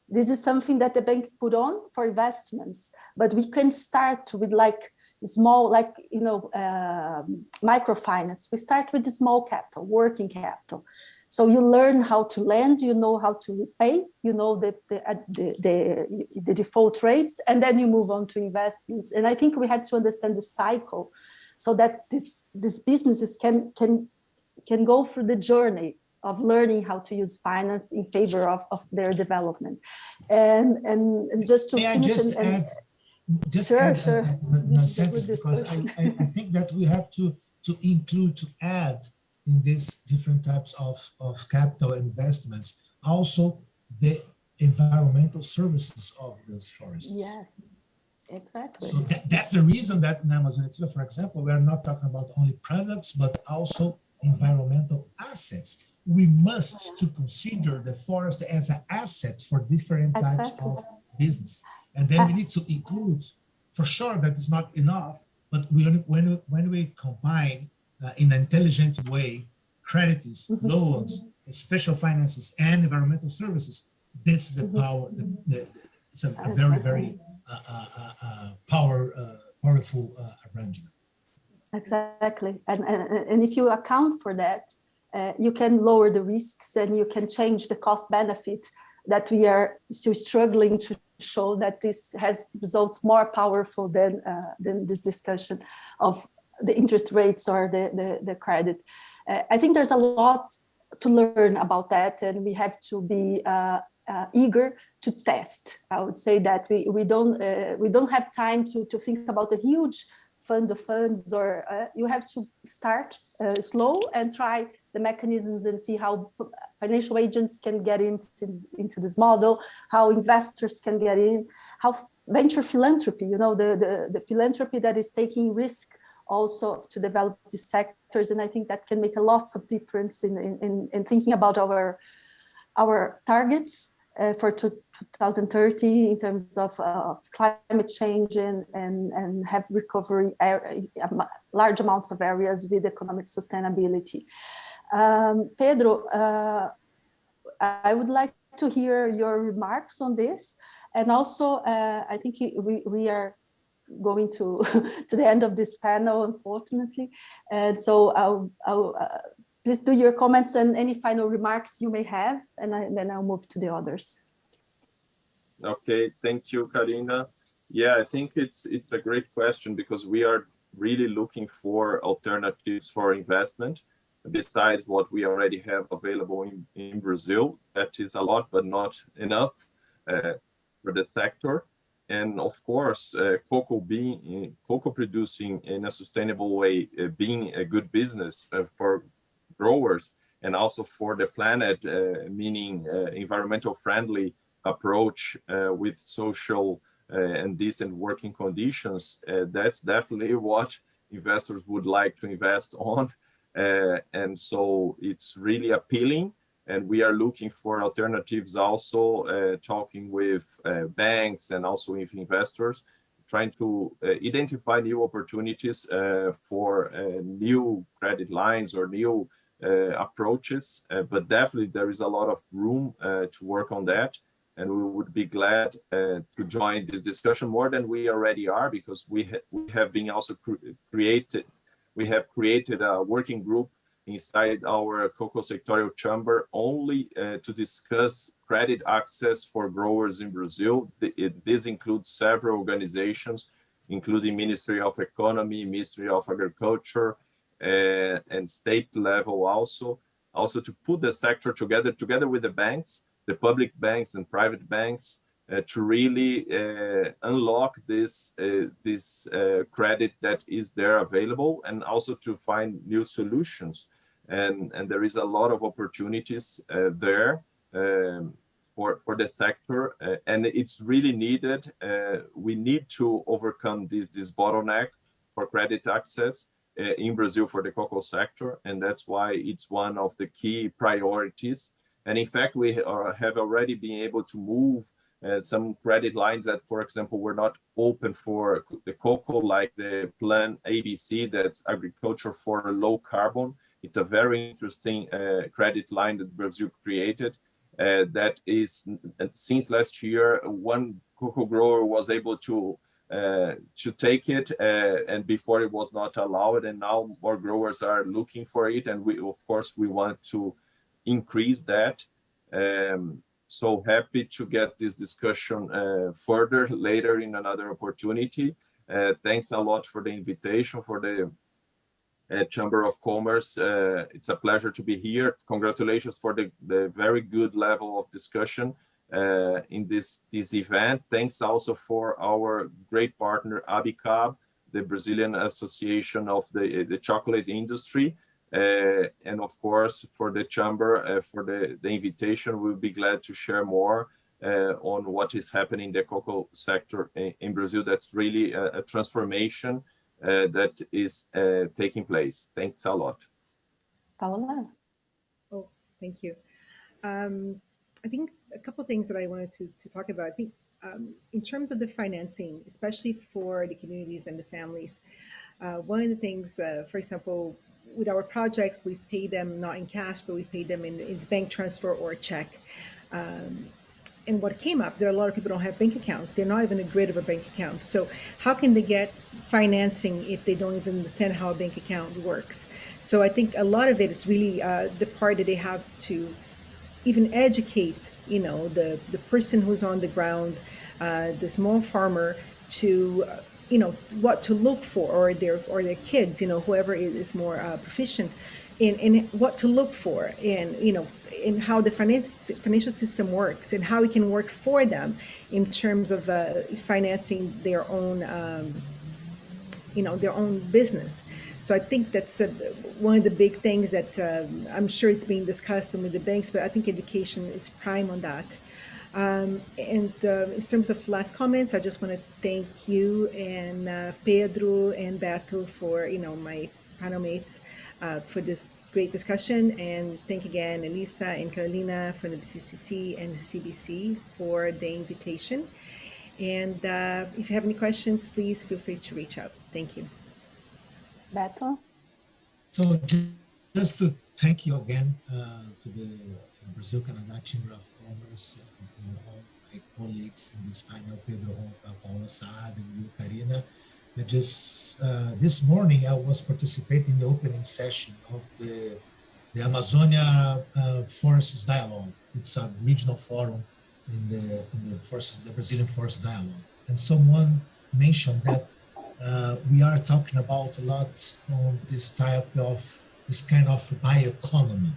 This is something that the banks put on for investments, but we can start with like small, like, you know, microfinance. We start with the small capital, working capital. So you learn how to lend, you know how to repay, you know the default rates, and then you move on to investments. And I think we had to understand the cycle so that these businesses can go through the journey of learning how to use finance in favor of their development. And just to finish, sure. Sentence, because I think that we have to add in these different types of capital investments also the environmental services of those forests. Yes, exactly. So that's the reason that in Amazon, for example, we are not talking about only products, but also environmental assets. We must to consider the forest as an asset for different types of business. And then we need to include, for sure that is not enough, but when we combine in an intelligent way, credits, loans, special finances, and environmental services, this is the power, it's a very, very powerful arrangement. Exactly. And if you account for that, you can lower the risks and you can change the cost benefit that we are still struggling to show that this has results more powerful than this discussion of the interest rates or the credit. I think there's a lot to learn about that, and we have to be eager to test. I would say that we don't have time to think about the huge funds of funds, or you have to start slow and try the mechanisms and see how financial agents can get into this model, how investors can get in, how venture philanthropy, you know, the philanthropy that is taking risk also to develop these sectors. And I think that can make a lot of difference in thinking about our targets for 2030 in terms of climate change and have recovery, large amounts of areas with economic sustainability. Pedro, I would like to hear your remarks on this. And also, I think we are going to the end of this panel, unfortunately. And so I'll please do your comments and any final remarks you may have, and then I'll move to the others. Okay, thank you, Karina. Yeah, I think it's a great question because we are really looking for alternatives for investment besides what we already have available in Brazil. That is a lot, but not enough for the sector. And of course, cocoa producing in a sustainable way, being a good business for growers and also for the planet, meaning environmental friendly approach with social and decent working conditions. That's definitely what investors would like to invest on. And so it's really appealing. And we are looking for alternatives also, talking with banks and also with investors, trying to identify new opportunities for new credit lines or new approaches. But definitely there is a lot of room to work on that. And we would be glad to join this discussion more than we already are, because we have been also created a working group inside our Cocoa Sectorial Chamber only to discuss credit access for growers in Brazil. This includes several organizations, including Ministry of Economy, Ministry of Agriculture, and state level also to put the sector together with the banks the public banks and private banks to really unlock this credit that is there available, and also to find new solutions. And there is a lot of opportunities there for the sector, and it's really needed. We need to overcome this bottleneck for credit access in Brazil for the cocoa sector, and that's why it's one of the key priorities. And in fact, we have already been able to move some credit lines that, for example, were not open for the cocoa, like the Plan ABC, that's agriculture for low carbon. It's a very interesting credit line that Brazil created. That is, since last year, one cocoa grower was able to take it, and before it was not allowed, and now more growers are looking for it, and we, of course, we want to increase that. So happy to get this discussion further later in another opportunity. Thanks a lot for the invitation, for the Chamber of Commerce. It's a pleasure to be here. Congratulations for the very good level of discussion in this event. Thanks also for our great partner, ABICAB, the Brazilian Association of the chocolate industry. And of course, for the Chamber, for the invitation. We'll be glad to share more on what is happening in the cocoa sector in Brazil. That's really a transformation that is taking place. Thanks a lot. Paola? Oh, thank you. I think a couple of things that I wanted to talk about. I think in terms of the financing, especially for the communities and the families, one of the things, for example, with our project, we pay them not in cash, but we pay them in bank transfer or a check. And what came up is that a lot of people don't have bank accounts. They're not even a grid of a bank account. So how can they get financing if they don't even understand how a bank account works? So I think a lot of it is really the part that they have to even educate, the person who's on the ground, the small farmer, to what to look for, or their kids, whoever is more proficient in what to look for, and in how the financial system works, and how it can work for them in terms of financing their own their own business. So I think that's one of the big things that I'm sure it's being discussed with the banks, but I think education is prime on that. And in terms of last comments, I just want to thank you and Pedro and Beto for my panel mates for this great discussion, and thank again Elisa and Carolina from the BCCC and the CBC for the invitation. And if you have any questions, please feel free to reach out. Thank you. Beto? So just to thank you again to the Brasil-Canadá Chamber of Commerce, and all my colleagues in this panel, Pedro, Honka, Paula, Saab, and Karina. This morning I was participating in the opening session of the Amazonia Forests Dialogue. It's a regional forum in the Brazilian Forest Dialogue. And someone mentioned that we are talking about a lot on this kind of bioeconomy.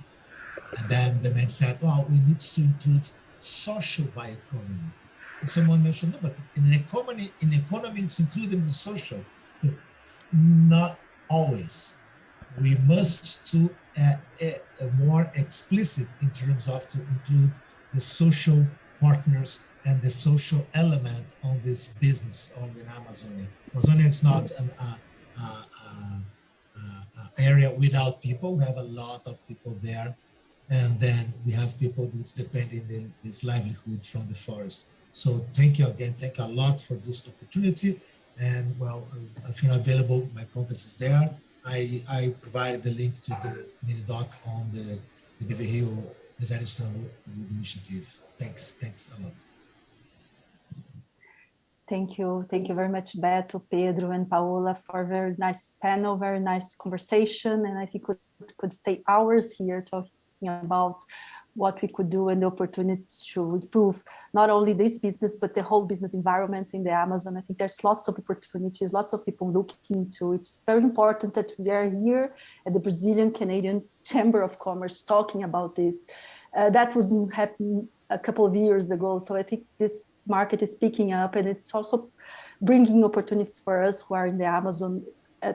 And then the man said, well, we need to include social bioeconomy. And someone mentioned, no, but in economy it's included in the social. But not always. We must do more explicit in terms of to include the social partners and the social element on this business on the Amazonia. Amazonia is not an area without people. We have a lot of people there. And then we have people that's depending on this livelihood from the forest. So thank you again. Thank you a lot for this opportunity. And well, I feel available. My contact is there. I provided the link to the mini doc on the Deverio Design Initiative. Thanks a lot. Thank you very much, Beto, Pedro, and Paola, for a very nice panel, very nice conversation. And I think we could stay hours here talking about what we could do and the opportunities to improve not only this business, but the whole business environment in the Amazon. I think there's lots of opportunities, lots of people looking into. It's very important that we are here at the Brazilian-Canadian Chamber of Commerce talking about this That wouldn't happen a couple of years ago. So I think this market is picking up, and it's also bringing opportunities for us who are in the Amazon,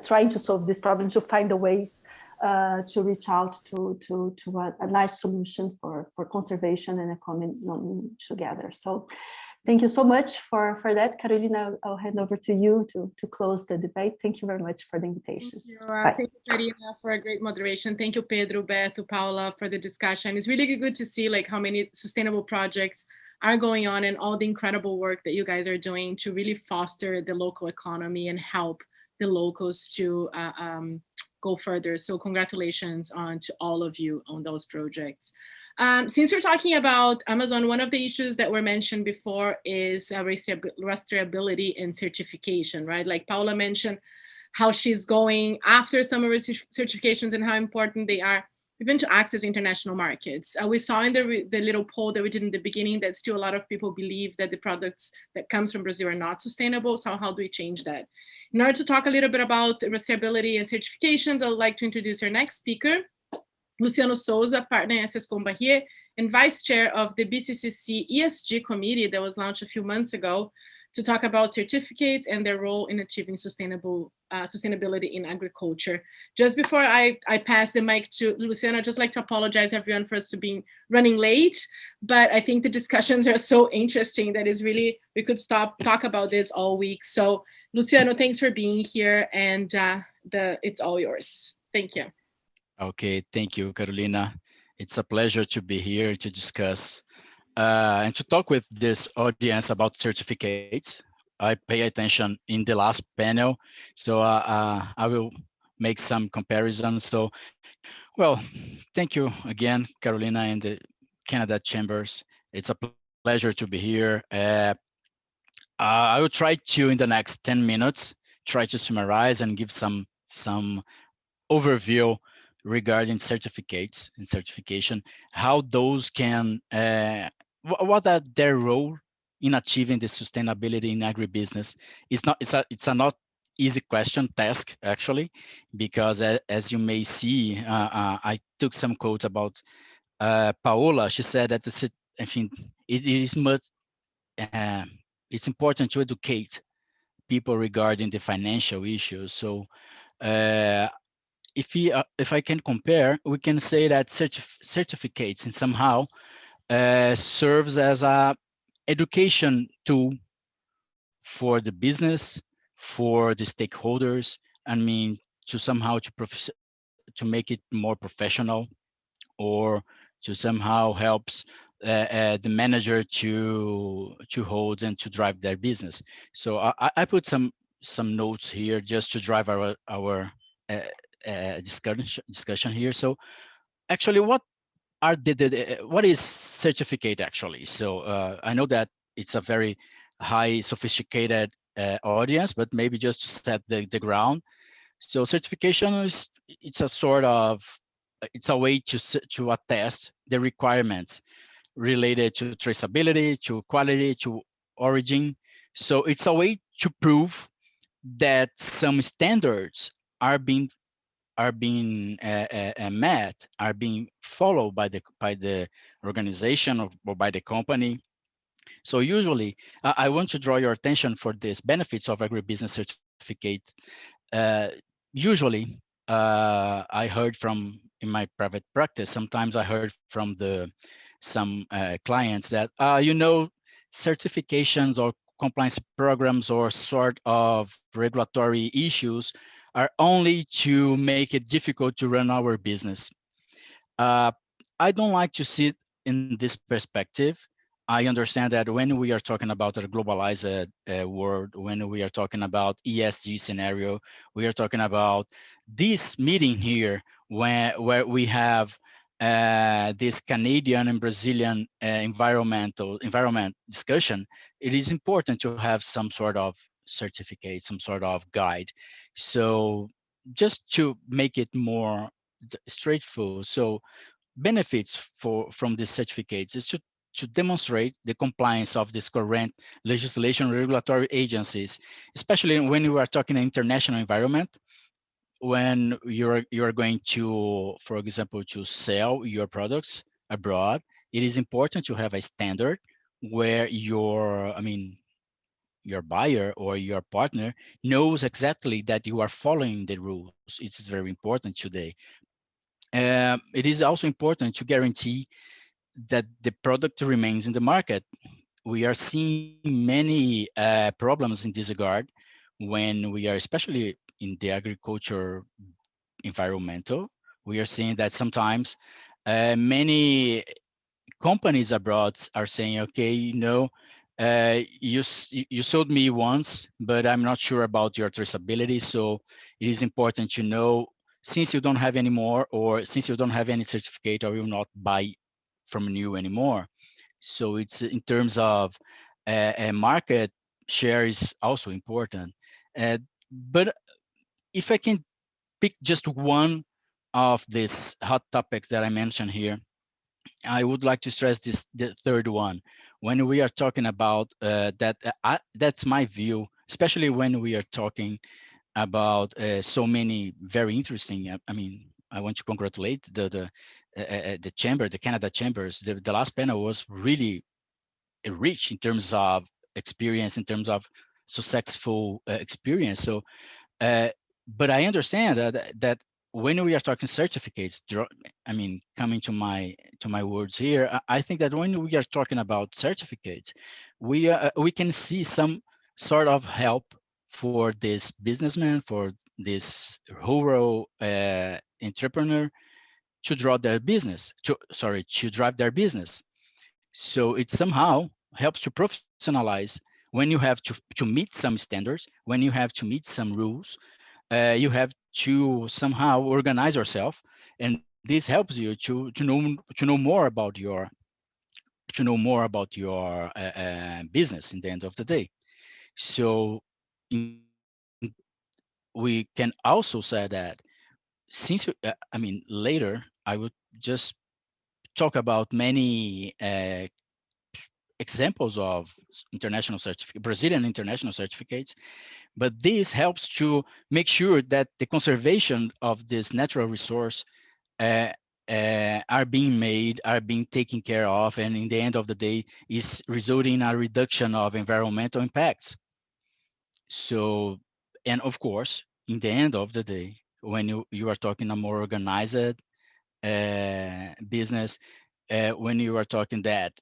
trying to solve this problem, to find the ways to reach out to a nice solution for conservation and economy together. So thank you so much for that. Carolina, I'll hand over to you to close the debate. Thank you very much for the invitation. Thank you, Karina, for a great moderation. Thank you, Pedro, Beto, Paula, for the discussion. It's really good to see like how many sustainable projects are going on and all the incredible work that you guys are doing to really foster the local economy and help the locals to go further. So congratulations to all of you on those projects. Since we're talking about Amazon, one of the issues that were mentioned before is rastreability and certification, right? Like Paula mentioned, how she's going after some of her certifications and how important they are even to access international markets. We saw in the little poll that we did in the beginning that still a lot of people believe that the products that comes from Brazil are not sustainable. So how do we change that? In order to talk a little bit about rastreability and certifications, I would like to introduce our next speaker, Luciano Souza, partner in SS Combarrier and vice chair of the BCCC ESG committee that was launched a few months ago to talk about certificates and their role in achieving sustainability in agriculture. Just before I pass the mic to Luciano, I'd just like to apologize everyone for us to being running late, but I think the discussions are so interesting that is really, we could talk about this all week. So Luciano, thanks for being here, and it's all yours. Thank you. Okay, thank you, Carolina. It's a pleasure to be here to discuss and to talk with this audience about certificates. I pay attention in the last panel, so I will make some comparisons. So, well, thank you again, Carolina and the Canada Chambers. It's a pleasure to be here. I will try to, in the next 10 minutes, try to summarize and give some overview regarding certificates and certification, how those can, what are their role in achieving the sustainability in agribusiness. It's a not easy task actually, because as you may see, I took some quotes about Paola. She said that I think it's important to educate people regarding the financial issues. So if I can compare, we can say that certificates in somehow serves as a education tool for the business, for the stakeholders. I mean, to somehow to make it more professional, or to somehow helps the manager to hold and to drive their business. So I put some notes here just to drive our discussion here. So actually, what is certificate actually? So I know that it's a very high sophisticated audience, but maybe just to set the ground. So certification it's a way to attest the requirements related to traceability, to quality, to origin. So it's a way to prove that some standards are being met, are being followed by the organization or by the company. So usually, I want to draw your attention for these benefits of agribusiness certificate. Usually, I heard from in my private practice. Sometimes I heard from some clients that certifications or compliance programs or sort of regulatory issues are only to make it difficult to run our business. I don't like to see it in this perspective. I understand that when we are talking about a globalized world, when we are talking about ESG scenario, we are talking about this meeting here where we have this Canadian and Brazilian environment discussion. It is important to have some sort of certificate, some sort of guide. So just to make it more straightforward, so benefits from these certificates is to demonstrate the compliance of this current legislation, regulatory agencies, especially when you are talking international environment, when you're going to, for example, to sell your products abroad, it is important to have a standard where your buyer or your partner knows exactly that you are following the rules. It's very important today. It is also important to guarantee that the product remains in the market. We are seeing many problems in this regard when we are, especially in the agriculture environmental, we are seeing that sometimes many companies abroad are saying, okay, you sold me once, but I'm not sure about your traceability. So it is important to know, since you don't have any more, or since you don't have any certificate, I will not buy from you anymore. So it's in terms of a market share is also important. But if I can pick just one of these hot topics that I mentioned here, I would like to stress the third one. When we are talking about that's my view, especially when we are talking about so many very interesting. I want to congratulate the chamber, the Canada chambers. The last panel was really rich in terms of experience, in terms of successful experience. So, but I understand that when we are talking certificates, coming to my words here, I think that when we are talking about certificates, we can see some sort of help for this businessman, for this rural entrepreneur to drive their business. So it somehow helps to professionalize when you have to meet some standards, when you have to meet some rules. You have to somehow organize yourself, and this helps you to know more about your business in the end of the day. So we can also say that since later I would just talk about many examples of Brazilian international certificates, but this helps to make sure that the conservation of this natural resource are being taken care of, and in the end of the day is resulting in a reduction of environmental impacts. So, and of course, in the end of the day, when you are talking a more organized business, when you are talking that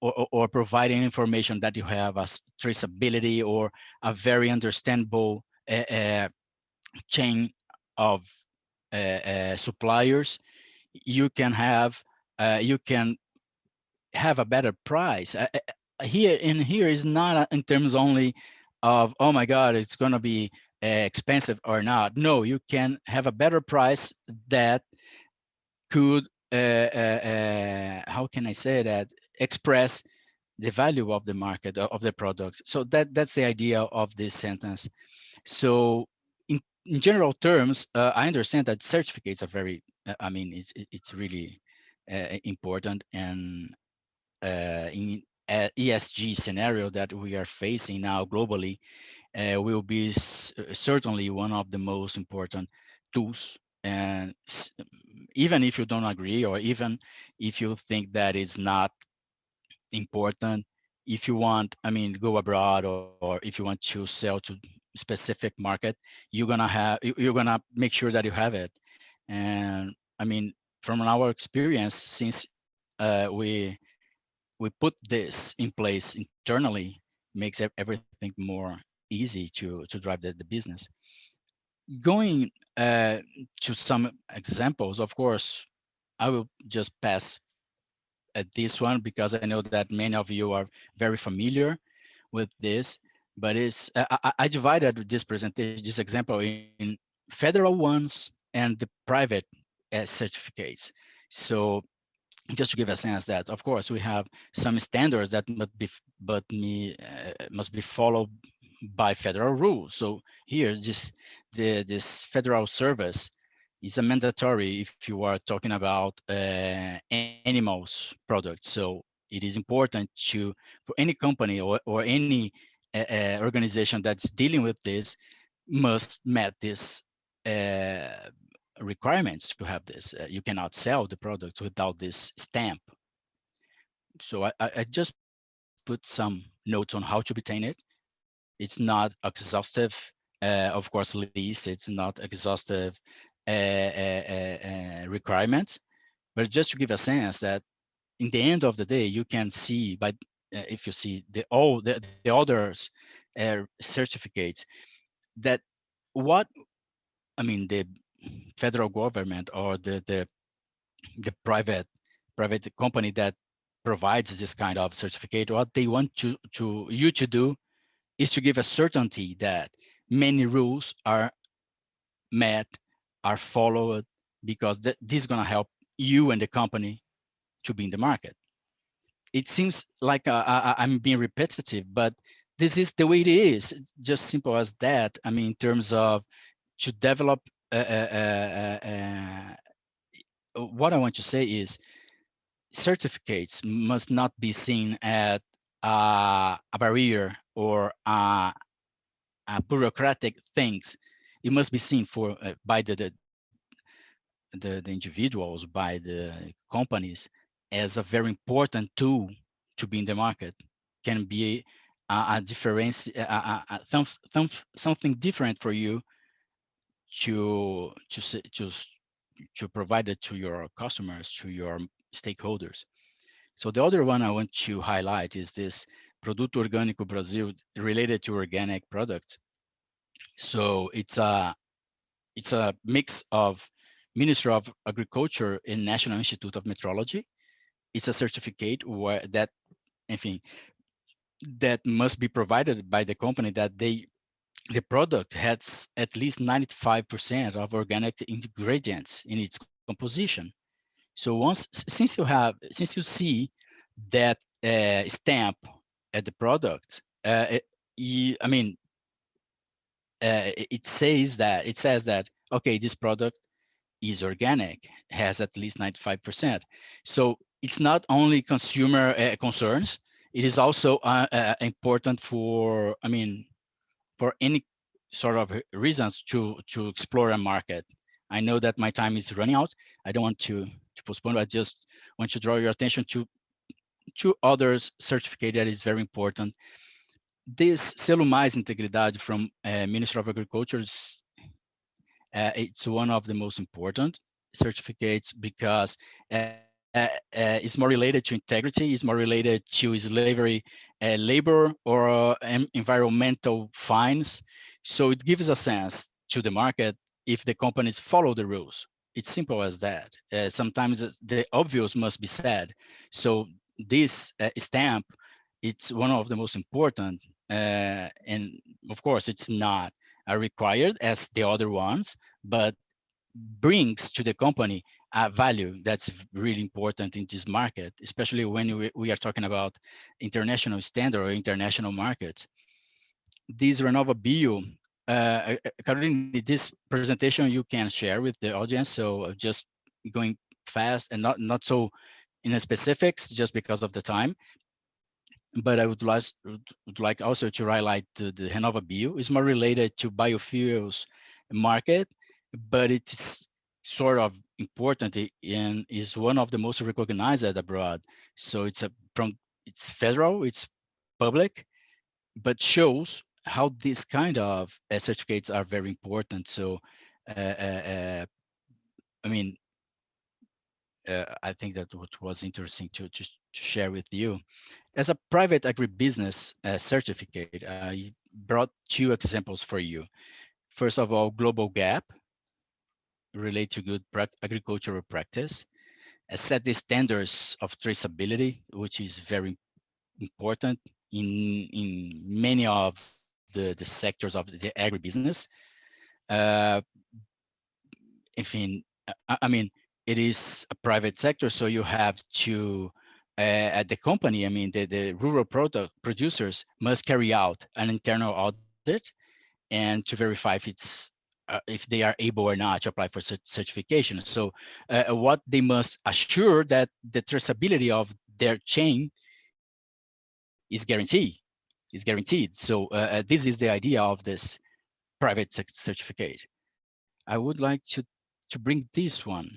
or providing information that you have as traceability or a very understandable chain of suppliers, you can have a better price. Here is not in terms only of, oh my God, it's going to be expensive or not. No, you can have a better price that could, how can I say that, express the value of the market of the product. So that's the idea of this sentence. So in general terms, I understand that certificates are very, it's really important, and in ESG scenario that we are facing now globally, will be certainly one of the most important tools. And even if you don't agree, or even if you think that is not important, if you want, go abroad, or if you want to sell to specific market, you're gonna make sure that you have it. And from our experience, since we put this in place internally, makes everything more easy to drive the business. Going to some examples, of course, I will just pass at this one because I know that many of you are very familiar with this, but it's I divided this presentation, this example, in federal ones and the private certificates. So just to give a sense that, of course, we have some standards that must be followed by federal rules. So here, this federal service is a mandatory if you are talking about animals products. So it is important for any company or any organization that's dealing with this must meet this requirements to have this. You cannot sell the products without this stamp. So I just put some notes on how to obtain it. It's not exhaustive, of course, list. It's not exhaustive requirements, but just to give a sense that in the end of the day, you can see by if you see all the others certificates that what I mean the federal government or the private company that provides this kind of certificate, what they want you to do is to give a certainty that many rules are met, are followed, because this is going to help you and the company to be in the market. It seems like I'm being repetitive, but this is the way it is, just simple as that. I mean, in terms of to develop, what I want to say is certificates must not be seen as a barrier or a bureaucratic things. It must be seen for by the individuals, by the companies, as a very important tool to be in the market. Can be a difference, something different for you to provide it to your customers, to your stakeholders. So the other one I want to highlight is this Produto Orgânico Brasil related to organic products. So it's a mix of Ministry of Agriculture and National Institute of Metrology. It's a certificate where that, that must be provided by the company that the product has at least 95% of organic ingredients in its composition. So since you see that stamp at the product, it says that okay, this product is organic, has at least 95%. So it's not only consumer concerns, it is also important for, for any sort of reasons to explore a market. I know that my time is running out. I don't want to postpone, I just want to draw your attention to two others certificate that is very important. This Selo Mais Integridade from Ministry of Agriculture is it's one of the most important certificates because it's more related to integrity, it's more related to slavery, labor, or environmental fines. So it gives a sense to the market if the companies follow the rules. It's simple as that. Sometimes the obvious must be said. So this stamp, it's one of the most important, and of course it's not required as the other ones, but brings to the company a value that's really important in this market, especially when we are talking about international standard or international markets. This RenovaBio, Caroline, this presentation you can share with the audience. So just going fast and not so in the specifics just because of the time. But I would like also to highlight the RenovaBio is more related to biofuels market, but it's sort of important and is one of the most recognized abroad. So it's it's federal, it's public, but shows how these kind of certificates are very important. So I think that what was interesting to share with you. As a private agribusiness certificate, I brought two examples for you. First of all, Global Gap, relate to good agricultural practice, set the standards of traceability, which is very important in many of the sectors of the agribusiness. It is a private sector, so you have to, at the company, the rural product producers must carry out an internal audit and to verify if they are able or not to apply for certification. So what they must assure that the traceability of their chain is guaranteed. So this is the idea of this private certificate. I would like to to bring this one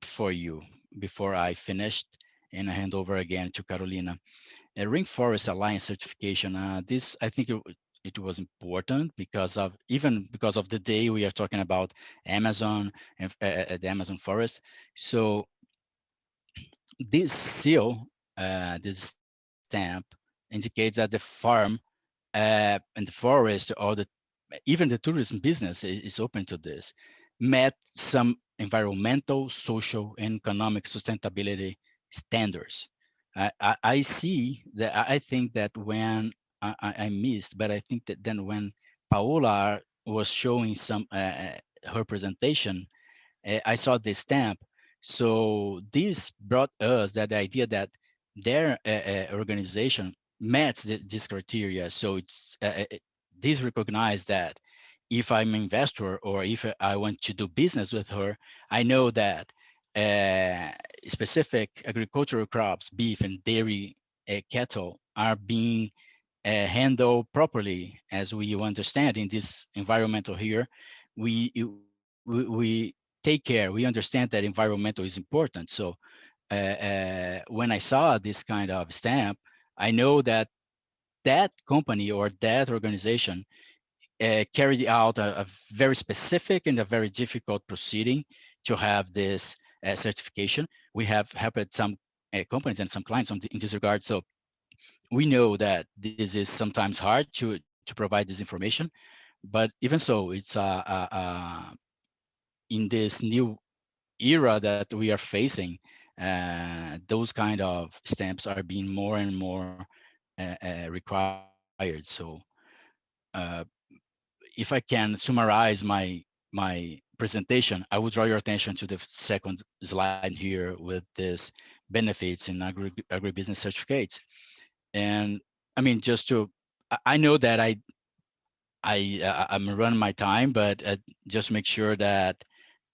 for you before I finished and I hand over again to Carolina. A Rainforest Alliance certification. This, I think it was important because of the day we are talking about Amazon and the Amazon forest. So this seal, this stamp indicates that the farm and the forest or even the tourism business is open to this, met some environmental, social, and economic sustainability standards. I see that. I think that when I missed, but I think that then when Paola was showing some her presentation, I saw the stamp. So this brought us that idea that their organization met this criteria. So it's this recognized that if I'm an investor or if I want to do business with her, I know that specific agricultural crops, beef and dairy cattle are being handled properly. As we understand in this environmental here, we take care, we understand that environmental is important. So when I saw this kind of stamp, I know that that company or that organization carried out a very specific and a very difficult proceeding to have this certification. We have helped some companies and some clients in this regard. So we know that this is sometimes hard to provide this information, but even so, it's in this new era that we are facing, those kind of stamps are being more and more required. So if I can summarize my presentation, I will draw your attention to the second slide here with this benefits in agribusiness certificates. And I mean, I know that I'm running my time, but just make sure that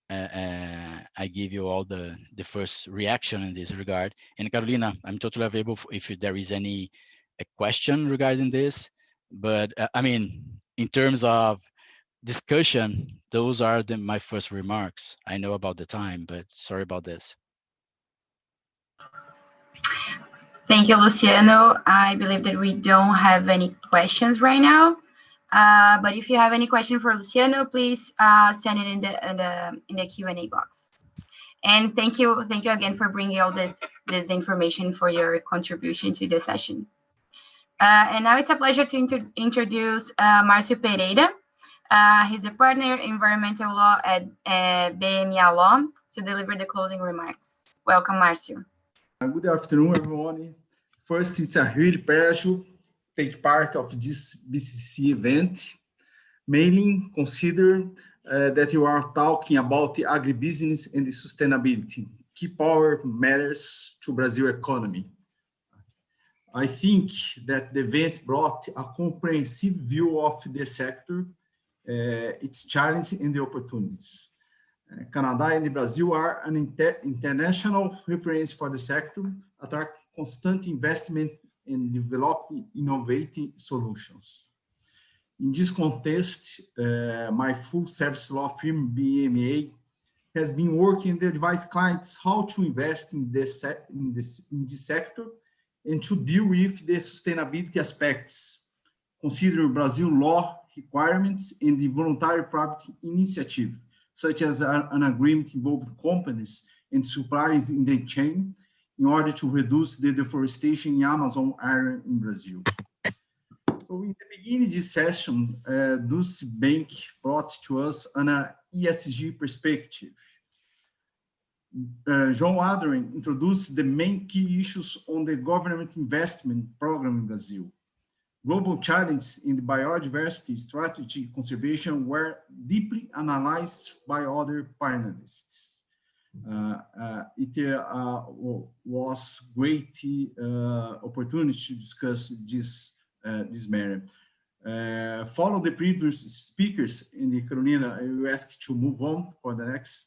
I give you all the first reaction in this regard. And Carolina, I'm totally available if there is any question regarding this. But I mean, in terms of discussion, those are my first remarks. I know about the time, but sorry about this. Thank you, Luciano. I believe that we don't have any questions right now. But if you have any question for Luciano, please send it in the Q&A box. And thank you again for bringing all this information for your contribution to the session. And now it's a pleasure to introduce Marcio Pereira. He's a partner in environmental law at BMA Law to deliver the closing remarks. Welcome, Marcio. Good afternoon, everyone. First, it's a real pleasure to take part of this BCCC event. Mainly consider that you are talking about the agribusiness and the sustainability, key power matters to Brazil economy. I think that the event brought a comprehensive view of the sector, its challenges and the opportunities. Canada and Brazil are an international reference for the sector, attract constant investment in developing innovative solutions. In this context, my full service law firm, BMA, has been working to advise clients how to invest in this sector and to deal with the sustainability aspects, considering Brazil law requirements and the voluntary private initiative, such as an agreement involving companies and suppliers in the chain in order to reduce the deforestation in Amazon area in Brazil. So in the beginning of this session, Dulce Bank brought to us an ESG perspective. João Adrian introduced the main key issues on the government investment program in Brazil. Global challenges in the biodiversity strategy conservation were deeply analyzed by other panelists. It was great opportunity to discuss this matter. Follow the previous speakers in the Carolina. I will ask to move on for the next.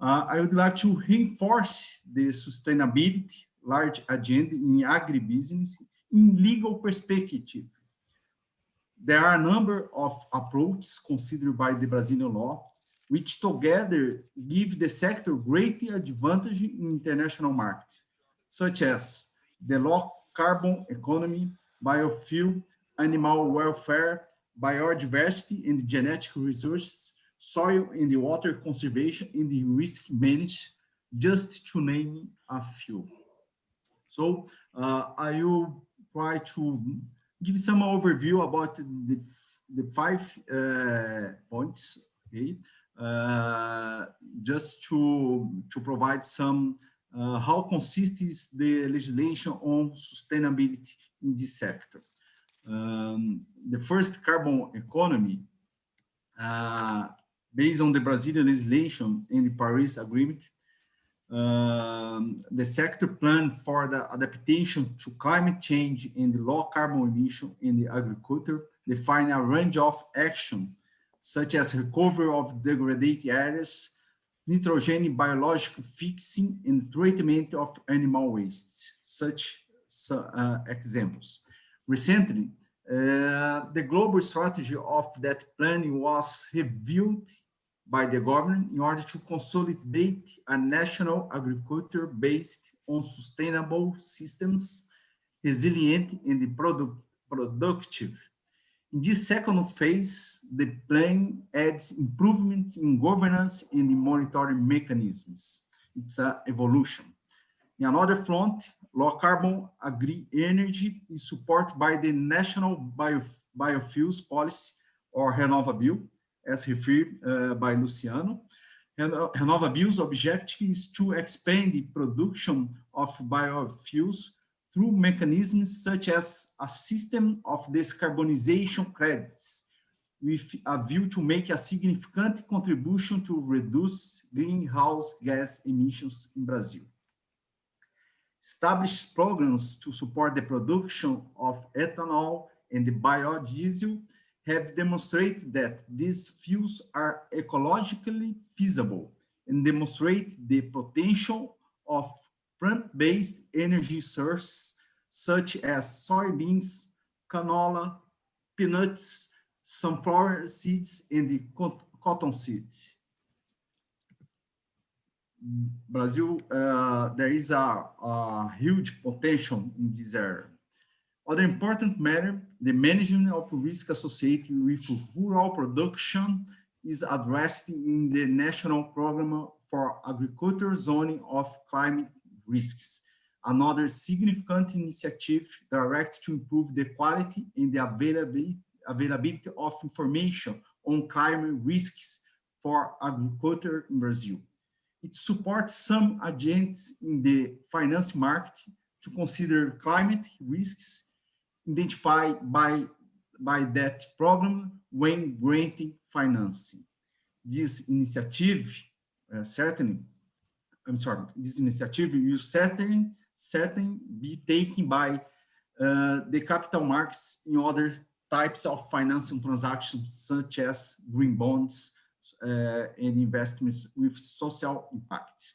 I would like to reinforce the sustainability large agenda in agribusiness in legal perspective. There are a number of approaches considered by the Brazilian law which together give the sector great advantage in international market, such as the low carbon economy, biofuel, animal welfare, biodiversity and genetic resources, soil and the water conservation, and the risk management, just to name a few. So I will try to give some overview about the 5 points, okay? Just to provide some how consistent the legislation on sustainability in this sector. The first, carbon economy, based on the Brazilian legislation and the Paris Agreement, the sector plan for the adaptation to climate change and the low carbon emission in the agriculture define a range of action, such as recovery of degraded areas, nitrogen biological fixing, and treatment of animal waste, such examples. Recently, the global strategy of that planning was reviewed by the government in order to consolidate a national agriculture based on sustainable systems, resilient and productive. In this second phase, the plan adds improvements in governance and in monitoring mechanisms. It's an evolution. In another front, low carbon agri-energy is supported by the National Biofuels Policy, or RenovaBio, as referred by Luciano. RenovaBio's objective is to expand the production of biofuels through mechanisms such as a system of decarbonization credits, with a view to make a significant contribution to reduce greenhouse gas emissions in Brazil. Established programs to support the production of ethanol and the biodiesel have demonstrated that these fuels are ecologically feasible and demonstrate the potential of plant-based energy sources such as soybeans, canola, peanuts, sunflower seeds, and the cotton seeds. Brazil, there is a huge potential in this area. Other important matter, the management of risk associated with rural production is addressed in the National Program for Agriculture Zoning of Climate Risks, another significant initiative directed to improve the quality and the availability of information on climate risks for agriculture in Brazil. It supports some agents in the finance market to consider climate risks identified by that program when granting financing. This initiative this initiative will certainly be taken by the capital markets in other types of financial transactions, such as green bonds and investments with social impact.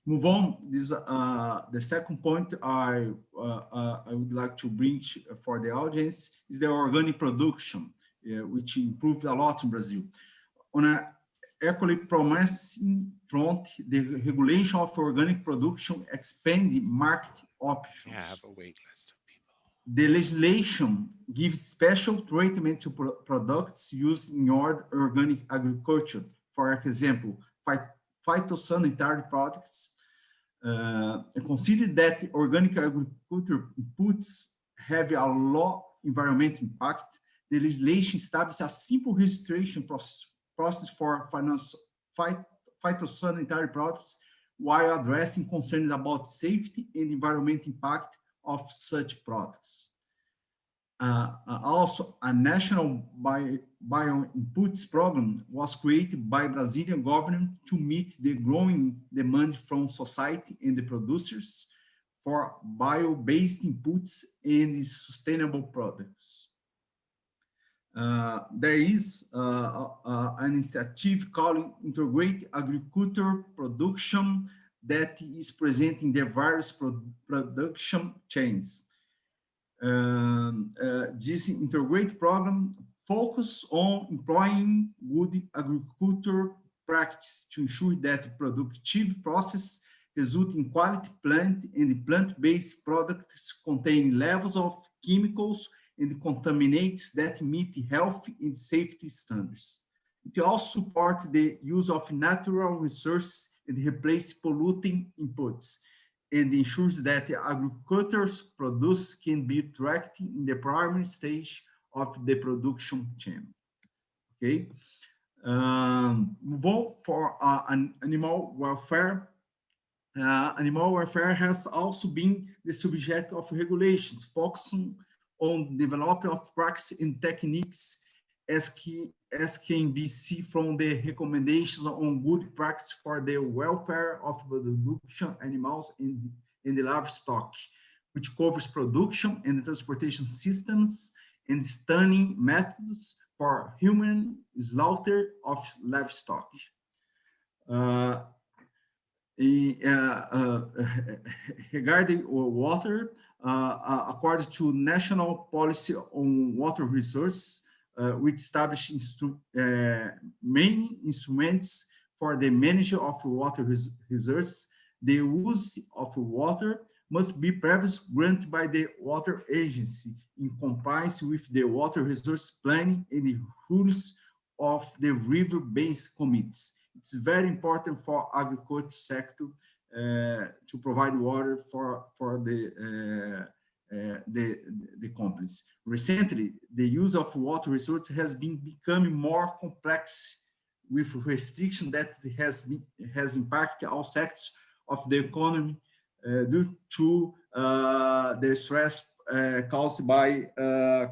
Move on. This the second point I would like to bring for the audience is the organic production, which improved a lot in Brazil. On an equally promising front, the regulation of organic production expanded market options. I have a wait list of people. The legislation gives special treatment to products used in organic agriculture. For example, phytosanitary products. Consider that organic agriculture inputs have a low environmental impact. The legislation establishes a simple registration process for phytosanitary products while addressing concerns about safety and environmental impact of such products. Also, a national bio-inputs program was created by Brazilian government to meet the growing demand from society and the producers for bio-based inputs and sustainable products. There is an initiative called Integrated Agriculture Production that is present in the various production chains. This integrated program focus on employing good agriculture practice to ensure that productive process result in quality plant and plant-based products containing levels of chemicals and contaminants that meet health and safety standards. It also supports the use of natural resources and replace polluting inputs, and ensures that agriculture's produce can be tracked in the primary stage of the production chain. Okay, move on for animal welfare. Animal welfare has also been the subject of regulations, focusing on development of practice and techniques as can be seen from the recommendations on good practice for the welfare of production animals in the livestock, which covers production and transportation systems and stunning methods for human slaughter of livestock. Regarding water, according to national policy on water resources, which established main instruments for the management of water resources, the use of water must be previously granted by the water agency in compliance with the water resource planning and the rules of the river-based committees. It's very important for agriculture sector to provide water for the companies. Recently, the use of water resources has been becoming more complex with restriction that has impacted all sectors of the economy due to the stress caused by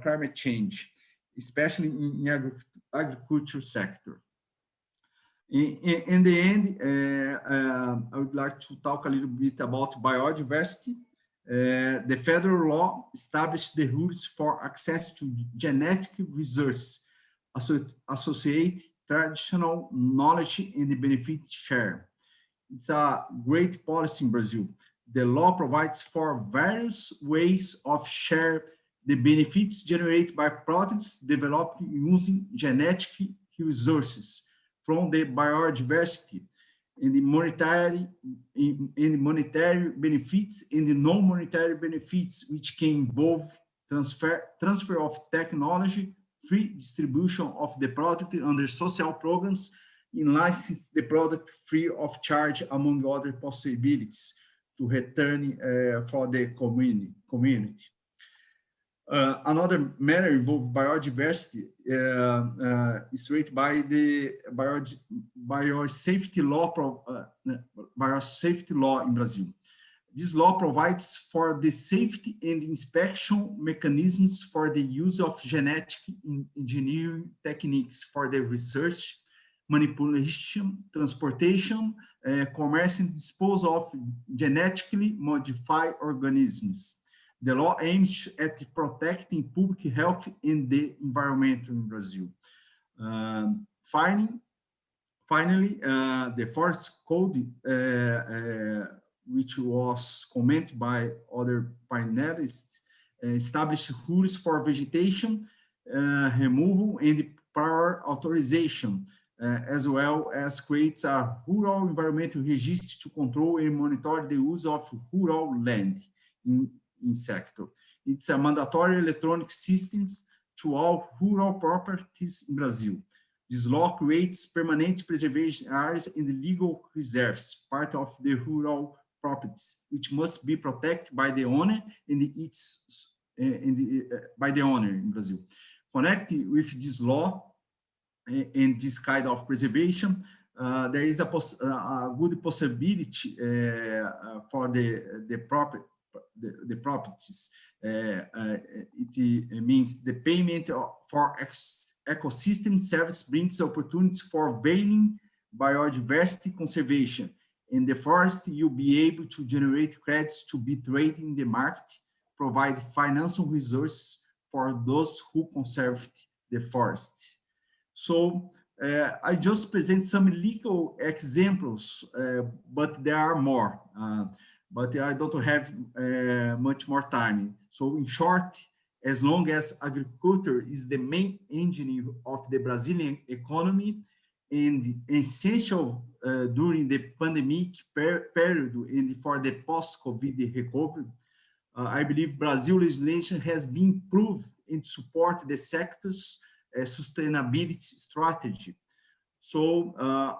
climate change, especially in agriculture sector. In the end, I would like to talk a little bit about biodiversity. The federal law established the rules for access to genetic resources, associate traditional knowledge and the benefit share. It's a great policy in Brazil. The law provides for various ways of share the benefits generated by products developed using genetic resources from the biodiversity and the monetary benefits and the non-monetary benefits, which can involve transfer of technology, free distribution of the product under social programs, and license the product free of charge, among other possibilities to return for the community. Another matter involved biodiversity is rated by the biosafety law in Brazil. This law provides for the safety and inspection mechanisms for the use of genetic engineering techniques for the research, manipulation, transportation, commerce, and disposal of genetically modified organisms. The law aims at protecting public health and the environment in Brazil. Finally, the Forest Code, which was commented by other panelists, established rules for vegetation removal and prior authorization, as well as creates a rural environmental register to control and monitor the use of rural land in sector. It's a mandatory electronic systems to all rural properties in Brazil. This law creates permanent preservation areas in the legal reserves, part of the rural properties, which must be protected by the owner by the owner in Brazil. Connected with this law and this kind of preservation, there is a good possibility for the properties. It means the payment for ecosystem service brings opportunities for varying biodiversity conservation. In the forest, you'll be able to generate credits to be traded in the market, provide financial resources for those who conserve the forest. So I just present some legal examples, but there are more. But I don't have much more time. So in short, as long as agriculture is the main engine of the Brazilian economy and essential during the pandemic period and for the post-COVID recovery, I believe Brazil legislation has been improved and support the sector's sustainability strategy. So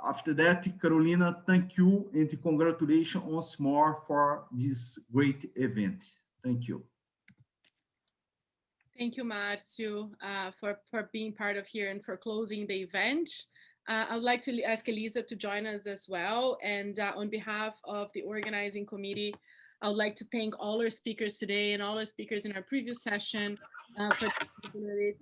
after that, Carolina, thank you and congratulations once more for this great event. Thank you. Thank you, Marcio, for being part of here and for closing the event. I would like to ask Elisa to join us as well. And on behalf of the organizing committee, I would like to thank all our speakers today and all our speakers in our previous session for the opportunity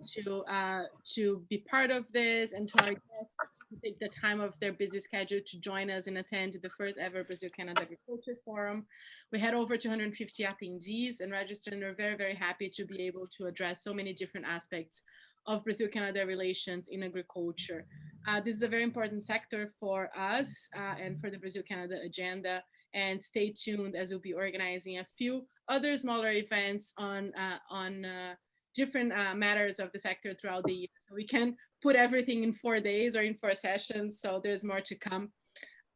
to be part of this, and to our guests to take the time of their busy schedule to join us and attend the first ever Brasil-Canada Agriculture Forum. We had over 250 attendees and registered, and we're very, very happy to be able to address so many different aspects of Brazil-Canada relations in agriculture. This is a very important sector for us and for the Brazil-Canada agenda. And stay tuned, as we'll be organizing a few other smaller events on different matters of the sector throughout the year. So we can put everything in 4 days or in 4 sessions, so there's more to come.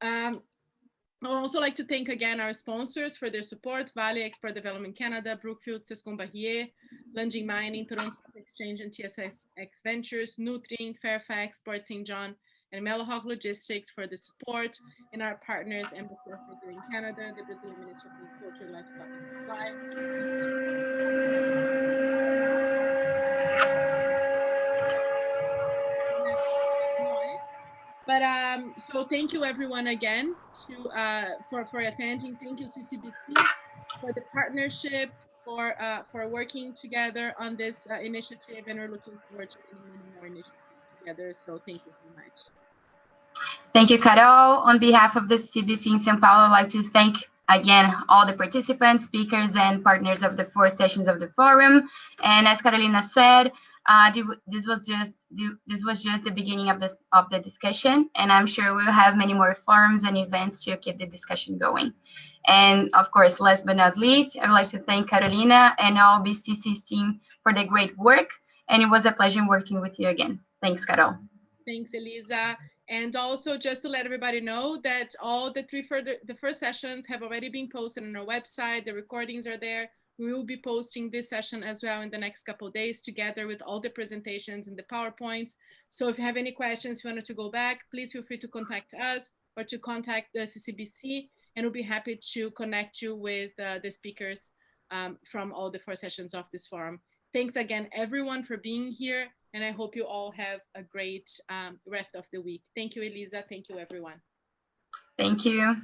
I'd also like to thank again our sponsors for their support: Vale, Export Development Canada, Brookfield, Sescom Barrier, Lundin Mining, Toronto Stock Exchange and TSX Ventures, Nutring, Fairfax, Port St. John, and Mellahawk Logistics for the support, and our partners, Embassy of Brazil in Canada, the Brazilian Ministry of Agriculture, Livestock and Supply. But so thank you everyone again for attending. Thank you CCBC for the partnership, for working together on this initiative, and we're looking forward to many more initiatives together. So thank you so much. Thank you, Carol. On behalf of the CCBC in São Paulo, I'd like to thank again all the participants, speakers, and partners of the 4 sessions of the forum. And as Carolina said, this was just the beginning of the discussion, and I'm sure we'll have many more forums and events to keep the discussion going. And of course, last but not least, I would like to thank Carolina and all BCCC team for the great work, and it was a pleasure working with you again. Thanks, Carol. Thanks, Elisa. And also, just to let everybody know that all the first sessions have already been posted on our website. The recordings are there. We will be posting this session as well in the next couple of days, together with all the presentations and the PowerPoints. So if you have any questions, if you wanted to go back, please feel free to contact us or to contact the CCBC, and we'll be happy to connect you with the speakers from all the 4 sessions of this forum. Thanks again, everyone, for being here, and I hope you all have a great rest of the week. Thank you, Elisa. Thank you, everyone. Thank you.